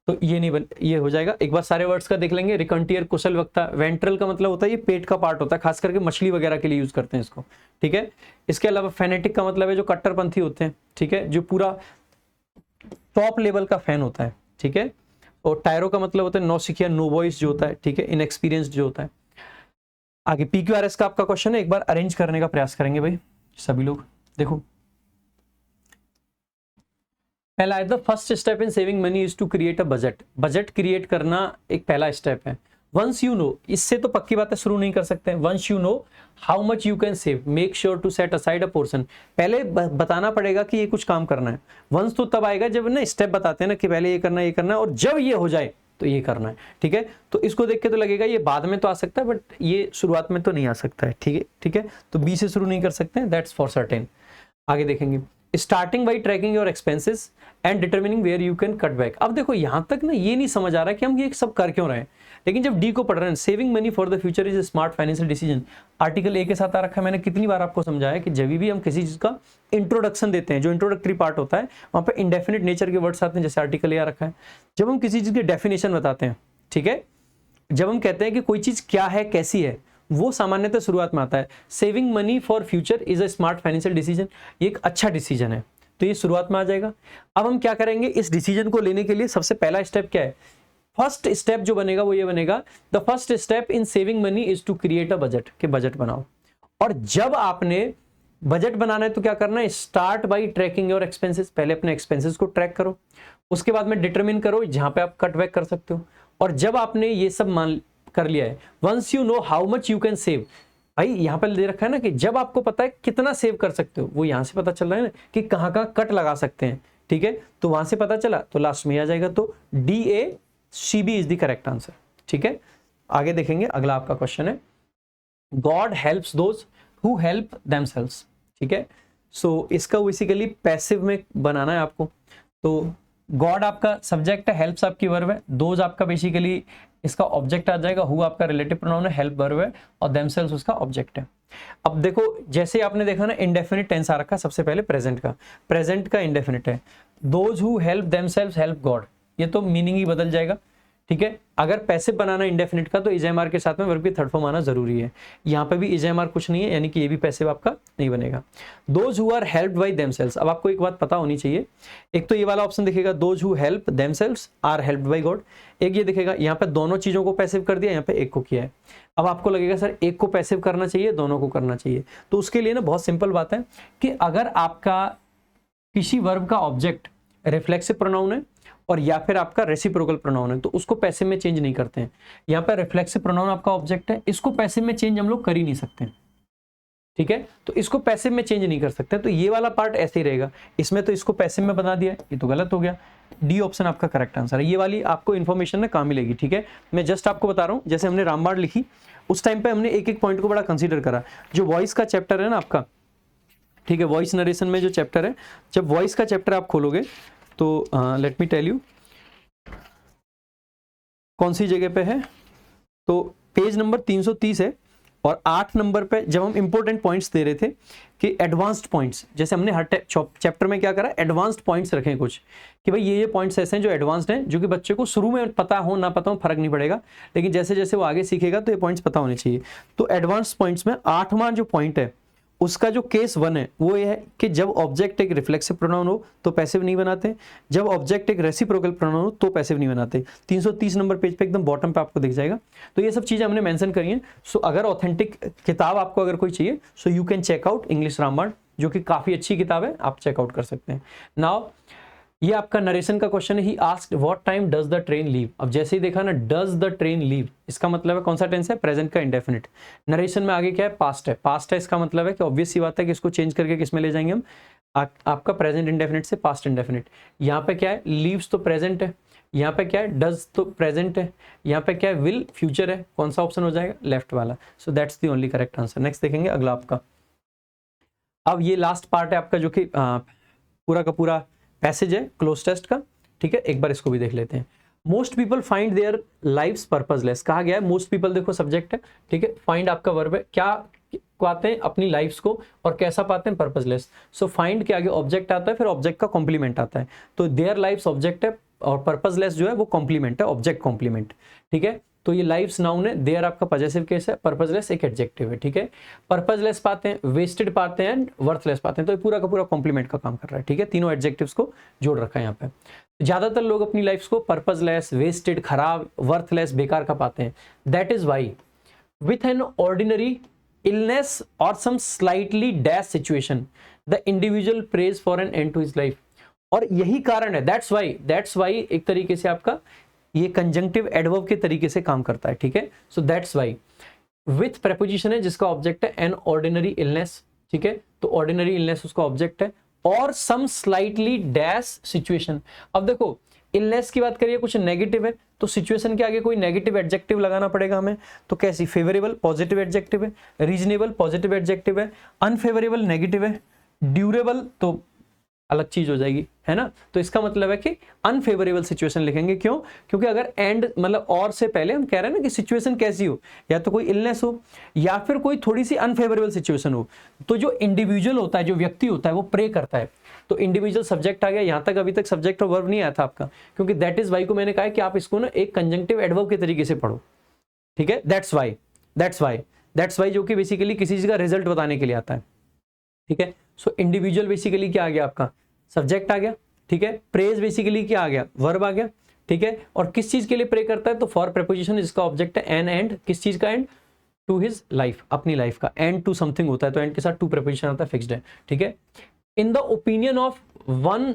तो ये नहीं ये हो जाएगा। एक बार सारे वर्ड्स का देख लेंगे। रिकॉन्टियर कुशल वक्ता। वेंट्रल का मतलब होता है ये पेट का पार्ट होता है, खास करके मछली वगैरह के लिए यूज करते हैं इसको, ठीक है। इसके अलावा फेनेटिक का मतलब है जो कट्टरपंथी होते हैं, ठीक है, जो पूरा टॉप लेवल का फैन होता है, ठीक है। और टायरो का मतलब होता है नौसिखिया, नो वॉइस जो होता है, ठीक है, इनएक्सपीरियंस जो होता है। आगे PQRS का आपका क्वेश्चन है, एक बार अरेंज करने का प्रयास करेंगे भाई सभी लोग। देखो पहला है, the first step in saving money is to create a budget. Budget create करना एक पहला स्टेप है। वंस यू नो, इससे तो पक्की बात है शुरू नहीं कर सकते हैं। Once you know how much you can save, make sure to set aside a portion. पहले बताना पड़ेगा कि ये कुछ काम करना है। वंस तो तब आएगा जब ना स्टेप बताते हैं ना कि पहले ये करना है, ये करना है, और जब ये हो जाए तो ये करना है, ठीक है। तो इसको देख के तो लगेगा ये बाद में तो आ सकता है, बट ये शुरुआत में तो नहीं आ सकता है, ठीक है, ठीक है। तो बी से शुरू नहीं कर सकते हैं, दैट्स फॉर सर्टेन। आगे देखेंगे, starting by tracking your expenses and determining where you can cut back. अब देखो यहां तक ना ये नहीं समझ आ रहा है कि हम ये सब कर क्यों रहे हैं, लेकिन जब डी को पढ़ रहे हैं, saving money for the future is a smart financial decision, article a के साथ आ रखा है। मैंने कितनी बार आपको समझाया कि जब भी हम किसी चीज का इंट्रोडक्शन देते हैं, जो इंट्रोडक्टरी पार्ट होता है वहां पर इंडेफिनिट नेचर के वर्ड्स आते हैं, जैसे आर्टिकल ए आ रखा है। जब हम किसी चीज की डेफिनेशन बताते हैं, ठीक है, जब हम कहते हैं कि कोई चीज क्या है, कैसी है, वो सामान्यतः शुरुआत में आता है। Saving money for future is a smart financial decision, ये एक अच्छा डिसीजन है, तो ये शुरुआत में आ जाएगा। अब हम क्या करेंगे, इस डिसीजन को लेने के लिए सबसे पहला स्टेप क्या है, फर्स्ट स्टेप जो बनेगा वो ये बनेगा, the first step in saving money is to create a budget, के बजट बनाओ। और जब आपने बजट बनाना है तो क्या करना है, start by tracking your expenses. पहले अपने एक्सपेंसेस को ट्रैक करो, उसके बाद में डिटरमिन करो जहां पे आप कट बैक कर सकते हो। और जब आपने ये सब मान कर लिया है, once you know how much you can save, भाई यहाँ पर दे रखा है ना कि जब आपको पता है कितना सेव कर सकते हो, वो यहां से पता चल रहा है ना कि कहाँ कहाँ कट लगा सकते हैं, ठीक है, तो वहां से पता चला तो लास्ट में आ जाएगा। तो DACB is the correct answer, ठीक है। आगे देखेंगे अगला आपका क्वेश्चन है, God helps those who help themselves, ठीक है। सो इसका बेसिकली पैसिव में बनाना है आपको। तो गॉड आपका सब्जेक्ट है, हेल्प्स आपकी वर्ब है, दोज आपका बेसिकली इसका ऑब्जेक्ट आ जाएगा, हु आपका रिलेटिव प्रोनाउन है, हेल्प वर्ब है, और देमसेल्व्स उसका ऑब्जेक्ट है। अब देखो जैसे आपने देखा ना इंडेफिनिट टेंस आ रखा सबसे पहले प्रेजेंट का इंडेफिनिट है, those who help themselves help God, ये तो मीनिंग ही बदल जाएगा, ठीक है। अगर पैसिव बनाना इंडेफिनिट का तो इज-एम-आर के साथ में वर्ब की थर्ड फॉर्म आना जरूरी है। यहाँ पे भी इज-एम-आर कुछ नहीं है, यानी कि ये भी पैसिव आपका नहीं बनेगा। Those who are helped by themselves, अब आपको एक बात पता होनी चाहिए, एक तो ये वाला ऑप्शन दिखेगा those who help themselves are helped by God, एक ये दिखेगा यहाँ पे दोनों चीजों को पैसिव कर दिया, यहाँ पे एक को किया है। अब आपको लगेगा सर एक को पैसिव करना चाहिए, दोनों को करना चाहिए, तो उसके लिए ना बहुत सिंपल बात है कि अगर आपका किसी वर्ब का ऑब्जेक्ट रिफ्लेक्सिव प्रोनाउन है और या फिर आपका रेसिप्रोकल प्रोनाउन है तो उसको पैसिव में चेंज नहीं करते हैं। यहाँ पर रिफ्लेक्सिव प्रोनाउन आपका ऑब्जेक्ट है, इसको पैसिव में चेंज हम लोग कर ही नहीं सकते, ठीक है। तो इसको पैसिव में चेंज नहीं कर सकते, तो ये वाला पार्ट ऐसे ही रहेगा। इसमें तो इसको पैसिव में बना दिया, ये तो गलत हो गया। डी ऑप्शन आपका करेक्ट आंसर है। ये वाली आपको इन्फॉर्मेशन ना काम मिलेगी, ठीक है। मैं जस्ट आपको बता रहा हूँ, जैसे हमने रामबाण लिखी उस टाइम पे हमने एक एक पॉइंट को बड़ा कंसीडर करा। जो वॉइस का चैप्टर है ना आपका, ठीक है, वॉइस नरेशन में जो चैप्टर है, जब वॉइस का चैप्टर आप खोलोगे तो लेट मी टेल यू कौन सी जगह पे है, तो पेज नंबर 330 है और 8 नंबर पे जब हम इंपॉर्टेंट पॉइंट्स दे रहे थे कि एडवांस्ड पॉइंट्स, जैसे हमने हर चैप्टर में क्या करा, एडवांस्ड पॉइंट्स रखे कुछ कि भाई ये पॉइंट्स ऐसे हैं जो एडवांस्ड हैं, जो कि बच्चे को शुरू में पता हो ना पता हो फर्क नहीं पड़ेगा, लेकिन जैसे जैसे वो आगे सीखेगा तो ये पॉइंट्स पता होने चाहिए। तो एडवांस्ड पॉइंट्स में 8वां जो पॉइंट है उसका जो केस 1 है वो ये है कि जब ऑब्जेक्ट एक रिफ्लेक्सिव प्रोनाउन हो तो पैसिव नहीं बनाते, जब ऑब्जेक्ट एक रेसिप्रोकल प्रोनाउन हो तो पैसिव नहीं बनाते। 330 नंबर पेज पे एकदम बॉटम पे आपको दिख जाएगा। तो ये सब चीजें हमने मेंशन करी हैं। सो अगर ऑथेंटिक किताब आपको अगर कोई चाहिए so you can check out English Rambaan, जो कि काफी अच्छी किताब है, आप चेकआउट कर सकते हैं। नाउ ये आपका नरेशन का क्वेश्चन है, he asked what time does the train leave. अब जैसे ही देखा ना डज द ट्रेन लीव, इसका मतलब है कौन सा टेंस है, प्रेजेंट का इंडेफिनिट। नरेशन में आगे क्या है, पास्ट है। पास्ट है इसका मतलब है कि ऑब्वियस सी बात है कि इसको चेंज करके किस में ले जाएंगे हम, आपका प्रेजेंट इंडेफिनिट से पास्ट इंडेफिनिट। यहाँ पे क्या है, लीव्स तो प्रेजेंट है, यहाँ पे क्या है, डज तो प्रेजेंट है, यहाँ पे क्या है, विल फ्यूचर है। कौन सा ऑप्शन हो जाएगा, लेफ्ट वाला। So that's the only correct answer. Next देखेंगे अगला आपका। अब ये लास्ट पार्ट है आपका जो कि पूरा का पूरा पैसेज है क्लोज टेस्ट का, ठीक है। एक बार इसको भी देख लेते हैं। Most people find their lives purposeless, कहा गया है मोस्ट पीपल, देखो सब्जेक्ट है, ठीक है। फाइंड आपका वर्ब है, क्या पाते हैं अपनी लाइफ्स को और कैसा पाते हैं, पर्पसलेस। सो फाइंड के आगे ऑब्जेक्ट आता है, फिर ऑब्जेक्ट का कॉम्प्लीमेंट आता है, तो देयर लाइव्स ऑब्जेक्ट है और पर्पसलेस जो है वो कॉम्प्लीमेंट है, ऑब्जेक्ट कॉम्प्लीमेंट, ठीक है। तो ये लाइव्स नाउन है, देयर आपका पॉजेसिव केस है, पर्पसलेस एक एडजेक्टिव है, ठीक है। पर्पसलेस पाते हैं, वेस्टेड पाते हैं एंड वर्थलेस पाते हैं, तो ये पूरा का पूरा कॉम्प्लीमेंट का काम कर रहा है, ठीक है। तीनों एडजेक्टिव्स को जोड़ रखा है यहाँ पे। ज्यादातर लोग अपनी लाइफ को पर्पसलेस, वेस्टेड, खराब, वर्थलेस, बेकार का पाते हैं। That is why with an ordinary illness or some slightly dash situation the individual prays for an end to his life. और यही कारण है, दैट्स वाई एक तरीके से आपका ये कंजंक्टिव एडवर्ब के तरीके से काम करता है, ठीक है। So that's why with preposition है जिसका ऑब्जेक्ट है एन ऑर्डिनरी इलनेस, ठीक है। तो ऑर्डिनरी इलनेस उसका ऑब्जेक्ट है और सम स्लाइटली डैश सिचुएशन। अब देखो इलनेस की बात करिए, कुछ नेगेटिव है तो सिचुएशन के आगे कोई नेगेटिव एडजेक्टिव लगाना पड़ेगा हमें। तो कैसी, फेवरेबल पॉजिटिव एडजेक्टिव है, रीजनेबल पॉजिटिव एडजेक्टिव है, अनफेवरेबल नेगेटिव है, ड्यूरेबल तो अलग चीज हो जाएगी, है ना। तो इसका मतलब है कि अनफेवरेबल सिचुएशन लिखेंगे, क्यों, क्योंकि अगर एंड मतलब और से पहले हम कह रहे हैं ना कि सिचुएशन कैसी हो, या तो कोई इलनेस हो या फिर कोई थोड़ी सी अनफेवरेबल सिचुएशन हो, तो जो इंडिविजुअल होता है, जो व्यक्ति होता है वो प्रे करता है। तो इंडिविजुअल सब्जेक्ट आ गया, यहां तक अभी तक सब्जेक्ट और वर्ब नहीं आया था आपका, क्योंकि दैट इज वाई को मैंने कहा है कि आप इसको ना एक कंजंक्टिव एडवर्ब के तरीके से पढ़ो, ठीक है। दैट्स वाई जो कि बेसिकली किसी चीज का रिजल्ट बताने के लिए आता है, ठीक है। सो इंडिविजुअल बेसिकली क्या आ गया आपका, सब्जेक्ट आ गया, ठीक है। प्रेज बेसिकली क्या आ गया, वर्ब आ गया, ठीक है। और किस चीज के लिए प्रे करता है, तो फॉर प्रेपोजिशन जिसका ऑब्जेक्ट है एन एंड, किस चीज का एंड, टू हिज लाइफ, अपनी लाइफ का। एंड टू समथिंग होता है तो एंड के साथ टू प्रेपोजिशन आता है, फिक्स्ड है, ठीक है। In the opinion of one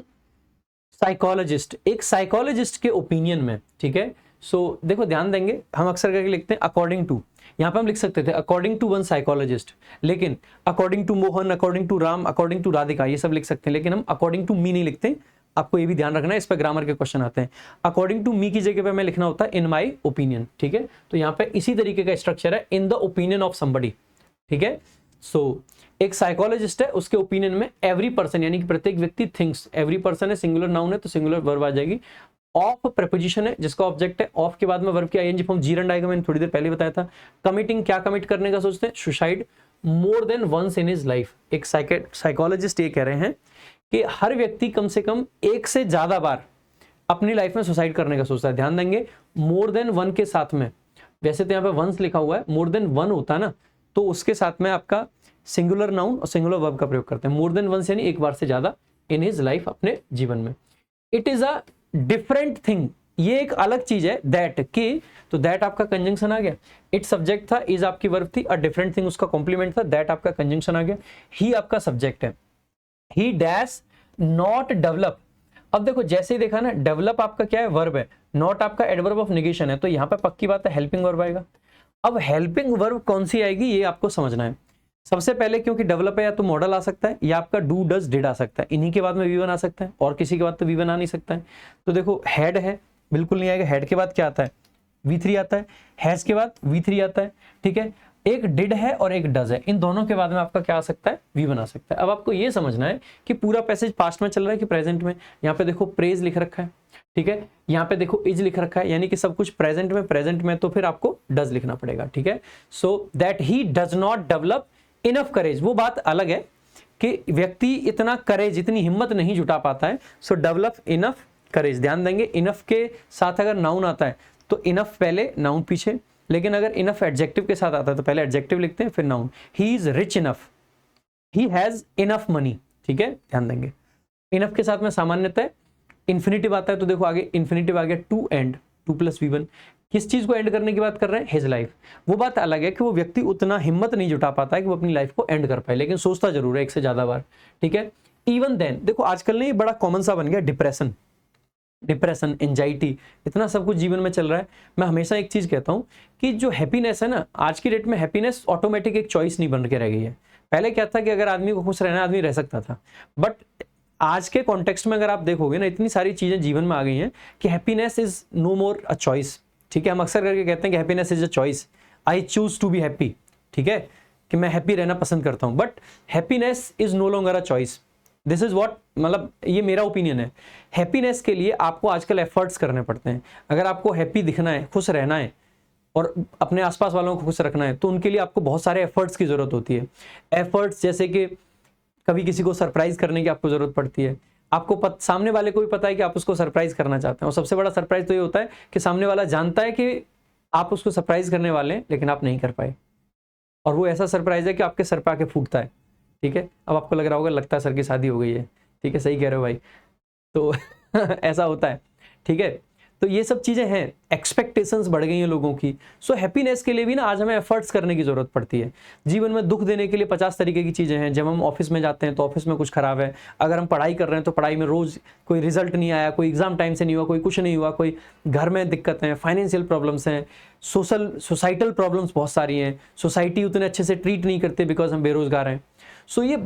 psychologist, एक साइकोलॉजिस्ट के ओपिनियन में, ठीक है। सो देखो ध्यान देंगे, हम अक्सर करके लिखते हैं अकॉर्डिंग टू, यहाँ पे हम लिख सकते थे अकॉर्डिंग टू वन साइकोलॉजिस्ट, लेकिन according to Mohan, according to Ram, according to Radhika, ये सब लिख सकते हैं, लेकिन हम अकॉर्डिंग टू मी नहीं लिखते। आपको ये भी ध्यान रखना है, इस पर ग्रामर के क्वेश्चन आते हैं। अकॉर्डिंग टू मी की जगह पे हमें लिखना होता है इन माई ओपिनियन, ठीक है। तो यहाँ पे इसी तरीके का स्ट्रक्चर है, in the opinion of somebody, ठीक है। सो एक साइकोलॉजिस्ट है, उसके ओपिनियन में एवरी पर्सन यानी कि प्रत्येक व्यक्ति थिंक्स, एवरी पर्सन है, सिंगुलर नाउन है तो सिंगुलर वर्ब आ जाएगी। ऑफ प्रेपोजिशन है जिसका ऑब्जेक्ट है, ऑफ के बाद में वर्ब की आईएनजी फॉर्म जीरंड आएगा, मैंने थोड़ी देर पहले बताया था। कमिटिंग, क्या कमिट करने का सोचते हैं, suicide more than once in his life. एक साइकोलॉजिस्ट ये कह रहे हैं कि हर व्यक्ति कम से कम एक से ज्यादा बार अपनी लाइफ में सुसाइड करने का सोचता है। ध्यान देंगे मोर देन वन के साथ में, वैसे तो यहाँ पे वंस लिखा हुआ है, मोर देन वन होता है ना तो उसके साथ में आपका सिंगुलर नाउन और सिंगुलर वर्ब का प्रयोग करते हैं। मोर देन वंस यानी एक बार से ज्यादा इन हिज लाइफ, अपने जीवन में। It is a different thing, ये एक अलग चीज है। दैट की, तो दैट आपका कंजंक्शन आ गया, इट सब्जेक्ट था, इज आपकी वर्ब थी, अ डिफरेंट थिंग उसका कॉम्प्लीमेंट था, दैट आपका कंजंक्शन आ गया, ही आपका सब्जेक्ट है। ही डैश नॉट डेवलप। अब देखो जैसे ही देखा ना, डेवलप आपका क्या है, वर्ब है, नॉट आपका एडवर्ब ऑफ नेगेशन है, तो यहां पे पक्की बात है हेल्पिंग वर्ब आएगा। अब हेल्पिंग वर्ब कौन सी आएगी ये आपको समझना है। सबसे पहले क्योंकि डेवलप है या तो मॉडल आ सकता है या आपका डू डज डिड आ सकता है, इन्हीं के बाद में वी1 आ सकता है, और किसी के बाद तो वी1 आ नहीं सकता है। तो देखो हेड है, बिल्कुल नहीं आएगा, हेड के बाद क्या आता है, वी3 आता है, हैज के बाद वी3 आता है, ठीक है। एक डिड है और एक डज है, इन दोनों के बाद में आपका क्या आ सकता है, वी1 आ सकता है। अब आपको ये समझना है कि पूरा पैसेज पास्ट में चल रहा है कि प्रेजेंट में। यहाँ पे देखो प्रेज लिख रखा है, ठीक है, यहाँ पे देखो इज लिख रखा है, यानी कि सब कुछ प्रेजेंट में तो फिर आपको डज लिखना पड़ेगा, ठीक है। So that he does not develop enough courage, वो बात अलग है कि व्यक्ति इतना करेज, इतनी हिम्मत नहीं जुटा पाता है। सो डेवलप इनफ करेज, ध्यान देंगे इनफ के साथ अगर नाउन आता है तो इनफ पहले नाउन पीछे, लेकिन अगर इनफ एडजेक्टिव के साथ आता है तो पहले एडजेक्टिव लिखते हैं फिर noun. He is rich enough, he has enough money, ठीक है, ध्यान देंगे। इनफ के साथ में सामान्यतः इन्फिनिटिव आता है, तो देखो आगे इन्फिनिटिव आ गया, टू एंड, 2 + V1, किस चीज को एंड करने की बात कर रहे हैं, हिज लाइफ। वो बात अलग है कि वो व्यक्ति उतना हिम्मत नहीं जुटा पाता है कि वो अपनी लाइफ को एंड कर पाए, लेकिन सोचता जरूर है एक से ज्यादा बार, ठीक है। इवन देन, देखो आजकल ने ये बड़ा कॉमन सा बन गया, डिप्रेशन, एंजाइटी, इतना सब कुछ जीवन में चल रहा है। मैं हमेशा एक चीज कहता हूं कि जो हैप्पीनेस है ना, आज की डेट में हैप्पीनेस ऑटोमेटिक एक चॉइस नहीं बन के रह गई है। पहले क्या था कि अगर आदमी को खुश रहना, आदमी रह सकता था, बट आज के कॉन्टेक्स्ट में अगर आप देखोगे ना, इतनी सारी चीजें जीवन में आ गई हैं कि happiness is no more a choice, ठीक है। हम अक्सर करके कहते हैं कि happiness is a choice, I choose to be happy, ठीक है, कि मैं हैप्पी रहना पसंद करता हूं, but happiness is no longer a choice. This is what, मतलब ये मेरा ओपिनियन है। हैप्पीनेस के लिए आपको आजकल एफर्ट्स करने पड़ते हैं। अगर आपको हैप्पी दिखना है, खुश रहना है और अपने आसपास वालों को खुश रखना है, तो उनके लिए आपको बहुत सारे एफर्ट्स की जरूरत होती है। एफर्ट्स जैसे कि कभी किसी को सरप्राइज करने की आपको जरूरत पड़ती है, आपको सामने वाले को भी पता है कि आप उसको सरप्राइज करना चाहते हैं, और सबसे बड़ा सरप्राइज तो ये होता है कि सामने वाला जानता है कि आप उसको सरप्राइज करने वाले हैं लेकिन आप नहीं कर पाए, और वो ऐसा सरप्राइज है कि आपके सर पे आके फूटता है, ठीक है। अब आपको लग रहा होगा लगता है सर की शादी हो गई है, ठीक है, सही कह रहे हो भाई, तो ऐसा होता है, ठीक है। तो ये सब चीजें हैं, एक्सपेक्टेशंस बढ़ गई हैं लोगों की। सो हैप्पीनेस के लिए भी ना आज हमें एफर्ट्स करने की जरूरत पड़ती है। जीवन में दुख देने के लिए 50 तरीके की चीजें हैं। जब हम ऑफिस में जाते हैं तो ऑफिस में कुछ खराब है, अगर हम पढ़ाई कर रहे हैं तो पढ़ाई में रोज कोई रिजल्ट नहीं आया, कोई एग्जाम टाइम से नहीं हुआ, कोई कुछ नहीं हुआ, कोई घर में दिक्कत है, फाइनेंशियल प्रॉब्लम्स हैं, सोसाइटल प्रॉब्लम्स बहुत सारी हैं, सोसाइटी उतने अच्छे से ट्रीट नहीं करते बिकॉज हम बेरोजगार हैं। सो ये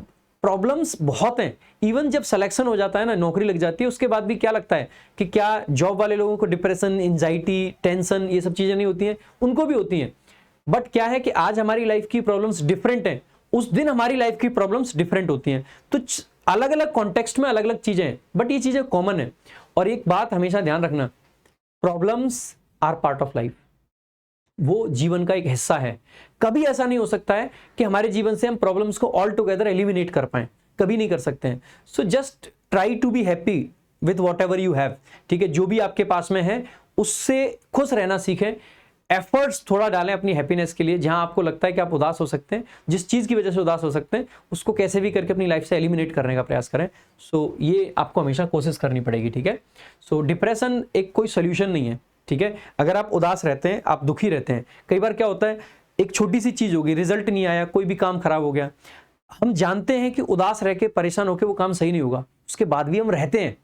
प्रॉब्लम्स बहुत हैं। इवन जब सिलेक्शन हो जाता है ना, नौकरी लग जाती है, उसके बाद भी क्या लगता है कि क्या जॉब वाले लोगों को डिप्रेशन, एंजाइटी, टेंशन, ये सब चीजें नहीं होती हैं? उनको भी होती हैं। बट क्या है कि आज हमारी लाइफ की प्रॉब्लम्स डिफरेंट हैं, उस दिन हमारी लाइफ की प्रॉब्लम्स डिफरेंट होती हैं। तो अलग अलग कॉन्टेक्स्ट में अलग अलग चीजें हैं, बट ये चीजें कॉमन है। और एक बात हमेशा ध्यान रखना, problems are part of life, वो जीवन का एक हिस्सा है। कभी ऐसा नहीं हो सकता है कि हमारे जीवन से हम प्रॉब्लम्स को ऑल टुगेदर एलिमिनेट कर पाए, कभी नहीं कर सकते हैं। So just try to be happy with whatever you have, ठीक है, जो भी आपके पास में है उससे खुश रहना सीखें। एफर्ट्स थोड़ा डालें अपनी हैप्पीनेस के लिए। जहां आपको लगता है कि आप उदास हो सकते हैं, जिस चीज की वजह से उदास हो सकते हैं, उसको कैसे भी करके अपनी लाइफ से एलिमिनेट करने का प्रयास करें। सो ये आपको हमेशा कोशिश करनी पड़ेगी, ठीक है। सो डिप्रेशन एक कोई सोल्यूशन नहीं है, ठीक है। अगर आप उदास रहते हैं, आप दुखी रहते हैं, कई बार क्या होता है, एक छोटी सी चीज होगी, रिजल्ट नहीं आया, कोई भी काम खराब हो गया, हम जानते हैं कि उदास रह के, परेशान होकर वो काम सही नहीं होगा, उसके बाद भी हम रहते हैं।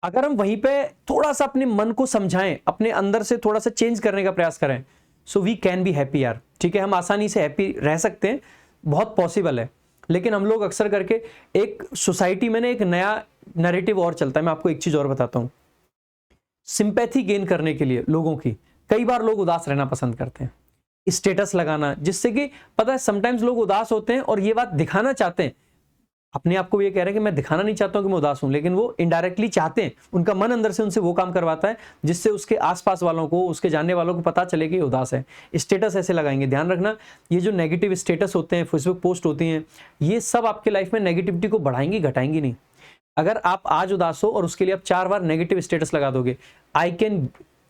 अगर हम वहीं पे थोड़ा सा अपने मन को समझाएं, अपने अंदर से थोड़ा सा चेंज करने का प्रयास करें, so we can be happy यार, ठीक है। हम आसानी से हैप्पी रह सकते हैं, बहुत पॉसिबल है। लेकिन हम लोग अक्सर करके एक सोसाइटी में ना एक नया नैरेटिव और चलता है। मैं आपको एक चीज और बताता हूं, सिंपैथी गेन करने के लिए लोगों की, कई बार लोग उदास रहना पसंद करते हैं। स्टेटस लगाना, जिससे कि पता है समटाइम्स लोग उदास होते हैं और ये बात दिखाना चाहते हैं, अपने आप को ये कह रहे हैं कि मैं दिखाना नहीं चाहता हूं कि मैं उदास हूं, लेकिन वो इनडायरेक्टली चाहते हैं, उनका मन अंदर से उनसे वो काम करवाता है जिससे उसके आसपास वालों को, उसके जानने वालों को पता चले कि उदास है। स्टेटस ऐसे लगाएंगे, ध्यान रखना ये जो नेगेटिव स्टेटस होते हैं, फेसबुक पोस्ट होती हैं, ये सब आपके लाइफ में नेगेटिविटी को बढ़ाएंगी, घटाएंगी नहीं। अगर आप आज उदास हो और उसके लिए आप 4 बार नेगेटिव स्टेटस लगा दोगे, I can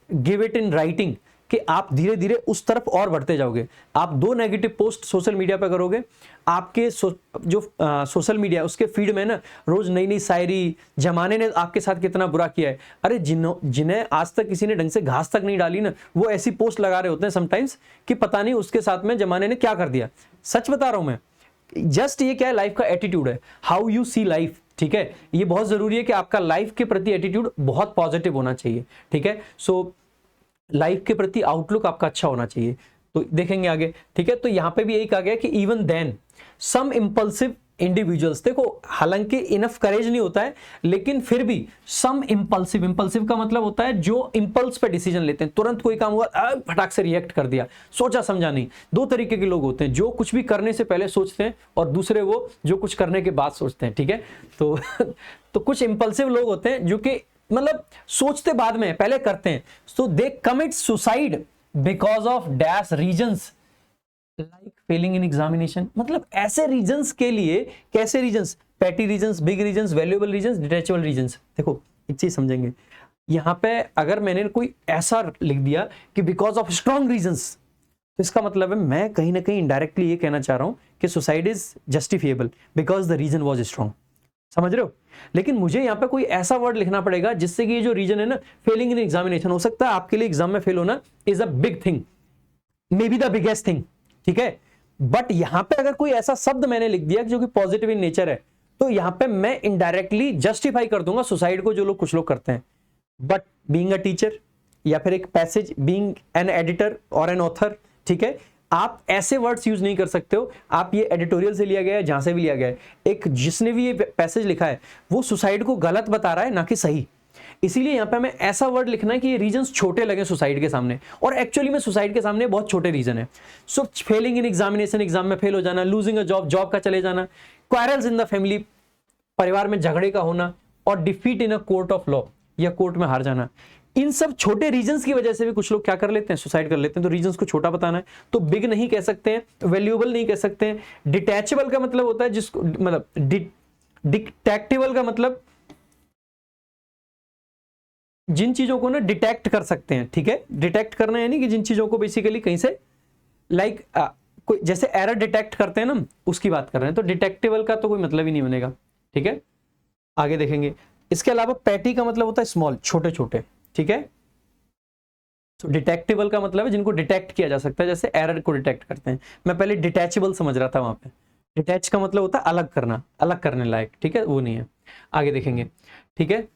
give it in writing कि आप धीरे धीरे उस तरफ और बढ़ते जाओगे। आप 2 नेगेटिव पोस्ट सोशल मीडिया पर करोगे, आपके जो सोशल मीडिया उसके फीड में ना रोज नई नई शायरी, जमाने ने आपके साथ कितना बुरा किया है, अरे जिन्हें आज तक किसी ने ढंग से घास तक नहीं डाली ना, वो ऐसी पोस्ट लगा रहे होते हैं समटाइम्स कि पता नहीं उसके साथ में जमाने ने क्या कर दिया। सच बता रहा हूं मैं, जस्ट ये क्या है, लाइफ का एटीट्यूड है, हाउ यू सी लाइफ। ठीक है, ये बहुत जरूरी है कि आपका लाइफ के प्रति एटीट्यूड बहुत पॉजिटिव होना चाहिए। ठीक है, सो लाइफ के प्रति आउटलुक आपका अच्छा होना चाहिए। तो देखेंगे आगे। ठीक है, तो यहां पे भी यही कहा गया कि even then some impulsive individuals, देखो हालांकि इनफ करेज नहीं होता है, लेकिन फिर भी सम इंपल्सिव, इंपल्सिव का मतलब होता है जो इंपल्स पे डिसीजन लेते हैं, तुरंत कोई काम हुआ फटाक से रिएक्ट कर दिया, सोचा समझा नहीं। 2 तरीके के लोग होते हैं, जो कुछ भी करने से पहले सोचते हैं और दूसरे वो जो कुछ करने के बाद सोचते हैं। ठीक है, तो कुछ इंपल्सिव लोग होते हैं जो कि मतलब सोचते बाद में, पहले करते हैं। So they commit suicide because of dash reasons like failing in examination. मतलब ऐसे रीजंस के लिए, कैसे reasons, petty reasons, big reasons, valuable reasons, detachable reasons. देखो एक चीज समझेंगे, यहां पे अगर मैंने कोई ऐसा लिख दिया कि बिकॉज ऑफ स्ट्रॉन्ग रीजंस, तो इसका मतलब है मैं कहीं ना कहीं इनडायरेक्टली ये कहना चाह रहा हूं कि suicide is justifiable because the reason was strong. समझ रहे हो? लेकिन मुझे यहाँ पे कोई ऐसा वर्ड लिखना पड़ेगा जिससे कि ये जो रीजन है ना, फेलिंग इन एग्जामिनेशन, हो सकता है आपके लिए एग्जाम में फेल होना is a big thing, may be the biggest thing. ठीक है, बट यहां पे अगर कोई ऐसा शब्द मैंने लिख दिया जो कि पॉजिटिव इन नेचर है, तो यहां पे मैं इनडायरेक्टली जस्टिफाई कर दूंगा सुसाइड को, जो लोग कुछ लोग करते हैं। बट बीइंग अ टीचर या फिर एक पैसेज, बीइंग एन एडिटर और एन ऑथर, ठीक है, आप ऐसे वर्ड्स यूज नहीं कर सकते हो। आप ये एडिटोरियल से लिया गया है, जहां से भी लिया गया है, एक जिसने भी ये पैसेज लिखा है वो सुसाइड को गलत बता रहा है, ना कि सही। इसीलिए यहां पे हमें ऐसा वर्ड लिखना है कि ये रीजंस छोटे लगे सुसाइड के सामने, और एक्चुअली में सुसाइड के सामने बहुत छोटे रीजन है। सो फेलिंग इन एग्जामिनेशन, एग्जाम में फेल हो जाना, लूजिंग अ जॉब, जॉब का चले जाना, क्वारल्स इन द फैमिली, परिवार में झगड़े का होना, और defeat in a court of law, या कोर्ट में हार जाना, इन सब छोटे रीजंस की वजह से भी कुछ लोग क्या कर लेते हैं, सुसाइड कर लेते हैं। तो रीजंस को छोटा बताना है, तो बिग नहीं कह सकते हैं, वैल्यूएबल नहीं कह सकते हैं। डिटैचेबल का मतलब होता है जिसको, मतलब डिटेक्टेबल का मतलब जिन चीजों को ना डिटेक्ट कर सकते हैं। ठीक है, डिटेक्ट करना यानी कि जिन चीजों को बेसिकली कहीं से लाइक कोई जैसे एरर डिटेक्ट करते हैं ना, उसकी बात कर रहे हैं। तो डिटेक्टेबल का तो कोई मतलब ही नहीं बनेगा। ठीक है, आगे देखेंगे। इसके अलावा पैटी का मतलब होता है स्मॉल, छोटे छोटे। ठीक है, तो डिटेक्टेबल का मतलब है जिनको डिटेक्ट किया जा सकता है, जैसे एरर को डिटेक्ट करते हैं। मैं पहले डिटैचेबल समझ रहा था वहां पे, डिटैच का मतलब होता है अलग करना, अलग करने लायक। ठीक है, वो नहीं है। आगे देखेंगे। ठीक है,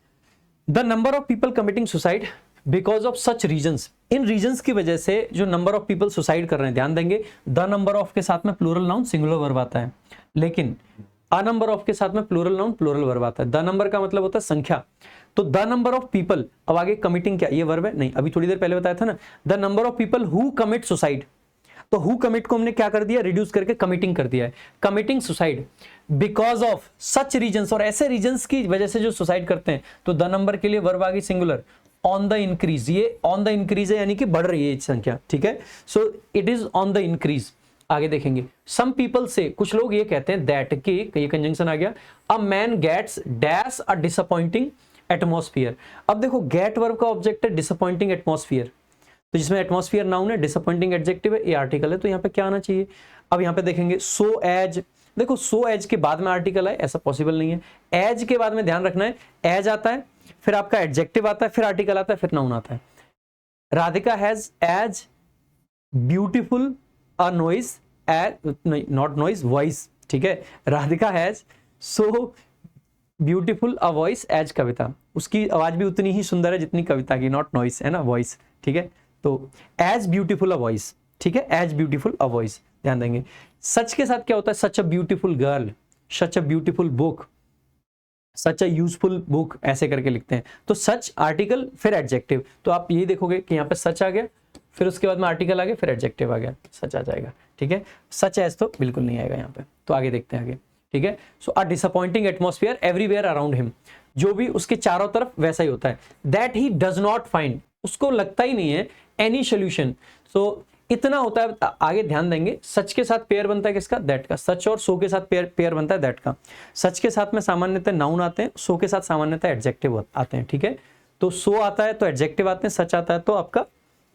the number of people committing suicide because of such reasons, in reasons की वजह से जो नंबर ऑफ पीपल सुसाइड कर रहे हैं, ध्यान देंगे द नंबर ऑफ के साथ में प्लूरल नाउन सिंगुलर वर्ब आता है, लेकिन अ नंबर ऑफ के साथ में प्लूरल नाउन प्लूरल वर्ब आता है। द नंबर का मतलब होता है संख्या, तो द नंबर ऑफ पीपल, अब आगे कमिटिंग क्या ये वर्ब है? नहीं, अभी थोड़ी देर पहले बताया था ना, the number of people who commit suicide, तो हु कमिट को हमने क्या कर दिया, रिड्यूस करके कमिटिंग कर दिया है, committing suicide because of such reasons, और ऐसे रीजंस की वजह से जो सुसाइड करते हैं। तो द नंबर के लिए वर्ब आ गई सिंगुलर, ऑन द इंक्रीज, ये ऑन द इंक्रीज है यानी कि बढ़ रही है संख्या। ठीक है, so it is on the increase. आगे देखेंगे, सम पीपल से, कुछ लोग ये कहते हैं दैट के, ये कंजंक्शन आ गया, a man gets dash a disappointing atmosphere. अब देखो गेट वर्ब का ऑब्जेक्ट है डिसअपॉइंटिंग एटमॉस्फियर, तो जिसमें एटमॉस्फियर नाउन है, डिसअपॉइंटिंग एडजेक्टिव है, ये आर्टिकल है, तो यहाँ पे क्या आना चाहिए? अब यहाँ पे देखेंगे सो एज, देखो सो एज के बाद में आर्टिकल है, ऐसा पॉसिबल नहीं है। एज के बाद में ध्यान रखना है, एज आता है, फिर आपका एडजेक्टिव आता है, फिर आर्टिकल आता है, फिर नाउन आता है। Radhika has as beautiful a noise, not noise, voice. ठीक है, Radhika has so beautiful a voice as Kavita, उसकी आवाज भी उतनी ही सुंदर है जितनी कविता की, नॉट नॉइस है ना, वॉइस। ठीक है, तो एज ब्यूटीफुल अ वॉइस। ठीक है, एज ब्यूटीफुल अ वॉइस, ध्यान देंगे। सच के साथ क्या होता है? Such a beautiful girl, such a beautiful book, such a useful book, ऐसे करके लिखते हैं। तो सच आर्टिकल फिर एडजेक्टिव, तो आप ये देखोगे कि यहाँ पे सच आ गया, फिर उसके बाद में आर्टिकल आ गया, फिर एडजेक्टिव आ गया, सच आ जाएगा। ठीक है, सच एज तो बिल्कुल नहीं आएगा यहाँ पे। तो आगे देखते हैं आगे। ठीक है, so a disappointing atmosphere everywhere around him, जो भी उसके चारों तरफ वैसा ही होता है। That he does not find, उसको लगता ही नहीं है एनी सोल्यूशन। सो इतना होता है। आगे ध्यान देंगे, सच के साथ पेयर बनता है किसका, दैट का। सच और सो के साथ पेयर बनता है दैट का। सच के साथ में सामान्यतः नाउन आते हैं, सो के साथ सामान्यतः एडजेक्टिव आते हैं। ठीक है, तो सो आता है तो एडजेक्टिव आते हैं, सच आता है तो आपका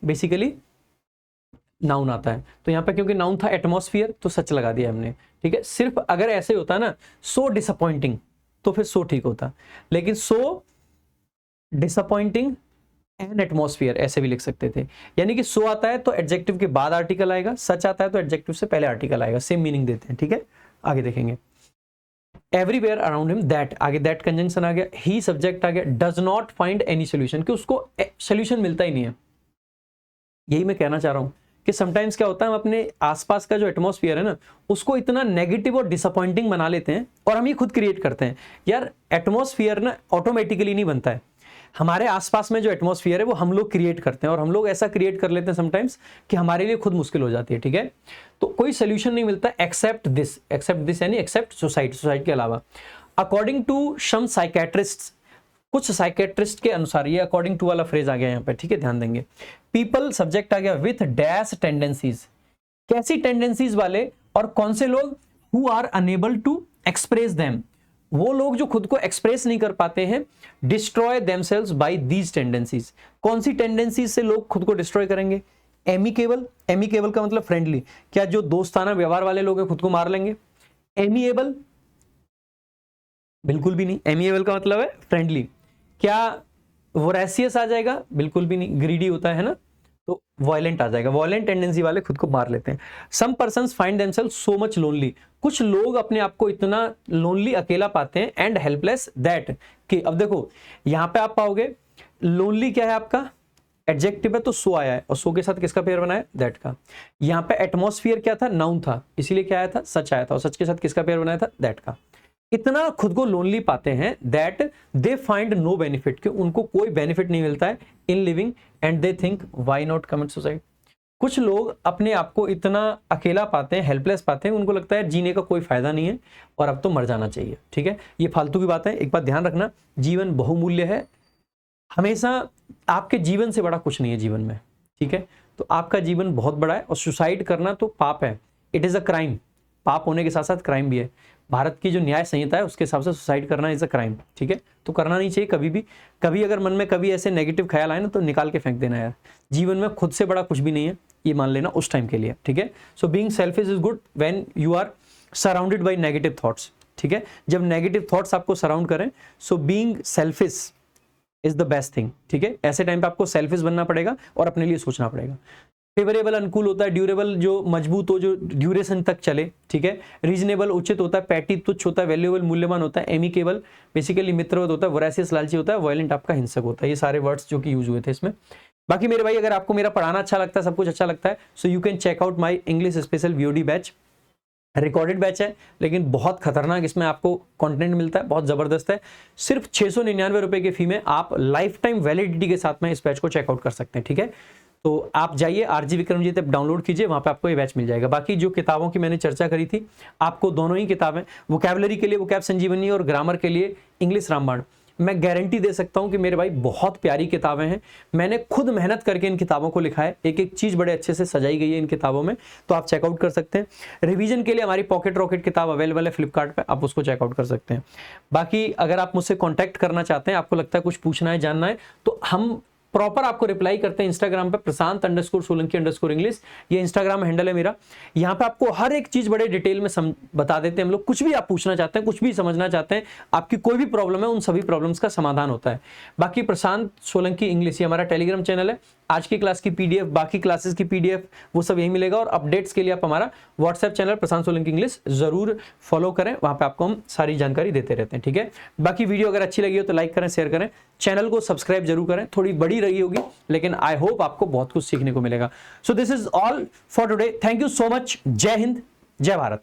बेसिकली नाउन आता है। तो यहाँ पे क्योंकि नाउन था एटमॉस्फियर तो सच लगा दिया हमने। ठीक है, सिर्फ अगर ऐसे होता ना सो डिसअपॉइंटिंग तो फिर सो ठीक होता, लेकिन सो डिसअपॉइंटिंग एन एटमॉस्फियर ऐसे भी लिख सकते थे। यानी कि सो आता है तो एडजेक्टिव के बाद आर्टिकल आएगा, सच आता है तो एडजेक्टिव से पहले आर्टिकल आएगा, सेम मीनिंग देते हैं। ठीक है, आगे देखेंगे। एवरीवेयर अराउंड हिम, दैट आगे दैट कंजंक्शन आ गया, ही सब्जेक्ट आ गया, does not find any solution, कि उसको सोल्यूशन मिलता ही नहीं है। यही मैं कहना चाह रहा हूं कि समटाइम्स क्या होता है, हम अपने आसपास का जो एटमॉस्फेयर है ना उसको इतना नेगेटिव और डिसअपॉइंटिंग बना लेते हैं, और हम ये खुद क्रिएट करते हैं। यार एटमॉस्फेयर ना ऑटोमेटिकली नहीं बनता है, हमारे आसपास में जो एटमॉस्फेयर है वो हम लोग क्रिएट करते हैं, और हम लोग ऐसा क्रिएट कर लेते हैं समटाइम्स कि हमारे लिए खुद मुश्किल हो जाती है। ठीक है, तो कोई सोल्यूशन नहीं मिलता एक्सेप्ट दिस यानी एक्सेप्ट सोसाइटी के अलावा। अकॉर्डिंग टू सम साइकेट्रिस्ट, कुछ साइकेट्रिस्ट के अनुसार, ये अकॉर्डिंग टू वाला फ्रेज आ गया यहाँ पे। ठीक है, ध्यान देंगे। पीपल सब्जेक्ट आ गया विथ डैश टेंडेंसीज, कैसी टेंडेंसीज वाले, और कौन से लोग, who are unable to express them, वो लोग जो खुद को एक्सप्रेस नहीं कर पाते हैं। Destroy themselves by these tendencies, कौन सी टेंडेंसीज से लोग खुद को डिस्ट्रॉय करेंगे। एमिकेबल, एमिकेबल का मतलब फ्रेंडली, क्या जो दोस्ताना व्यवहार वाले लोग हैं खुद को मार लेंगे। एमिएबल बिल्कुल भी नहीं, एमिएबल का मतलब है फ्रेंडली। क्या वोरेसियस आ जाएगा, बिल्कुल भी नहीं, ग्रीडी होता है ना, तो वायलेंट आ जाएगा। वायलेंट टेंडेंसी वाले खुद को मार लेते हैं। Some persons find themselves so much lonely, कुछ लोग अपने आप को इतना लोनली अकेला पाते हैं, एंड हेल्पलेस दैट, कि अब देखो यहां पे आप पाओगे लोनली क्या है आपका, एडजेक्टिव है तो सो आया है, और सो के साथ किसका पेयर बनाया, दैट का। यहाँ पे एटमॉस्फियर क्या था, नाउन था, इसीलिए क्या आया था, सच आया था, और सच के साथ किसका पेयर बनाया था, दैट का। इतना खुद को लोनली पाते हैं that they find no benefit, कि उनको कोई बेनिफिट नहीं मिलता है in living, and they think why not commit suicide. कुछ लोग अपने आप को इतना अकेला पाते हैं, हेल्पलेस पाते हैं, उनको लगता है जीने का कोई फायदा नहीं है और अब तो मर जाना चाहिए। ठीक है, ये फालतू की बात है, एक बात ध्यान रखना, जीवन बहुमूल्य है, हमेशा आपके जीवन से बड़ा कुछ नहीं है जीवन में। ठीक है, तो आपका जीवन बहुत बड़ा है, और सुसाइड करना तो पाप है, इट इज अ क्राइम, पाप होने के साथ साथ क्राइम भी है। भारत की जो न्याय संहिता है उसके हिसाब से सुसाइड करना इज अ क्राइम। ठीक है, तो करना नहीं चाहिए कभी भी। कभी अगर मन में कभी ऐसे नेगेटिव ख्याल आए ना तो निकाल के फेंक देना यार, जीवन में खुद से बड़ा कुछ भी नहीं है, ये मान लेना उस टाइम के लिए। ठीक है, so being selfish is good when you are surrounded by negative thoughts. ठीक है, जब नेगेटिव थॉट्स आपको सराउंड करें, so being selfish is the best thing. ठीक है, ऐसे टाइम पे आपको सेल्फिश बनना पड़ेगा और अपने लिए सोचना पड़ेगा। फेवरेबल अनुकूल होता है, ड्यूरेबल जो मजबूत हो, जो ड्यूरेशन तक चले। ठीक है, रीजनेबल उचित होता है, पैटी तुच्छ होता है, वैल्यूएबल मूल्यवान होता है, एमिकेबल बेसिकली मित्रवत होता है, वोरेसियस लालची होता है, वायलेंट आपका हिंसक होता है। ये सारे वर्ड्स जो कि यूज हुए थे इसमें। बाकी मेरे भाई अगर आपको मेरा पढ़ाना अच्छा लगता है, सब कुछ अच्छा लगता है, so you can check out my English special VOD batch. Recorded batch है लेकिन बहुत खतरनाक, इसमें आपको कंटेंट मिलता है, बहुत जबरदस्त है। सिर्फ 699 रुपए की फी में आप लाइफ टाइम वैलिडिटी के साथ में इस बैच को चेकआउट कर सकते हैं। ठीक है, तो आप जाइए RG विक्रमजीत ऐप डाउनलोड कीजिए, वहां पे आपको ये बैच मिल जाएगा। बाकी जो किताबों की मैंने चर्चा करी थी, आपको दोनों ही किताबें, वोकैबुलरी के लिए वोकैब संजीवनी और ग्रामर के लिए इंग्लिश रामबाण, मैं गारंटी दे सकता हूं कि मेरे भाई बहुत प्यारी किताबें हैं। मैंने खुद मेहनत करके इन किताबों को लिखा है, एक एक चीज़ बड़े अच्छे से सजाई गई है इन किताबों में, तो आप चेकआउट कर सकते हैं। रिवीजन के लिए हमारी पॉकेट रॉकेट किताब अवेलेबल है फ्लिपकार्ट पे, आप उसको चेकआउट कर सकते हैं। बाकी अगर आप मुझसे कॉन्टैक्ट करना चाहते हैं, आपको लगता है कुछ पूछना है, जानना है, तो हम प्रॉपर आपको रिप्लाई करते हैं इंस्टाग्राम पे, प्रशांत_सोलंकी_इंग्लिश, ये इंस्टाग्राम हैंडल है मेरा। यहाँ पे आपको हर एक चीज बड़े डिटेल में बता देते हैं हम लोग। कुछ भी आप पूछना चाहते हैं, कुछ भी समझना चाहते हैं, आपकी कोई भी प्रॉब्लम है, उन सभी प्रॉब्लम्स का समाधान होता है। बाकी प्रशांत सोलंकी इंग्लिश ये हमारा टेलीग्राम चैनल है, आज की क्लास की PDF, बाकी क्लासेस की PDF वो सब यही मिलेगा। और अपडेट्स के लिए आप हमारा व्हाट्सएप चैनल प्रशांत सोलंकी इंग्लिश जरूर फॉलो करें, वहां पे आपको हम सारी जानकारी देते रहते हैं। ठीक है, बाकी वीडियो अगर अच्छी लगी हो तो लाइक करें, शेयर करें, चैनल को सब्सक्राइब जरूर करें। थोड़ी बड़ी रही होगी लेकिन आई होप आपको बहुत कुछ सीखने को मिलेगा। So this is all for today, thank you so much, जय हिंद, जय भारत।